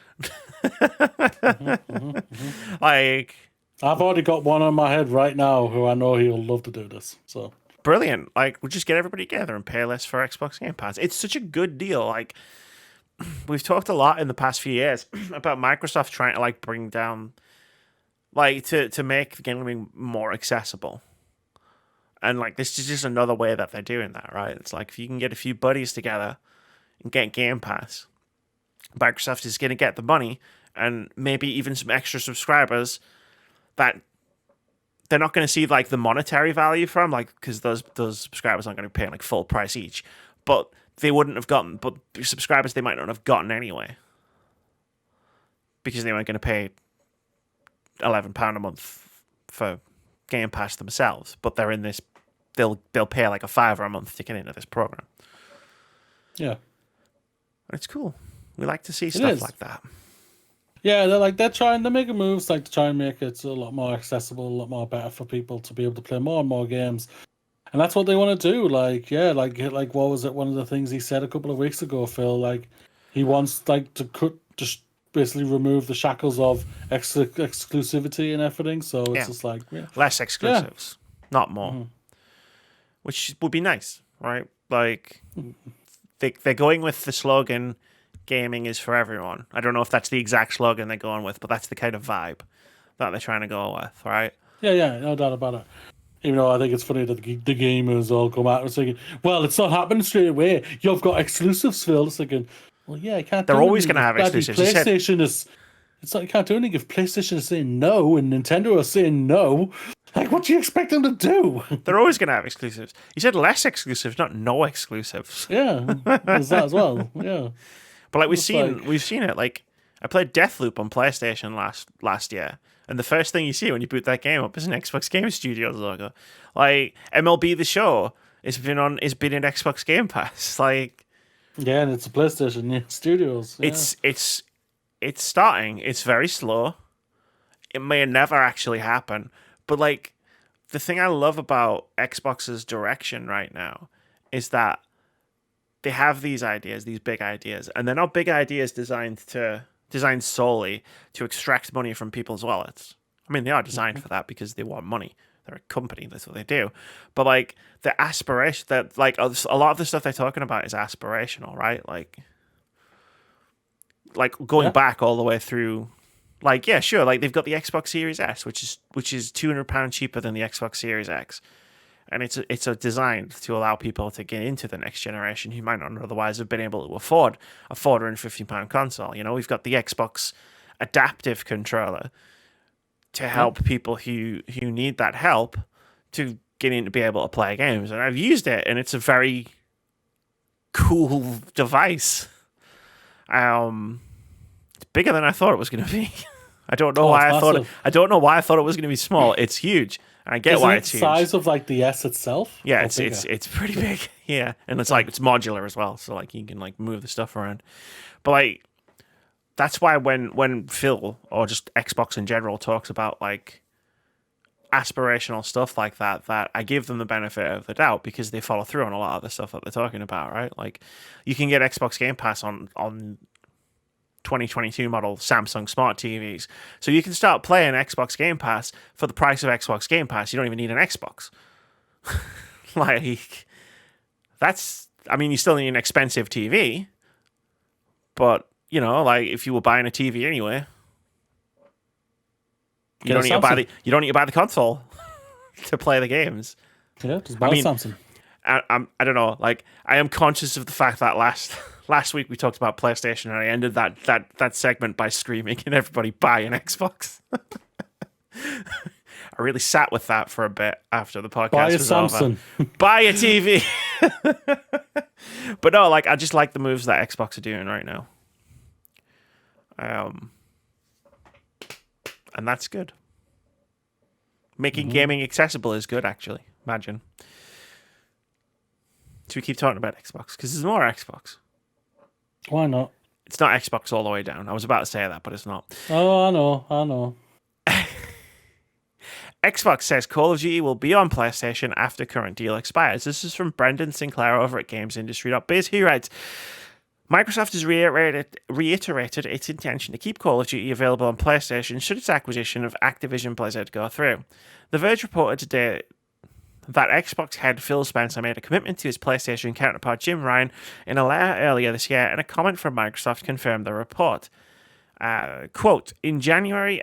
Like I've already got one on my head right now who I know he'll love to do this. So brilliant. Like we'll just get everybody together and pay less for Xbox Game Pass. It's such a good deal. Like we've talked a lot in the past few years about Microsoft trying to like bring down like to make gaming more accessible. And like this is just another way that they're doing that, right? It's like if you can get a few buddies together and get Game Pass, Microsoft is going to get the money and maybe even some extra subscribers that they're not going to see like the monetary value from, like, because those subscribers aren't going to be paying like full price each, but they wouldn't have gotten, but subscribers they might not have gotten anyway because they weren't going to pay £11 a month for Game Pass themselves, but they're in this. They'll pay like a $5 a month to get into this program. Yeah, it's cool. We like to see stuff like that. Yeah, they're making moves like to try and make it a lot more accessible, a lot more better for people to be able to play more and more games. And that's what they want to do. Like what was it? One of the things he said a couple of weeks ago, Phil. Like he wants just basically remove the shackles of exclusivity and everything. So it's just like less exclusives, not more, which would be nice, right? Like they're going with the slogan, "Gaming is for everyone." I don't know if that's the exact slogan they're going with, but that's the kind of vibe that they're trying to go with, right? Yeah, no doubt about it. Even though I think it's funny that the gamers all come out and saying, "Well, it's not happening straight away. You've got exclusives, Phil." It's thinking, well, yeah, I can't. They're always going to have exclusives. PlayStation is. It's like you can't do anything if PlayStation is saying no and Nintendo is saying no. Like, what do you expect them to do? They're always going to have exclusives. You said less exclusives, not no exclusives. Yeah, there's that as well. Yeah, but like we've seen it. Like I played Deathloop on PlayStation last year, and the first thing you see when you boot that game up is an Xbox Game Studios logo. Like MLB The Show has been in Xbox Game Pass. Like yeah, and it's a PlayStation Studios. Yeah. It's starting. It's very slow. It may never actually happen. But like the thing I love about Xbox's direction right now is that they have these ideas, these big ideas, and they're not big ideas designed solely to extract money from people's wallets. I mean, they are designed for that because they want money. They're a company. That's what they do. But like the aspiration, that like a lot of the stuff they're talking about is aspirational, right? Like going back all the way through. Like, yeah, sure. Like they've got the Xbox Series S, which is £200 cheaper than the Xbox Series X, and it's designed to allow people to get into the next generation who might not otherwise have been able to afford a £450 console. You know, we've got the Xbox Adaptive Controller to help people who need that help to get in to be able to play games, and I've used it, and it's a very cool device. It's bigger than I thought it was going to be. I don't know why I thought it was going to be small. It's huge. And I get why it's huge. The size of like the S itself? Yeah, it's pretty big. Yeah, and it's like it's modular as well, so like you can like move the stuff around. But like that's why when Phil or just Xbox in general talks about like aspirational stuff like that I give them the benefit of the doubt because they follow through on a lot of the stuff that they're talking about, right? Like you can get Xbox Game Pass on 2022 model Samsung smart TVs. So you can start playing Xbox Game Pass for the price of Xbox Game Pass. You don't even need an Xbox. Like, I mean, you still need an expensive TV, but, you know, like, if you were buying a TV anyway, you don't need to buy the console to play the games. Yeah, just buy Samsung. I don't know. Like, I am conscious of the fact that last week we talked about PlayStation, and I ended that segment by screaming, "Can everybody buy an Xbox?" I really sat with that for a bit after the podcast was over. Buy a TV. But no, like I just like the moves that Xbox are doing right now. And that's good. Making gaming accessible is good, actually. Imagine. So we keep talking about Xbox because there's more Xbox. Why not? It's not Xbox all the way down. I was about to say that, but it's not. Oh, I know. Xbox says Call of Duty will be on PlayStation after current deal expires. This is from Brendan Sinclair over at GamesIndustry.biz. He writes, Microsoft has reiterated its intention to keep Call of Duty available on PlayStation should its acquisition of Activision Blizzard go through. The Verge reported today that Xbox head Phil Spencer made a commitment to his PlayStation counterpart Jim Ryan in a letter earlier this year, and a comment from Microsoft confirmed the report. Quote, in January,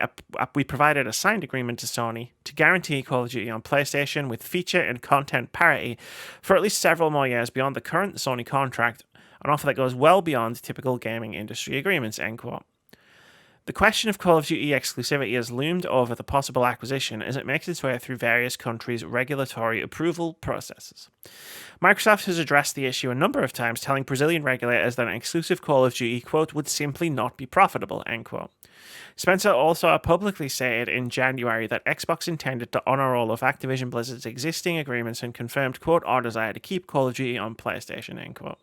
we provided a signed agreement to Sony to guarantee Call of Duty on PlayStation with feature and content parity for at least several more years beyond the current Sony contract an offer that goes well beyond typical gaming industry agreements, end quote. The question of Call of Duty exclusivity has loomed over the possible acquisition as it makes its way through various countries' regulatory approval processes. Microsoft has addressed the issue a number of times, telling Brazilian regulators that an exclusive Call of Duty, quote, would simply not be profitable, end quote. Spencer also publicly stated in January that Xbox intended to honor all of Activision Blizzard's existing agreements and confirmed, quote, our desire to keep Call of Duty on PlayStation, end quote.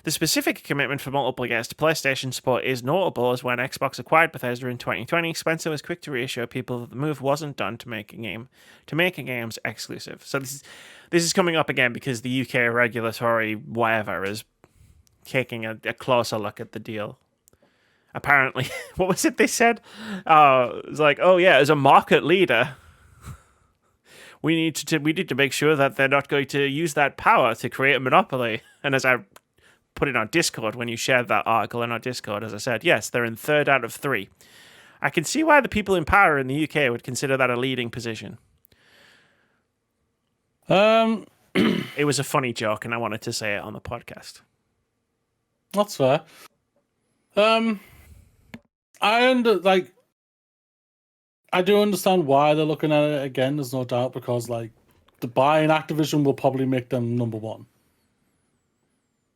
The specific commitment for multiple years to PlayStation support is notable, as when Xbox acquired Bethesda in 2020, Spencer was quick to reassure people that the move wasn't done to make games exclusive. So this is coming up again because the UK regulatory whatever is taking a closer look at the deal. Apparently, what was it they said? It was like, oh yeah, as a market leader, we need to make sure that they're not going to use that power to create a monopoly. And as I put it on Discord, when you shared that article in our Discord, as I said, yes, they're in 3rd out of 3. I can see why the people in power in the UK would consider that a leading position. It was a funny joke, and I wanted to say it on the podcast. That's fair. I do understand why they're looking at it again. There's no doubt, because like the buying Activision will probably make them number one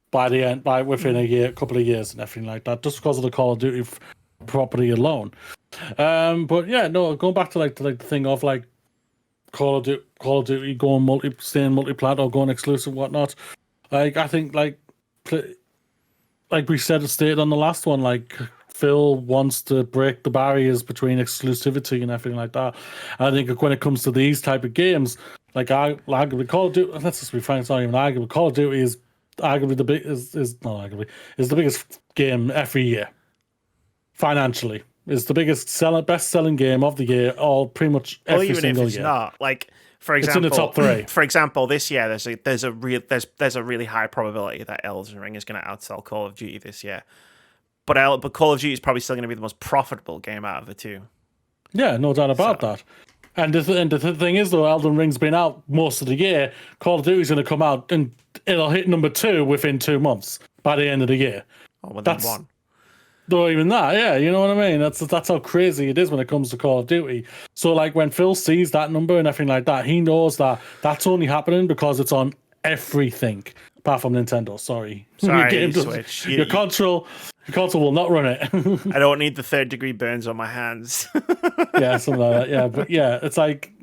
by the end, within a year, couple of years, and everything like that, just because of the Call of Duty property alone. But yeah, no, going back to the thing of like Call of Duty going staying multi-plat or going exclusive, whatnot. Like I think like we stated on the last one, like Phil wants to break the barriers between exclusivity and everything like that. And I think when it comes to these type of games, like arguably Call of Duty, let's just be frank, it's not even arguable. Call of Duty is arguably is the biggest game every year. Financially, is the best selling game of the year, all pretty much every single year. Even if it's not, like for example, it's in the top 3. For example, this year there's a really high probability that Elden Ring is going to outsell Call of Duty this year. But Call of Duty is probably still going to be the most profitable game out of the two. Yeah, no doubt about that. And the thing is, though, Elden Ring's been out most of the year. Call of Duty's going to come out and it'll hit number 2 within 2 months by the end of the year. Oh, well, that's one. Not even that, yeah, you know what I mean? That's how crazy it is when it comes to Call of Duty. So, like, when Phil sees that number and everything like that, he knows that that's only happening because it's on everything, apart from Nintendo. Sorry, Switch. Your console will not run it. I don't need the 3rd-degree burns on my hands. Yeah, something like that. Yeah, but yeah, it's like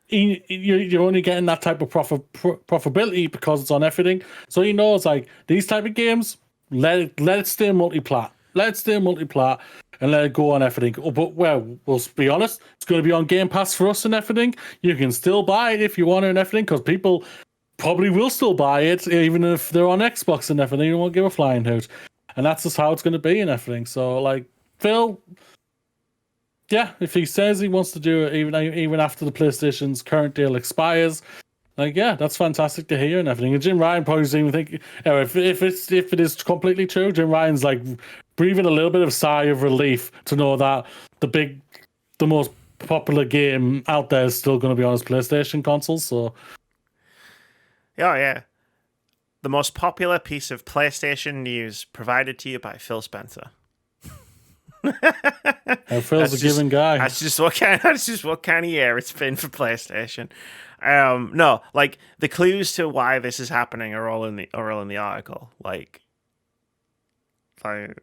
you're only getting that type of profitability because it's on everything. So he knows, like, these type of games, let it stay multi-plat. Let's stay multi-plat and let it go on everything. But, well, we'll be honest, it's going to be on Game Pass for us and everything. You can still buy it if you want it and everything, because people probably will still buy it, even if they're on Xbox and everything. You won't give a flying hoot. And that's just how it's going to be and everything. So, like, Phil, yeah, if he says he wants to do it even after the PlayStation's current deal expires, like, yeah, that's fantastic to hear and everything. And Jim Ryan probably doesn't even think, you know, if it is completely true, Jim Ryan's like breathing a little bit of sigh of relief to know that the most popular game out there is still going to be on his PlayStation consoles. So, yeah. The most popular piece of PlayStation news provided to you by Phil Spencer. Phil's a giving guy. That's just what kind of year it's been for PlayStation. No, like the clues to why this is happening are all in the article. Like an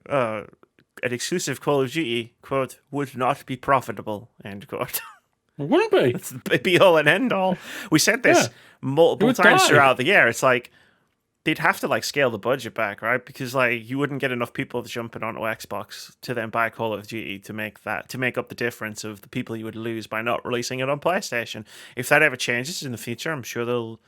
exclusive Call of Duty, quote, would not be profitable, end quote. It wouldn't be. It's the be all and end all. We said this multiple times throughout the year. It's like they'd have to like scale the budget back, right? Because like you wouldn't get enough people jumping onto Xbox to then buy Call of Duty to make up the difference of the people you would lose by not releasing it on PlayStation. If that ever changes in the future, I'm sure they'll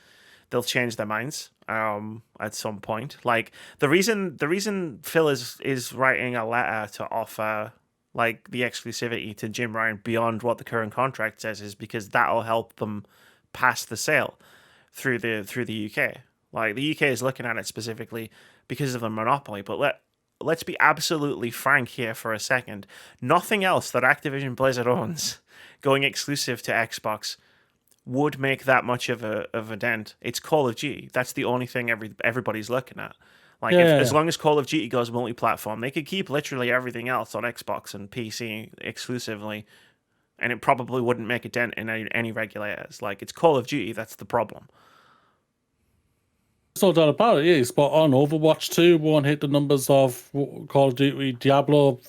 change their minds at some point. Like the reason Phil is writing a letter to offer like the exclusivity to Jim Ryan beyond what the current contract says is because that'll help them pass the sale through the UK. Like the UK is looking at it specifically because of the monopoly, but let's be absolutely frank here for a second. Nothing else that Activision Blizzard owns going exclusive to Xbox would make that much of a dent. It's Call of Duty. That's the only thing everybody's looking at. Like, as long as Call of Duty goes multi-platform, they could keep literally everything else on Xbox and PC exclusively, and it probably wouldn't make a dent in any regulators. Like, it's Call of Duty that's the problem. There's no doubt about it. Yeah, spot on. Overwatch 2 won't hit the numbers of Call of Duty Diablo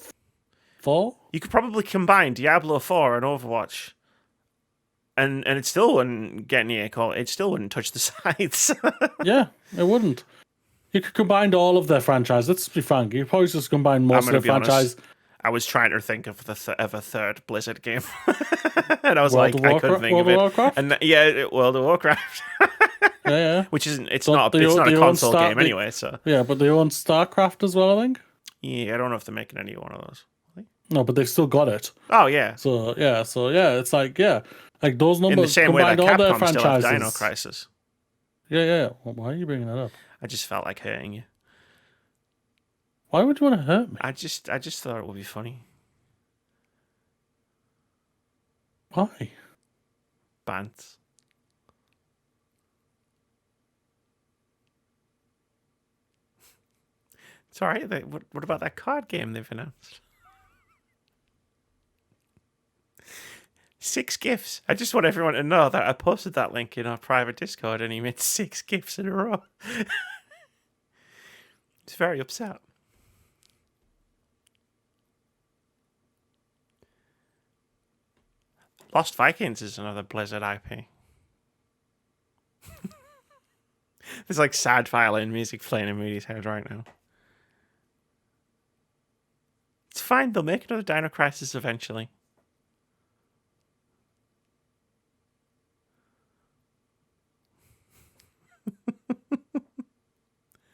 4. You could probably combine Diablo 4 and Overwatch, and it still wouldn't get near Call. It still wouldn't touch the sides. Yeah, it wouldn't. You could combine all of their franchise. Let's be frank. You probably just combine most of their franchise. I was trying to think of of a third Blizzard game, and I was I couldn't think of it. Warcraft? And World of Warcraft. Yeah. Which isn't. It's not a console game anyway. So yeah, but they own StarCraft as well, I think. Yeah, I don't know if they're making any one of those. No, but they've still got it. Oh yeah. So yeah, it's like those numbers. In the same way that all their Capcom franchises. still have Dino Crisis. Yeah. Well, why are you bringing that up? I just felt like hurting you. Why would you want to hurt me? I just thought it would be funny. Why? Bants. It's alright. What about that card game they've announced? 6 GIFs. I just want everyone to know that I posted that link in our private Discord and he made 6 GIFs in a row. He's very upset. Lost Vikings is another Blizzard IP. There's like sad violin music playing in Moody's head right now. It's fine, they'll make another Dino Crisis eventually.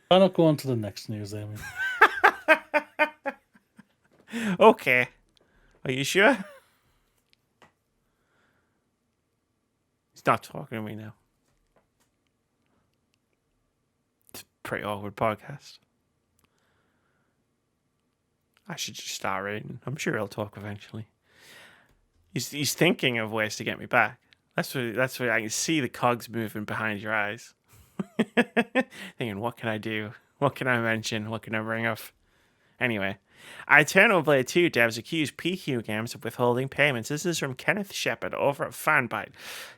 Why not go on to the next news, Amy? Okay. Are you sure? He's not talking to me now. It's a pretty awkward podcast. I should just start reading. I'm sure he'll talk eventually. He's thinking of ways to get me back. That's what I can see the cogs moving behind your eyes. Thinking, what can I do? What can I mention? What can I bring up? Anyway, EternoBlade 2 devs accuse PQube games of withholding payments. This is from Kenneth Shepard over at Fanbyte,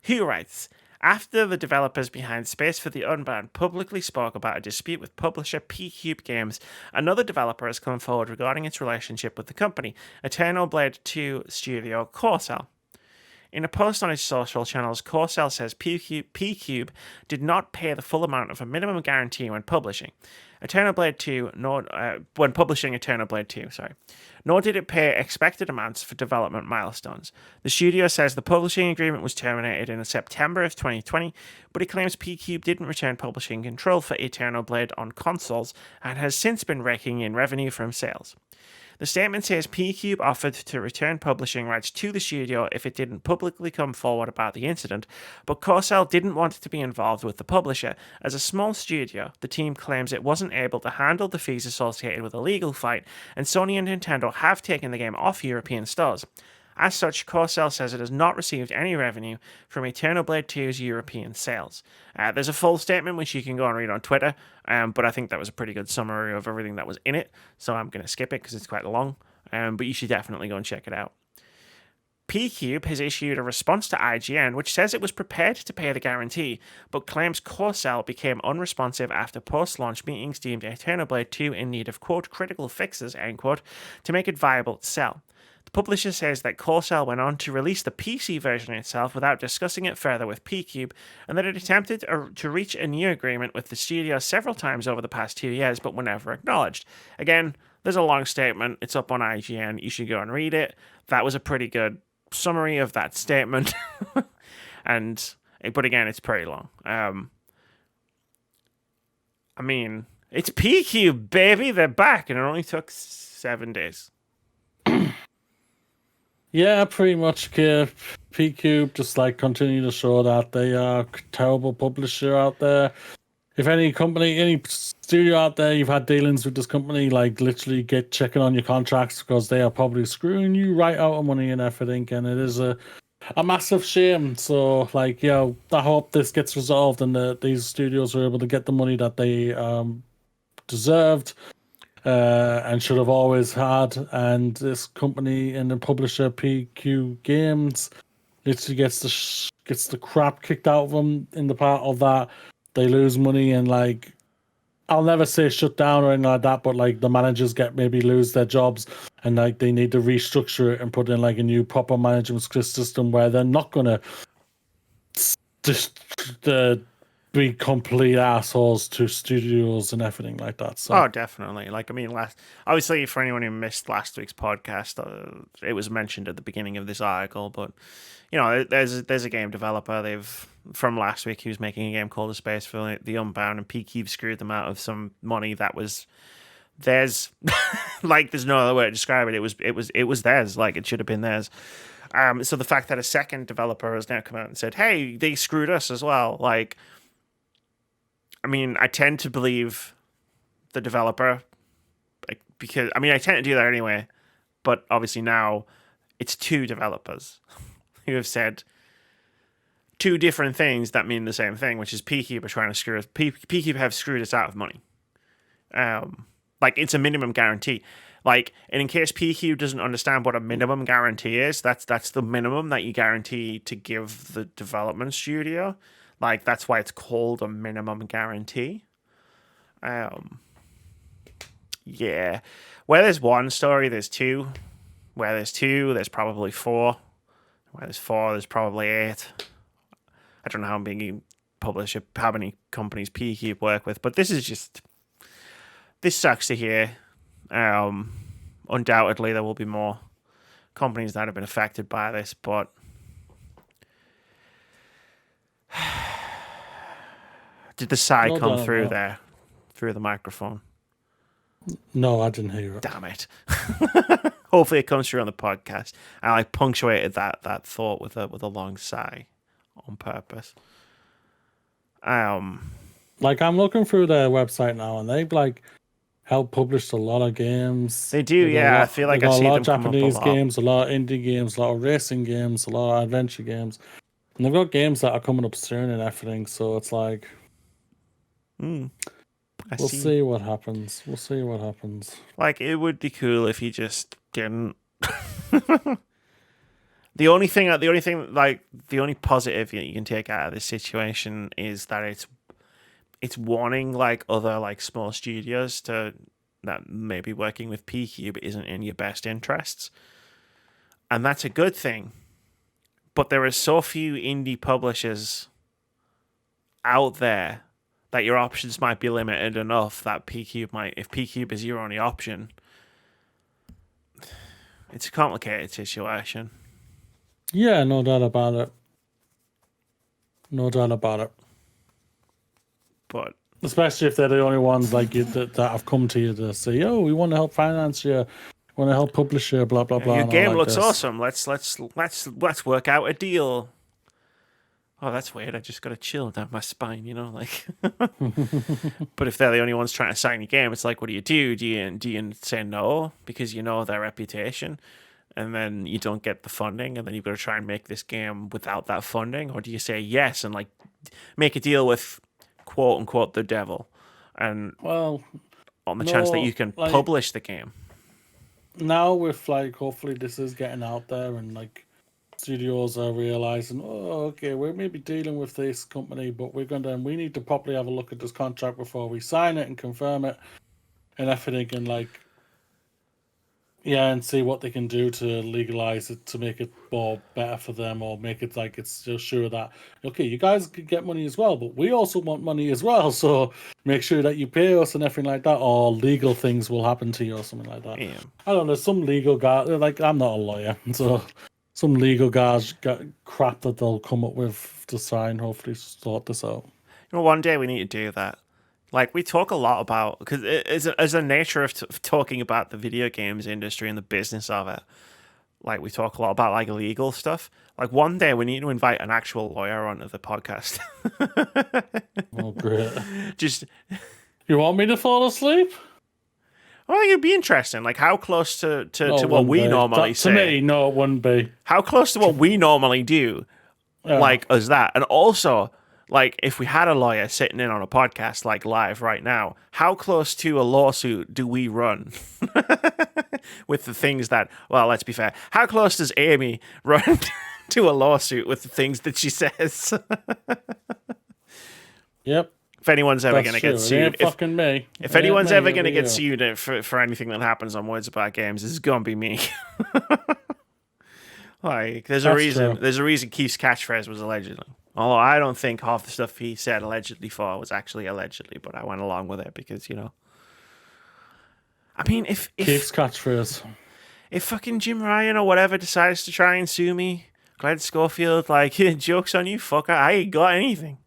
who writes, after the developers behind Space for the Unbound publicly spoke about a dispute with publisher PQube Games, another developer has come forward regarding its relationship with the company, EternoBlade 2 studio Corsair. In a post on his social channels, Corsair says PQube did not pay the full amount of a minimum guarantee when publishing EternoBlade 2, when publishing EternoBlade 2, nor did it pay expected amounts for development milestones. The studio says the publishing agreement was terminated in September of 2020, but it claims PQube didn't return publishing control for EternoBlade on consoles and has since been raking in revenue from sales. The statement says PQube offered to return publishing rights to the studio if it didn't publicly come forward about the incident, but Corsair didn't want to be involved with the publisher. As a small studio, the team claims it wasn't able to handle the fees associated with a legal fight, and Sony and Nintendo have taken the game off European stores. As such, Corsair says it has not received any revenue from EternoBlade 2's European sales. There's a full statement which you can go and read on Twitter, but I think that was a pretty good summary of everything that was in it, so I'm going to skip it because it's quite long, but you should definitely go and check it out. PQube has issued a response to IGN which says it was prepared to pay the guarantee, but claims Corsair became unresponsive after post-launch meetings deemed EternoBlade 2 in need of, quote, critical fixes, end quote, to make it viable to sell. The publisher says that Corsair went on to release the PC version itself without discussing it further with PQube, and that it attempted to reach a new agreement with the studio several times over the past 2 years, but were never acknowledged. Again, there's a long statement. It's up on IGN. You should go and read it. That was a pretty good summary of that statement. But again, it's pretty long. I mean, it's PQube, baby. They're back, and it only took 7 days. Yeah, pretty much. PQube just continue to show that they are a terrible publisher out there. If any company, any studio out there, you've had dealings with this company, literally get checking on your contracts because they are probably screwing you right out of money and everything, and it is a massive shame. So, I hope this gets resolved and that these studios are able to get the money that they deserved and should have always had. And this company and the publisher PQ Games literally gets the crap kicked out of them in the part of that. They lose money and like, I'll never say shut down or anything like that, but like the managers maybe lose their jobs and like they need to restructure it and put in like a new proper management system where they're not gonna just be complete assholes to studios and everything like that. So. Oh, definitely. Like, I mean, obviously, for anyone who missed last week's podcast, it was mentioned at the beginning of this article. But you know, there's a game developer from last week who's making a game called A Space for the Unbound, and PQube screwed them out of some money that was theirs. Like, there's no other way to describe it. It was theirs. Like, it should have been theirs. So the fact that a second developer has now come out and said, "Hey, they screwed us as well," like. I mean, I tend to believe the developer, because I mean, I tend to do that anyway. But obviously now, it's two developers who have said two different things that mean the same thing, which is PQube are trying to screw us. PQube have screwed us out of money. Like, it's a minimum guarantee. Like, and in case PQube doesn't understand what a minimum guarantee is, that's the minimum that you guarantee to give the development studio. Like, that's why it's called a minimum guarantee. Yeah. Where there's one story, there's two. Where there's two, there's probably four. Where there's four, there's probably 8. I don't know how many companies PQube work with, but this sucks to hear. Undoubtedly, there will be more companies that have been affected by this, but did the sigh come through there, through the microphone? No, I didn't hear it. Damn it. Hopefully it comes through on the podcast. I punctuated that thought with a long sigh on purpose. Like, I'm looking through their website now, and they've like helped publish a lot of games. They do, yeah. I feel like I see them come up a lot. Japanese games, a lot of indie games, a lot of racing games, a lot of adventure games, and they've got games that are coming up soon and everything. So it's like, we'll see what happens. We'll see what happens. Like, it would be cool if you just didn't. The only positive you can take out of this situation is that it's warning like other like small studios that maybe working with PQube isn't in your best interests, and that's a good thing. But there are so few indie publishers out there that your options might be limited enough that if PQube is your only option, it's a complicated situation. Yeah, no doubt about it. No doubt about it. But especially if they're the only ones like you that have come to you to say, "Oh, we want to help finance you, we want to help publish you, blah blah blah." Your game looks awesome. Let's work out a deal. Oh, that's weird. I just got a chill down my spine, you know, like. But if they're the only ones trying to sign your game, it's like, what do? Do you say no because you know their reputation, and then you don't get the funding, and then you've got to try and make this game without that funding, or do you say yes and like make a deal with quote unquote the devil, and on the chance that you can publish the game? Now with like, hopefully this is getting out there and like. Studios are realizing, oh, okay, we're maybe dealing with this company, but we need to properly have a look at this contract before we sign it and confirm it and everything, and like, yeah, and see what they can do to legalize it to make it more better for them, or make it like it's just sure that okay, you guys can get money as well, but we also want money as well, so make sure that you pay us and everything like that, or legal things will happen to you or something like that. Yeah. I don't know, some legal guy, like, I'm not a lawyer, so. Some legal guys got crap that they'll come up with to sign, hopefully sort this out. You know, one day we need to do that. Like, we talk a lot about, because as a nature of talking about the video games industry and the business of it, like, we talk a lot about, like, legal stuff. Like, one day we need to invite an actual lawyer onto the podcast. Oh, great. Just... You want me to fall asleep? I think it'd be interesting. Like, how close to what we normally say. To me, no, it wouldn't be. How close to what we normally do, like, as that. And also, like, if we had a lawyer sitting in on a podcast like live right now, how close to a lawsuit do we run with the things that, well, let's be fair, how close does Amy run to a lawsuit with the things that she says? Yep. If anyone's ever going to get sued, fucking me. If anyone's ever going to get sued for anything that happens on Words About Games, it's going to be me. Like, there's a reason. There's a reason Keith's catchphrase was allegedly. Although I don't think half the stuff he said allegedly for was actually allegedly, but I went along with it because, you know. I mean, if Keith's catchphrase. If fucking Jim Ryan or whatever decides to try and sue me, Glen Schofield, like, joke's on you, fucker. I ain't got anything.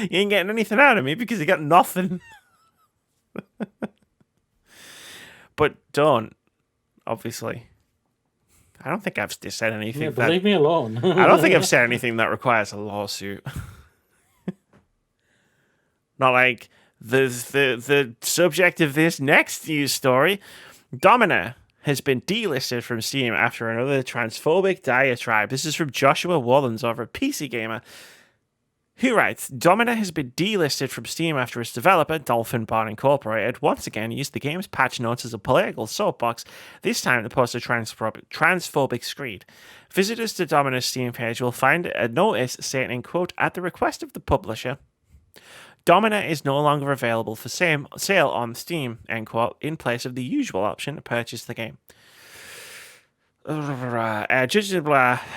You ain't getting anything out of me because you got nothing. But don't, obviously. I don't think I've said anything. Yeah, leave me alone. I don't think I've said anything that requires a lawsuit. Not like the subject of this next news story. Domina has been delisted from Steam after another transphobic diatribe. This is from Joshua Wallens over at PC Gamer, who writes, Domina has been delisted from Steam after its developer, Dolphin Barn Incorporated, once again used the game's patch notes as a political soapbox, this time to post a transphobic screed. Visitors to Domina's Steam page will find a notice stating, quote, at the request of the publisher, Domina is no longer available for sale on Steam, end quote, in place of the usual option to purchase the game.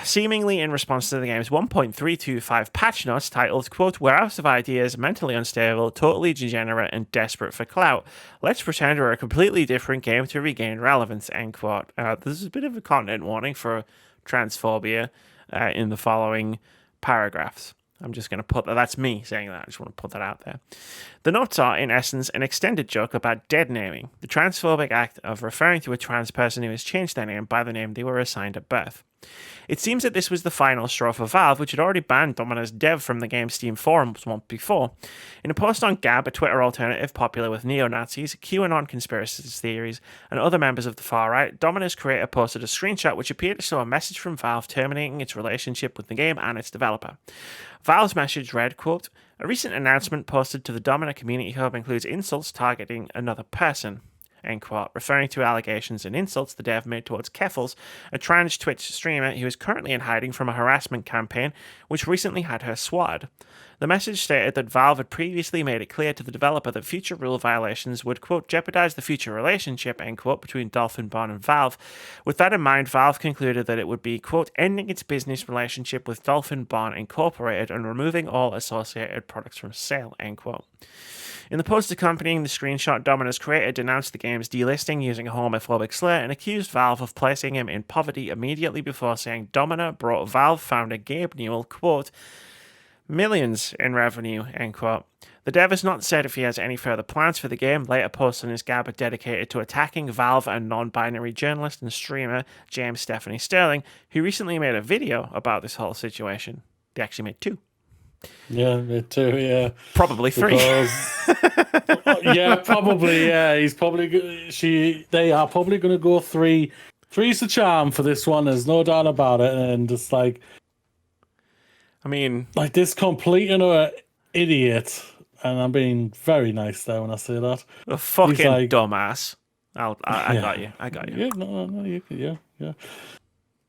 Seemingly in response to the game's 1.325 patch notes titled, quote, we're out of ideas, mentally unstable, totally degenerate, and desperate for clout. Let's pretend we're a completely different game to regain relevance, end quote. This is a bit of a content warning for transphobia in the following paragraphs. I'm just going to put that. That's me saying that. I just want to put that out there. The notes are, in essence, an extended joke about dead naming, the transphobic act of referring to a trans person who has changed their name by the name they were assigned at birth. It seems that this was the final straw for Valve, which had already banned Domina's dev from the game's Steam forums once before. In a post on Gab, a Twitter alternative popular with neo-Nazis, QAnon conspiracy theories, and other members of the far-right, Domina's creator posted a screenshot which appeared to show a message from Valve terminating its relationship with the game and its developer. Valve's message read, quote, a recent announcement posted to the Domina Community Hub includes insults targeting another person, end quote, referring to allegations and insults the dev made towards Keffels, a trans Twitch streamer who is currently in hiding from a harassment campaign which recently had her swatted. The message stated that Valve had previously made it clear to the developer that future rule violations would, quote, jeopardize the future relationship, end quote, between Dolphin Barn and Valve. With that in mind, Valve concluded that it would be, quote, ending its business relationship with Dolphin Barn Incorporated and removing all associated products from sale, end quote. In the post accompanying the screenshot, Domina's creator denounced the game's delisting using a homophobic slur and accused Valve of placing him in poverty immediately before saying Domina brought Valve founder Gabe Newell, quote, millions in revenue, end quote. The dev has not said if he has any further plans for the game. Later posts on his Gab are dedicated to attacking Valve and non-binary journalist and streamer James Stephanie Sterling, who recently made a video about this whole situation. They actually made 2. Yeah, me too. Yeah, probably 3. Yeah, probably. Yeah, he's probably. They are probably going to go 3. 3's the charm for this one. There's no doubt about it. And it's like, I mean, like this complete idiot. And I'm being very nice there when I say that. A fucking like, dumbass. I got you. I got you. Yeah, no, yeah.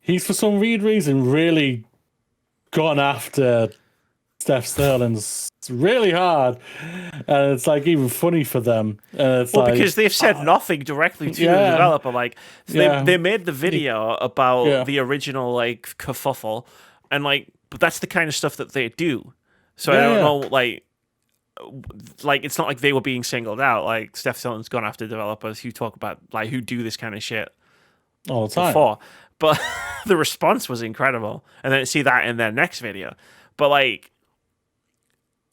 He's for some weird reason really gone after Steph Sterling's really hard, and it's like even funny for them. And it's because they've said nothing directly to the developer. Like they made the video about the original like kerfuffle, and like, but that's the kind of stuff that they do. So I don't know, like it's not like they were being singled out. Like Steph Sterling's gone after developers who talk about like who do this kind of shit all the time before, but the response was incredible, and then see that in their next video. But like,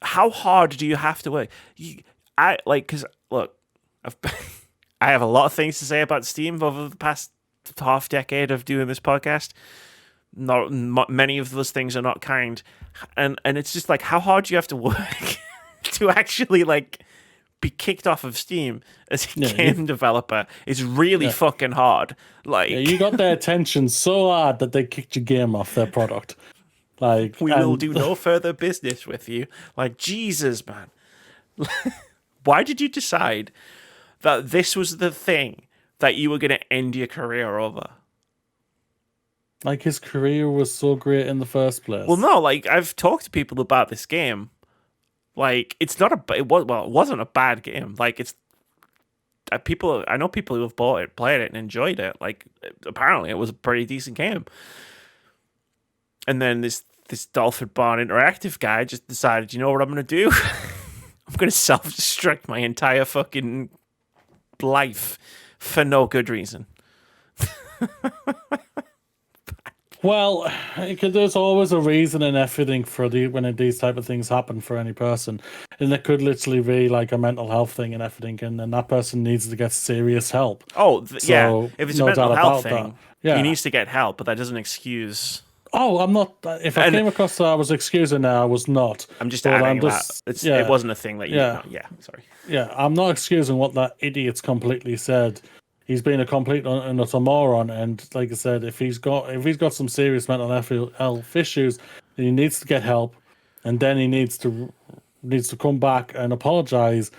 how hard do you have to work? Because look, I have a lot of things to say about Steam over the past half decade of doing this podcast. Many of those things are not kind, and it's just like, how hard do you have to work to actually like be kicked off of Steam as a game developer? It's really fucking hard. Like, you got their attention so hard that they kicked your game off their product. Like, We will do no further business with you. Like, Jesus, man. Why did you decide that this was the thing that you were going to end your career over? Like, his career was so great in the first place. Well, no, like, I've talked to people about this game. Like, it's not it wasn't a bad game. Like, it's I know people who have bought it, played it, and enjoyed it. Like, apparently it was a pretty decent game. And then this Dolphin Barn Interactive guy just decided, you know what I'm going to do? I'm going to self-destruct my entire fucking life for no good reason. Well, there's always a reason and everything for when these type of things happen for any person, and it could literally be like a mental health thing and everything, and then that person needs to get serious help. Oh, yeah. If it's a mental health thing, he needs to get help, but that doesn't excuse. Oh, I'm not. If I came across that I was excusing it, I was not. I'm just adding that. It wasn't a thing that you. Yeah, sorry. Yeah, I'm not excusing what that idiot's completely said. He's been a complete and utter moron, and like I said, if he's got some serious mental health issues, then he needs to get help, and then he needs to come back and apologize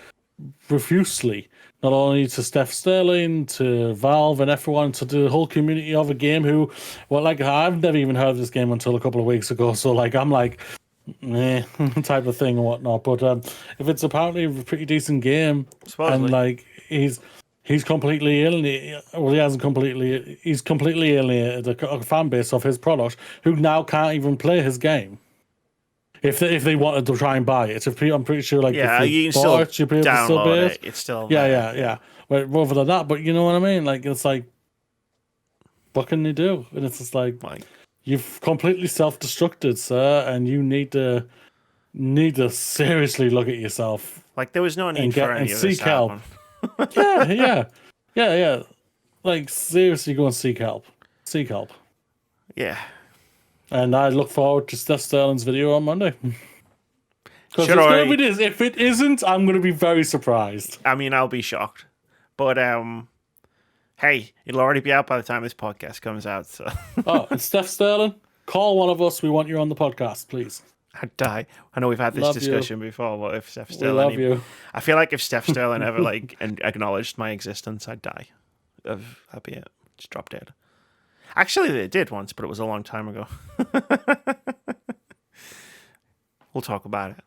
profusely, not only to Steph Sterling, to Valve, and everyone, to the whole community of a game. Who, well, like I've never even heard of this game until a couple of weeks ago, so like I'm like, type of thing and whatnot. But if it's apparently a pretty decent game, supposedly. And like he's completely alienated. Well, he's completely alienated a fan base of his product who now can't even play his game. If they wanted to try and buy it, I'm pretty sure like if you can still you'd be able to still buy it. It's still yeah. But rather than that, but you know what I mean? Like it's like, what can they do? And it's just like you've completely self-destructed, sir, and you need to seriously look at yourself. Like there was no need for any of this seek help. Yeah. Like seriously, go and seek help. Seek help. Yeah. And I look forward to Steph Sterling's video on Monday. Because if it isn't, I'm going to be very surprised. I mean, I'll be shocked. But hey, it'll already be out by the time this podcast comes out. So. Oh, and Steph Sterling, call one of us. We want you on the podcast, please. I'd die. I know we've had this discussion before. What if Steph Sterling? We love you. I feel like if Steph Sterling ever acknowledged my existence, I'd die. That'd be it. Just drop dead. Actually, they did once, but it was a long time ago. We'll talk about it.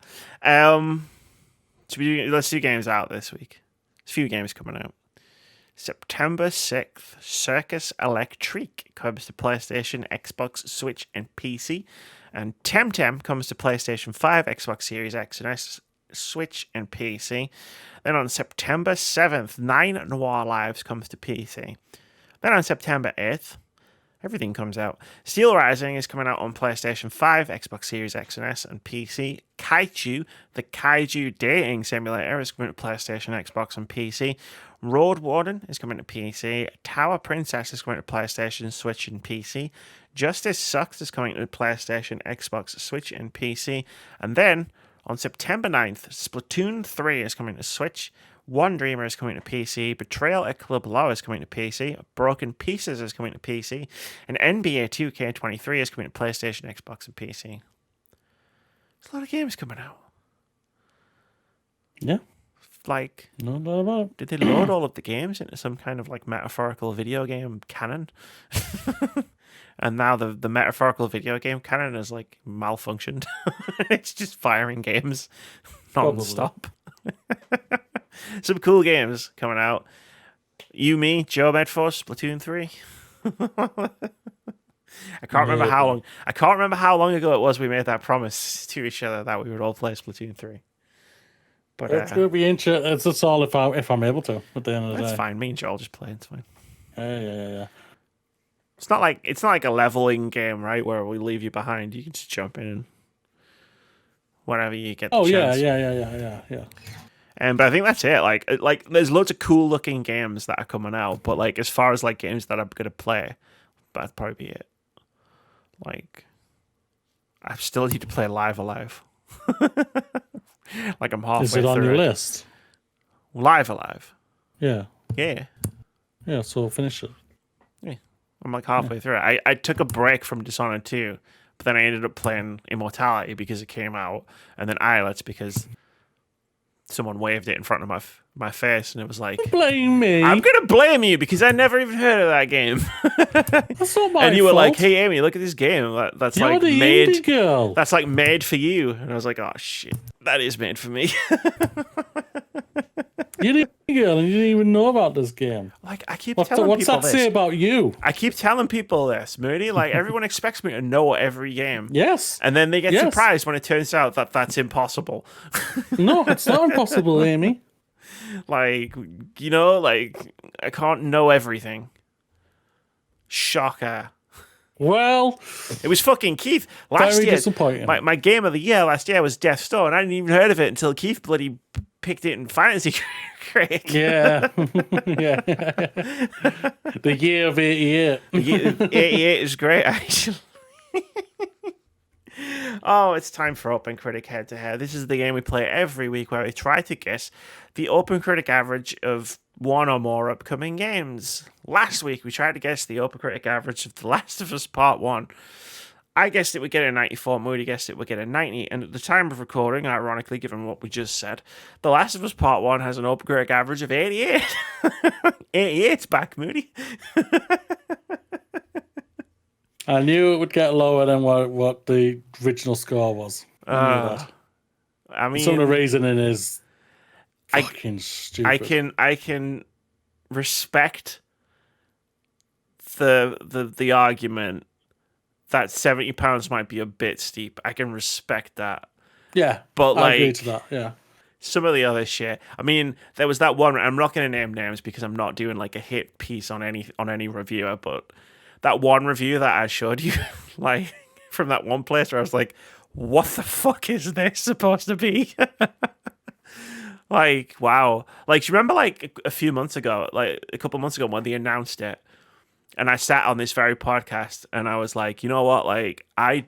Let's do games out this week. There's a few games coming out. September 6th, Circus Electrique comes to PlayStation, Xbox, Switch, and PC. And Temtem comes to PlayStation 5, Xbox Series X and S, Switch, and PC. Then on September 7th, 9 Noir Lives comes to PC. Then on September 8th, everything comes out. Steel Rising is coming out on PlayStation 5, Xbox Series X and S, and PC. Kaiju, the Kaiju Dating Simulator, is coming to PlayStation, Xbox, and PC. Road Warden is coming to PC. Tower Princess is coming to PlayStation, Switch, and PC. Justice Sucks is coming to PlayStation, Xbox, Switch, and PC. And then, on September 9th, Splatoon 3 is coming to Switch. One Dreamer is coming to PC. Betrayal at Club Law is coming to PC. Broken Pieces is coming to PC. And NBA 2K23 is coming to PlayStation, Xbox, and PC. There's a lot of games coming out. Yeah. Like, no doubt about it. Did they load all of the games into some kind of like metaphorical video game canon? And now the metaphorical video game canon is like malfunctioned. It's just firing games non-stop. Some cool games coming out. You, me, Joe Medforce, Splatoon 3. I can't remember how long ago it was we made that promise to each other that we would all play Splatoon 3. But it's going to be interesting. It's all if I'm able to at the end of the day. That's fine. Me and Joel just play. It's fine. Yeah. It's not like a leveling game, right? Where we leave you behind. You can just jump in and whenever you get the chance. Yeah. But I think that's it. Like there's loads of cool looking games that are coming out, but like as far as like games that I'm gonna play, that'd probably be it. Like I still need to play Live Alive. Like I'm halfway through. Is it on your list? Live Alive. Yeah. Yeah. Yeah, so finish it. Yeah. I'm like halfway through it. I took a break from Dishonored 2 But then I ended up playing Immortality because it came out, and then Islets because someone waved it in front of my face, and it was like, Blame me. I'm gonna blame you because I never even heard of that game. That's not my And you were fault. like, hey Amy, look at this game that's You're like the made indie girl. that's like made for you. And I was like, oh shit, that is made for me. You're the indie girl, and you didn't even know about this game. Like I keep What's telling people that this. say about you? I keep telling people this, Moody. Like everyone expects me to know every game. Yes. And then they get Yes. surprised when it turns out that that's impossible. No, it's not impossible, Amy. Like, you know, like I can't know everything. Shocker. Well, It was fucking Keith last very year. disappointing. My game of the year last year was Death's Door, and I didn't even heard of it until Keith bloody picked it in Fantasy Critic. Yeah. Yeah. The year of 88. 88 is great, actually. Oh, it's time for OpenCritic Head to Head. This is the game we play every week where we try to guess the OpenCritic average of one or more upcoming games. Last week, we tried to guess the OpenCritic average of The Last of Us Part 1. I guessed it would get a 94, Moody guessed it would get a 90, and at the time of recording, ironically, given what we just said, The Last of Us Part 1 has an OpenCritic average of 88. 88's back, Moody. I knew it would get lower than what the original score was. I knew that. I mean, Some of the reasoning is fucking stupid. I can respect the argument that £70 might be a bit steep. I can respect that. Yeah, But I agree like to that. Yeah, some of the other shit. I mean, there was that one. I'm not going to name names because I'm not doing like a hit piece on any reviewer. But that one review that I showed you, like from that one place where I was like, "What the fuck is this supposed to be?" Like, wow. Like, do you remember like a few months ago, like a couple months ago when they announced it, and I sat on this very podcast and I was like, you know what? Like, I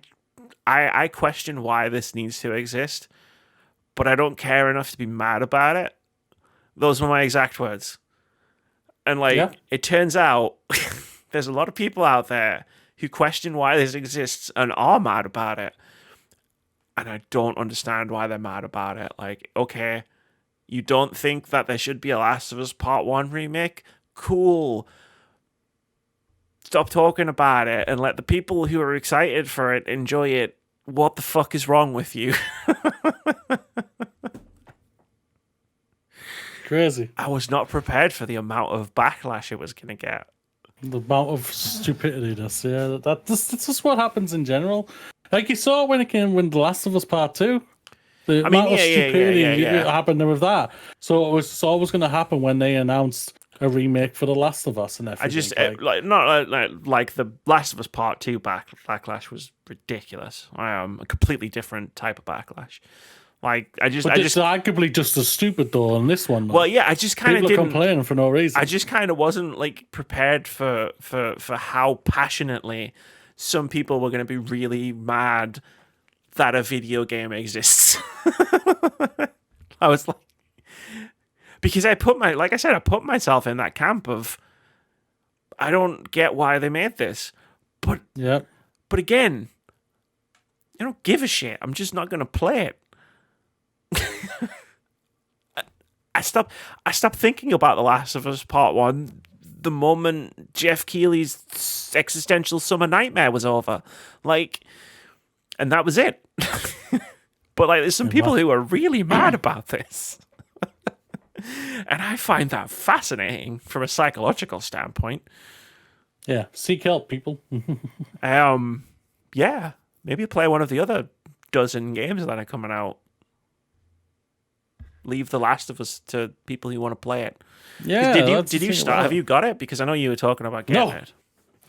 question why this needs to exist, but I don't care enough to be mad about it. Those were my exact words. And like, It turns out there's a lot of people out there who question why this exists and are mad about it. And I don't understand why they're mad about it. Like, okay, you don't think that there should be a Last of Us Part 1 remake? Cool. Stop talking about it and let the people who are excited for it enjoy it. What the fuck is wrong with you? crazy. I was not prepared for the amount of backlash it was going to get. The amount of stupidity that's just what happens in general. Like you saw when The Last of Us Part 2. The amount of stupidity happened with that. So it was always going to happen when they announced a remake for The Last of Us and everything. I just like the Last of Us Part 2 backlash was ridiculous. A completely different type of backlash. Like it's arguably just as stupid though on this one. Though. Well, yeah, I just kind of didn't complain for no reason. I just kind of wasn't like prepared for how passionately some people were going to be really mad that a video game exists. I was like, because I put myself in that camp of I don't get why they made this, but again, I don't give a shit. I'm just not going to play it. I stopped thinking about The Last of Us Part 1 the moment Jeff Keighley's existential summer nightmare was over. Like, and that was it. But like there's some people who are really mad about this. And I find that fascinating from a psychological standpoint. Yeah, seek help, people. Yeah, maybe play one of the other dozen games that are coming out. Leave The Last of Us to people who want to play it. Yeah. Did you start? Have you got it? Because I know you were talking about getting it.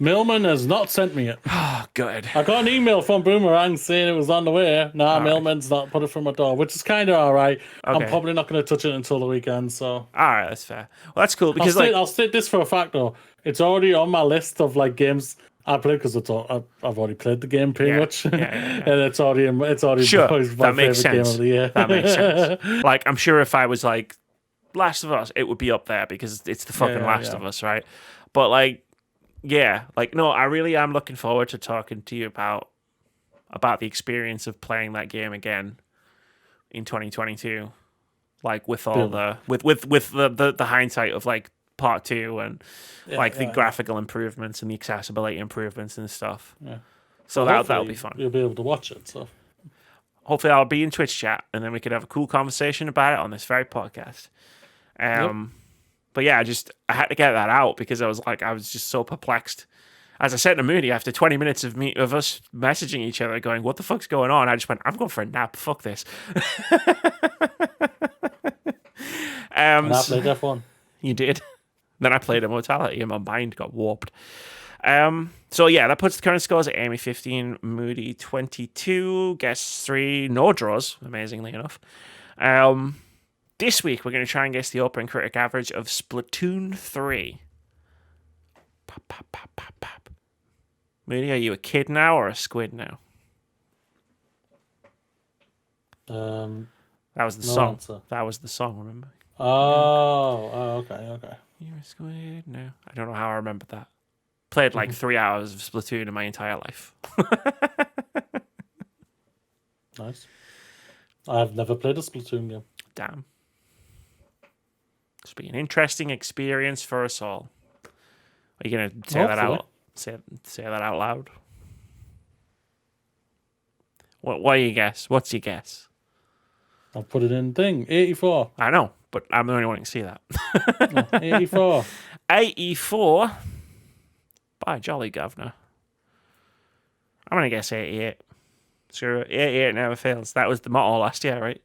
Millman has not sent me it. Oh, good. I got an email from Boomerang saying it was on the way. Nah, Millman's not put it from my door, which is kind of all right. Okay. I'm probably not going to touch it until the weekend. So all right, that's fair. Well, that's cool because I'll state this for a fact though. It's already on my list of like games I play because I've already played the game pretty much, and it's already sure. my favorite game of the year. That makes sense. Like I'm sure if I was like Last of Us, it would be up there because it's the fucking Last of Us, right? But like, no, I really am looking forward to talking to you about about the experience of playing that game again in 2022, like with all the the hindsight of like part 2 and the graphical improvements and the accessibility improvements and stuff. Yeah. So that'll be fun. You'll be able to watch it. So hopefully I'll be in Twitch chat and then we could have a cool conversation about it on this very podcast. But yeah, I had to get that out because I was just so perplexed. As I said to Moody, after 20 minutes of us messaging each other, going, "What the fuck's going on?" I just went, "I'm going for a nap. Fuck this." And I played F1. You did. Then I played Immortality and my mind got warped. So yeah, that puts the current scores at Amy 15, Moody 22, Guess 3, no draws, amazingly enough. This week we're going to try and guess the OpenCritic average of Splatoon 3. Pop, pop, pop, pop, pop. Moody, are you a kid now or a squid now? That was the song. Answer. That was the song, remember? Okay. You're a squid now. I don't know how I remember that. Played like 3 hours of Splatoon in my entire life. Nice. I've never played a Splatoon game. Damn. It's been an interesting experience for us all. Are you going to say that out? Say that out loud. What do you guess? What's your guess? I'll put it in thing. 84. I know, but I'm the only one who can see that. 84. 84 by Jolly Governor. I'm going to guess 88. Sure, 88 never fails. That was the motto last year, right?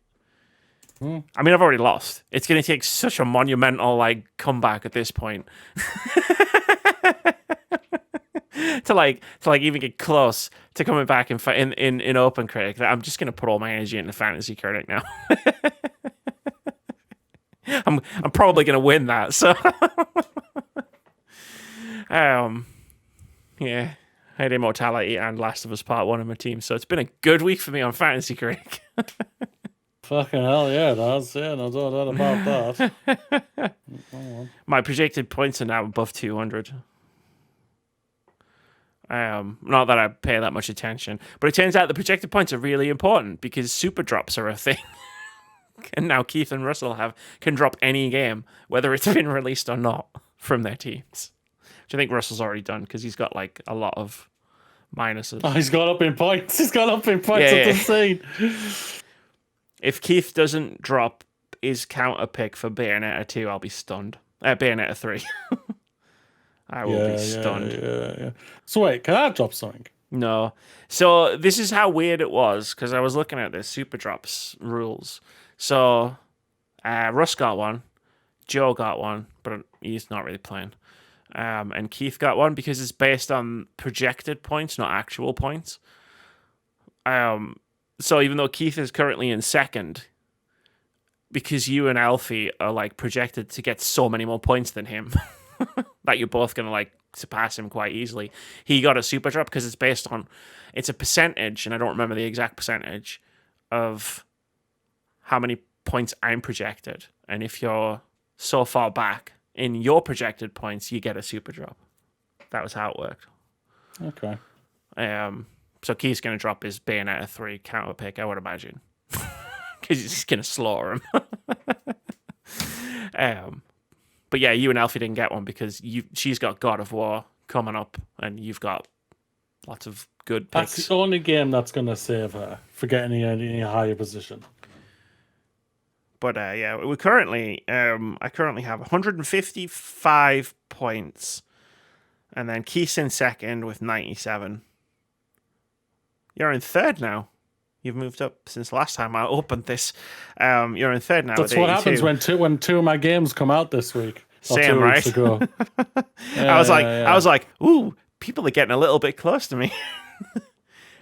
I mean, I've already lost. It's going to take such a monumental comeback at this point. to even get close to coming back in OpenCritic, that I'm just going to put all my energy into Fantasy Critic now. I'm probably going to win that. So, yeah, I had Immortality and Last of Us Part 1 in my team, so it's been a good week for me on Fantasy Critic. Fucking hell yeah, that's no doubt about that. My projected points are now above 200. Not that I pay that much attention, but it turns out the projected points are really important because super drops are a thing. And now Keith and Russell can drop any game, whether it's been released or not, from their teams. Which I think Russell's already done because he's got a lot of minuses. Oh, he's gone up in points. That's insane. If Keith doesn't drop his counter pick for Bayonetta 2, I'll be stunned. Bayonetta 3. I will be stunned. Yeah. So wait, can I drop something? No. So this is how weird it was, because I was looking at the super drops rules. So Russ got one, Joe got one, but he's not really playing. And Keith got one because it's based on projected points, not actual points. So even though Keith is currently in second, because you and Alfie are projected to get so many more points than him, that you're both going to surpass him quite easily. He got a super drop because it's a percentage, and I don't remember the exact percentage of how many points I'm projected. And if you're so far back in your projected points, you get a super drop. That was how it worked. Okay. So Keith's going to drop his Bayonetta 3 counter pick, I would imagine. Because he's just going to slaughter him. But yeah, you and Alfie didn't get one because she's got God of War coming up, and you've got lots of good picks. That's the only game that's going to save her for getting any higher position. But yeah, I currently have 155 points, and then Keith's in second with 97. You're in third now. You've moved up since last time I opened this. You're in third now. That's what happens when two of my games come out this week. Same, right? Ago. I was like, ooh, people are getting a little bit close to me.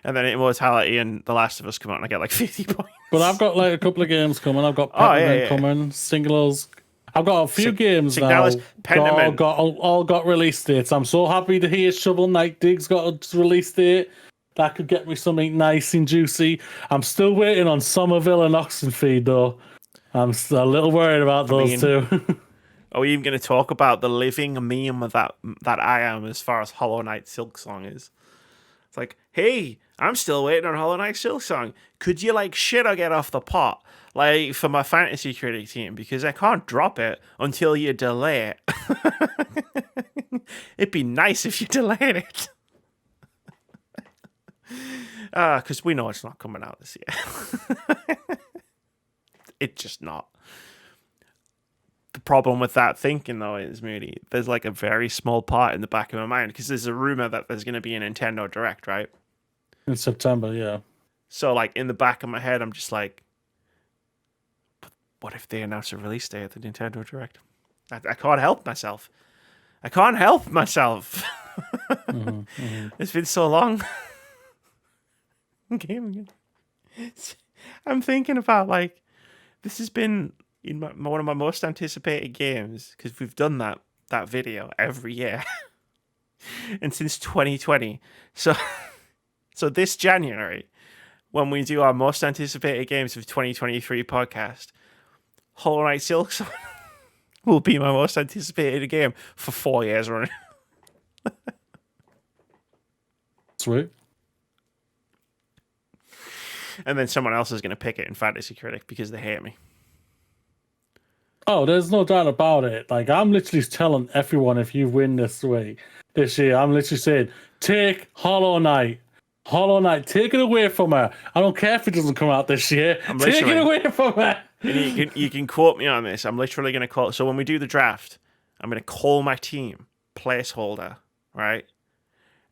And then Immortality and The Last of Us come out, and I get 50 points. But I've got a couple of games coming. I've got Pentiment coming, Singles. I've got a few games now. All got release dates. I'm so happy to hear Shovel Knight Dig's got a release date. That could get me something nice and juicy. I'm still waiting on Somerville and Oxenfree, though. I'm still a little worried about those two. Are we even going to talk about the living meme that I am as far as Hollow Knight Silksong is? It's like, hey, I'm still waiting on Hollow Knight Silksong. Could you like shit or get off the pot? Like for my fantasy critic team, because I can't drop it until you delay it. It'd be nice if you delayed it. Because we know it's not coming out this year. It's just not. The problem with that thinking, though, is, Moody, there's like a very small part in the back of my mind, because there's a rumor that there's going to be a Nintendo Direct, right? In September, yeah. So, like, in the back of my head, I'm just like, what if they announce a release date at the Nintendo Direct? I can't help myself. I can't help myself. It's been so long. Gaming. I'm thinking about, like, this has been in one of my most anticipated games, because we've done that video every year. And since 2020. So this January, when we do our most anticipated games of 2023 podcast, Hollow Knight Silksong will be my most anticipated game for 4 years running. Sweet. And then someone else is going to pick it in Fantasy Critic because they hate me. Oh, there's no doubt about it. Like, I'm literally telling everyone, if you win this year, I'm literally saying, take Hollow Knight. Hollow Knight, take it away from her. I don't care if it doesn't come out this year. Take it away from her. And you can quote me on this. I'm literally going to call. So when we do the draft, I'm going to call my team placeholder, right?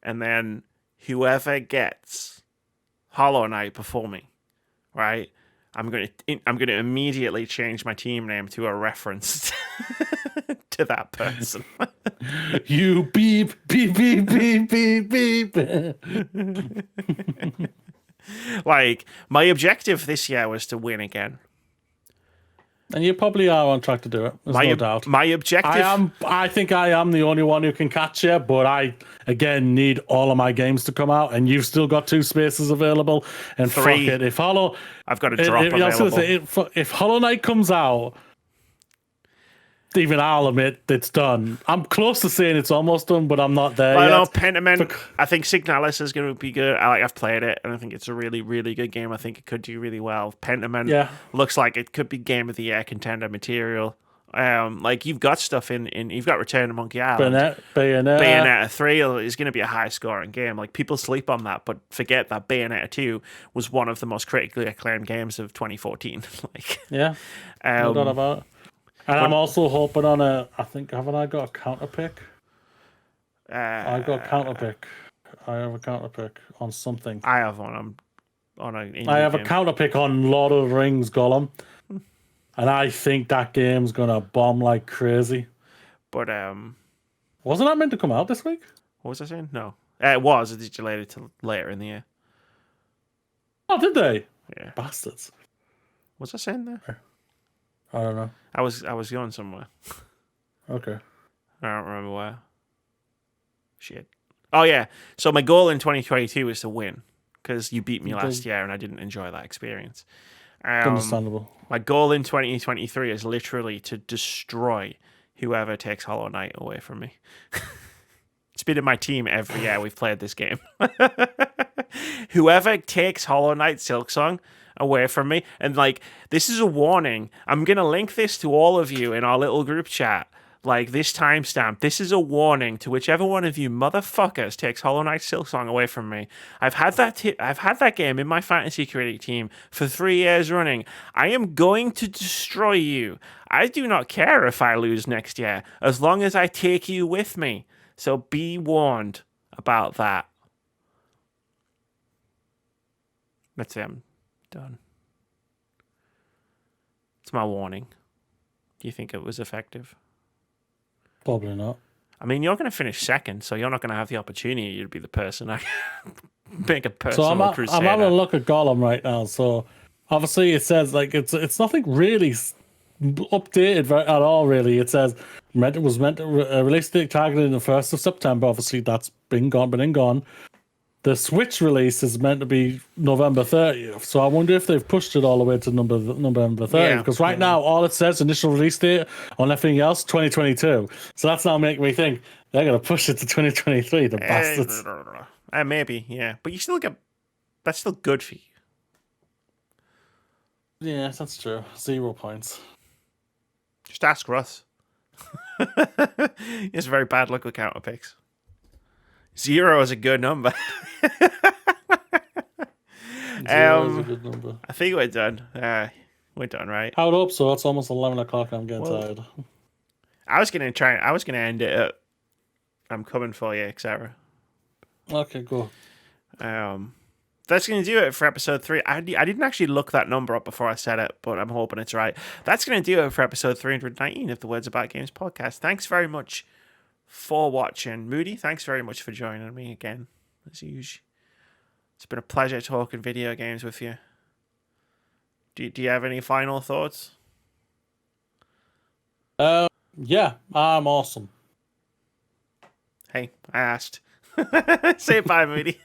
And then whoever gets Hollow Knight before me, right? I'm going to immediately change my team name to a reference to that person. You beep, beep, beep, beep, beep, beep. Like, my objective this year was to win again. And you probably are on track to do it. There's no doubt. My objective... I think I am the only one who can catch you, but I, again, need all of my games to come out, and you've still got 2 spaces available. And 3. Fuck it, if Hollow... I've got a drop available. If Hollow Knight comes out, even I'll admit it's done. I'm close to saying it's almost done, but I'm not there yet. No, Pentiment, I think Signalis is going to be good. I've played it, and I think it's a really, really good game. I think it could do really well. Pentiment looks like it could be Game of the Year contender material. Like, you've got stuff you've got Return to Monkey Island. Bayonetta 3 is going to be a high-scoring game. Like, people sleep on that, but forget that Bayonetta 2 was one of the most critically acclaimed games of 2014. Like, no doubt about it. And I'm also hoping on haven't I got a counter pick? I got a counter pick. I have a counter pick on something. I have one on I have a counter pick on Lord of the Rings Gollum. And I think that game's gonna bomb like crazy. But wasn't that meant to come out this week? What was I saying? No. It was. It just delayed it to later in the year. Oh, did they? Yeah. Bastards. Was I saying there? I don't know. I was going somewhere. Okay. I don't remember where. Shit. Oh, yeah. So my goal in 2022 is to win, because you beat me last year and I didn't enjoy that experience. Understandable. My goal in 2023 is literally to destroy whoever takes Hollow Knight away from me. It's been in my team every year we've played this game. Whoever takes Hollow Knight Silksong away from me, and like, this is a warning. I'm going to link this to all of you in our little group chat. Like, this timestamp, this is a warning to whichever one of you motherfuckers takes Hollow Knight Silksong away from me. I've had that game in my fantasy critic team for 3 years running. I am going to destroy you. I do not care if I lose next year, as long as I take you with me. So be warned about that. That's it. I'm done. It's my warning. Do you think it was effective? Probably not. I mean, you're going to finish second, so you're not going to have the opportunity to be the person I make a personal crusader. I'm having a look at Gollum right now. So obviously it says, like, it's nothing really updated at all. Really, it says it was meant to release date targeted in the 1st of September. Obviously, that's been and gone. The Switch release is meant to be November 30th, so I wonder if they've pushed it all the way to November 30th, because right now all it says initial release date on everything else 2022. So that's now making me think they're going to push it to 2023, the bastards. Maybe, yeah. But you still get That's still good for you. Yeah, that's true. 0 points. Just ask Russ. He has very bad luck with counter picks. 0 is a good number. 0 is a good number. I think we're done. We're done, right? I would hope so. It's almost 11 o'clock. I'm getting tired. I was gonna end it at I'm coming for you, etc. Okay, go. That's going to do it for episode 3. I didn't actually look that number up before I said it, but I'm hoping it's right. That's going to do it for episode 319 of the Words About Games podcast. Thanks very much for watching. Moody, thanks very much for joining me again, as usual. It's been a pleasure talking video games with you. Do you have any final thoughts? Yeah, I'm awesome. Hey, I asked. Say bye, Moody.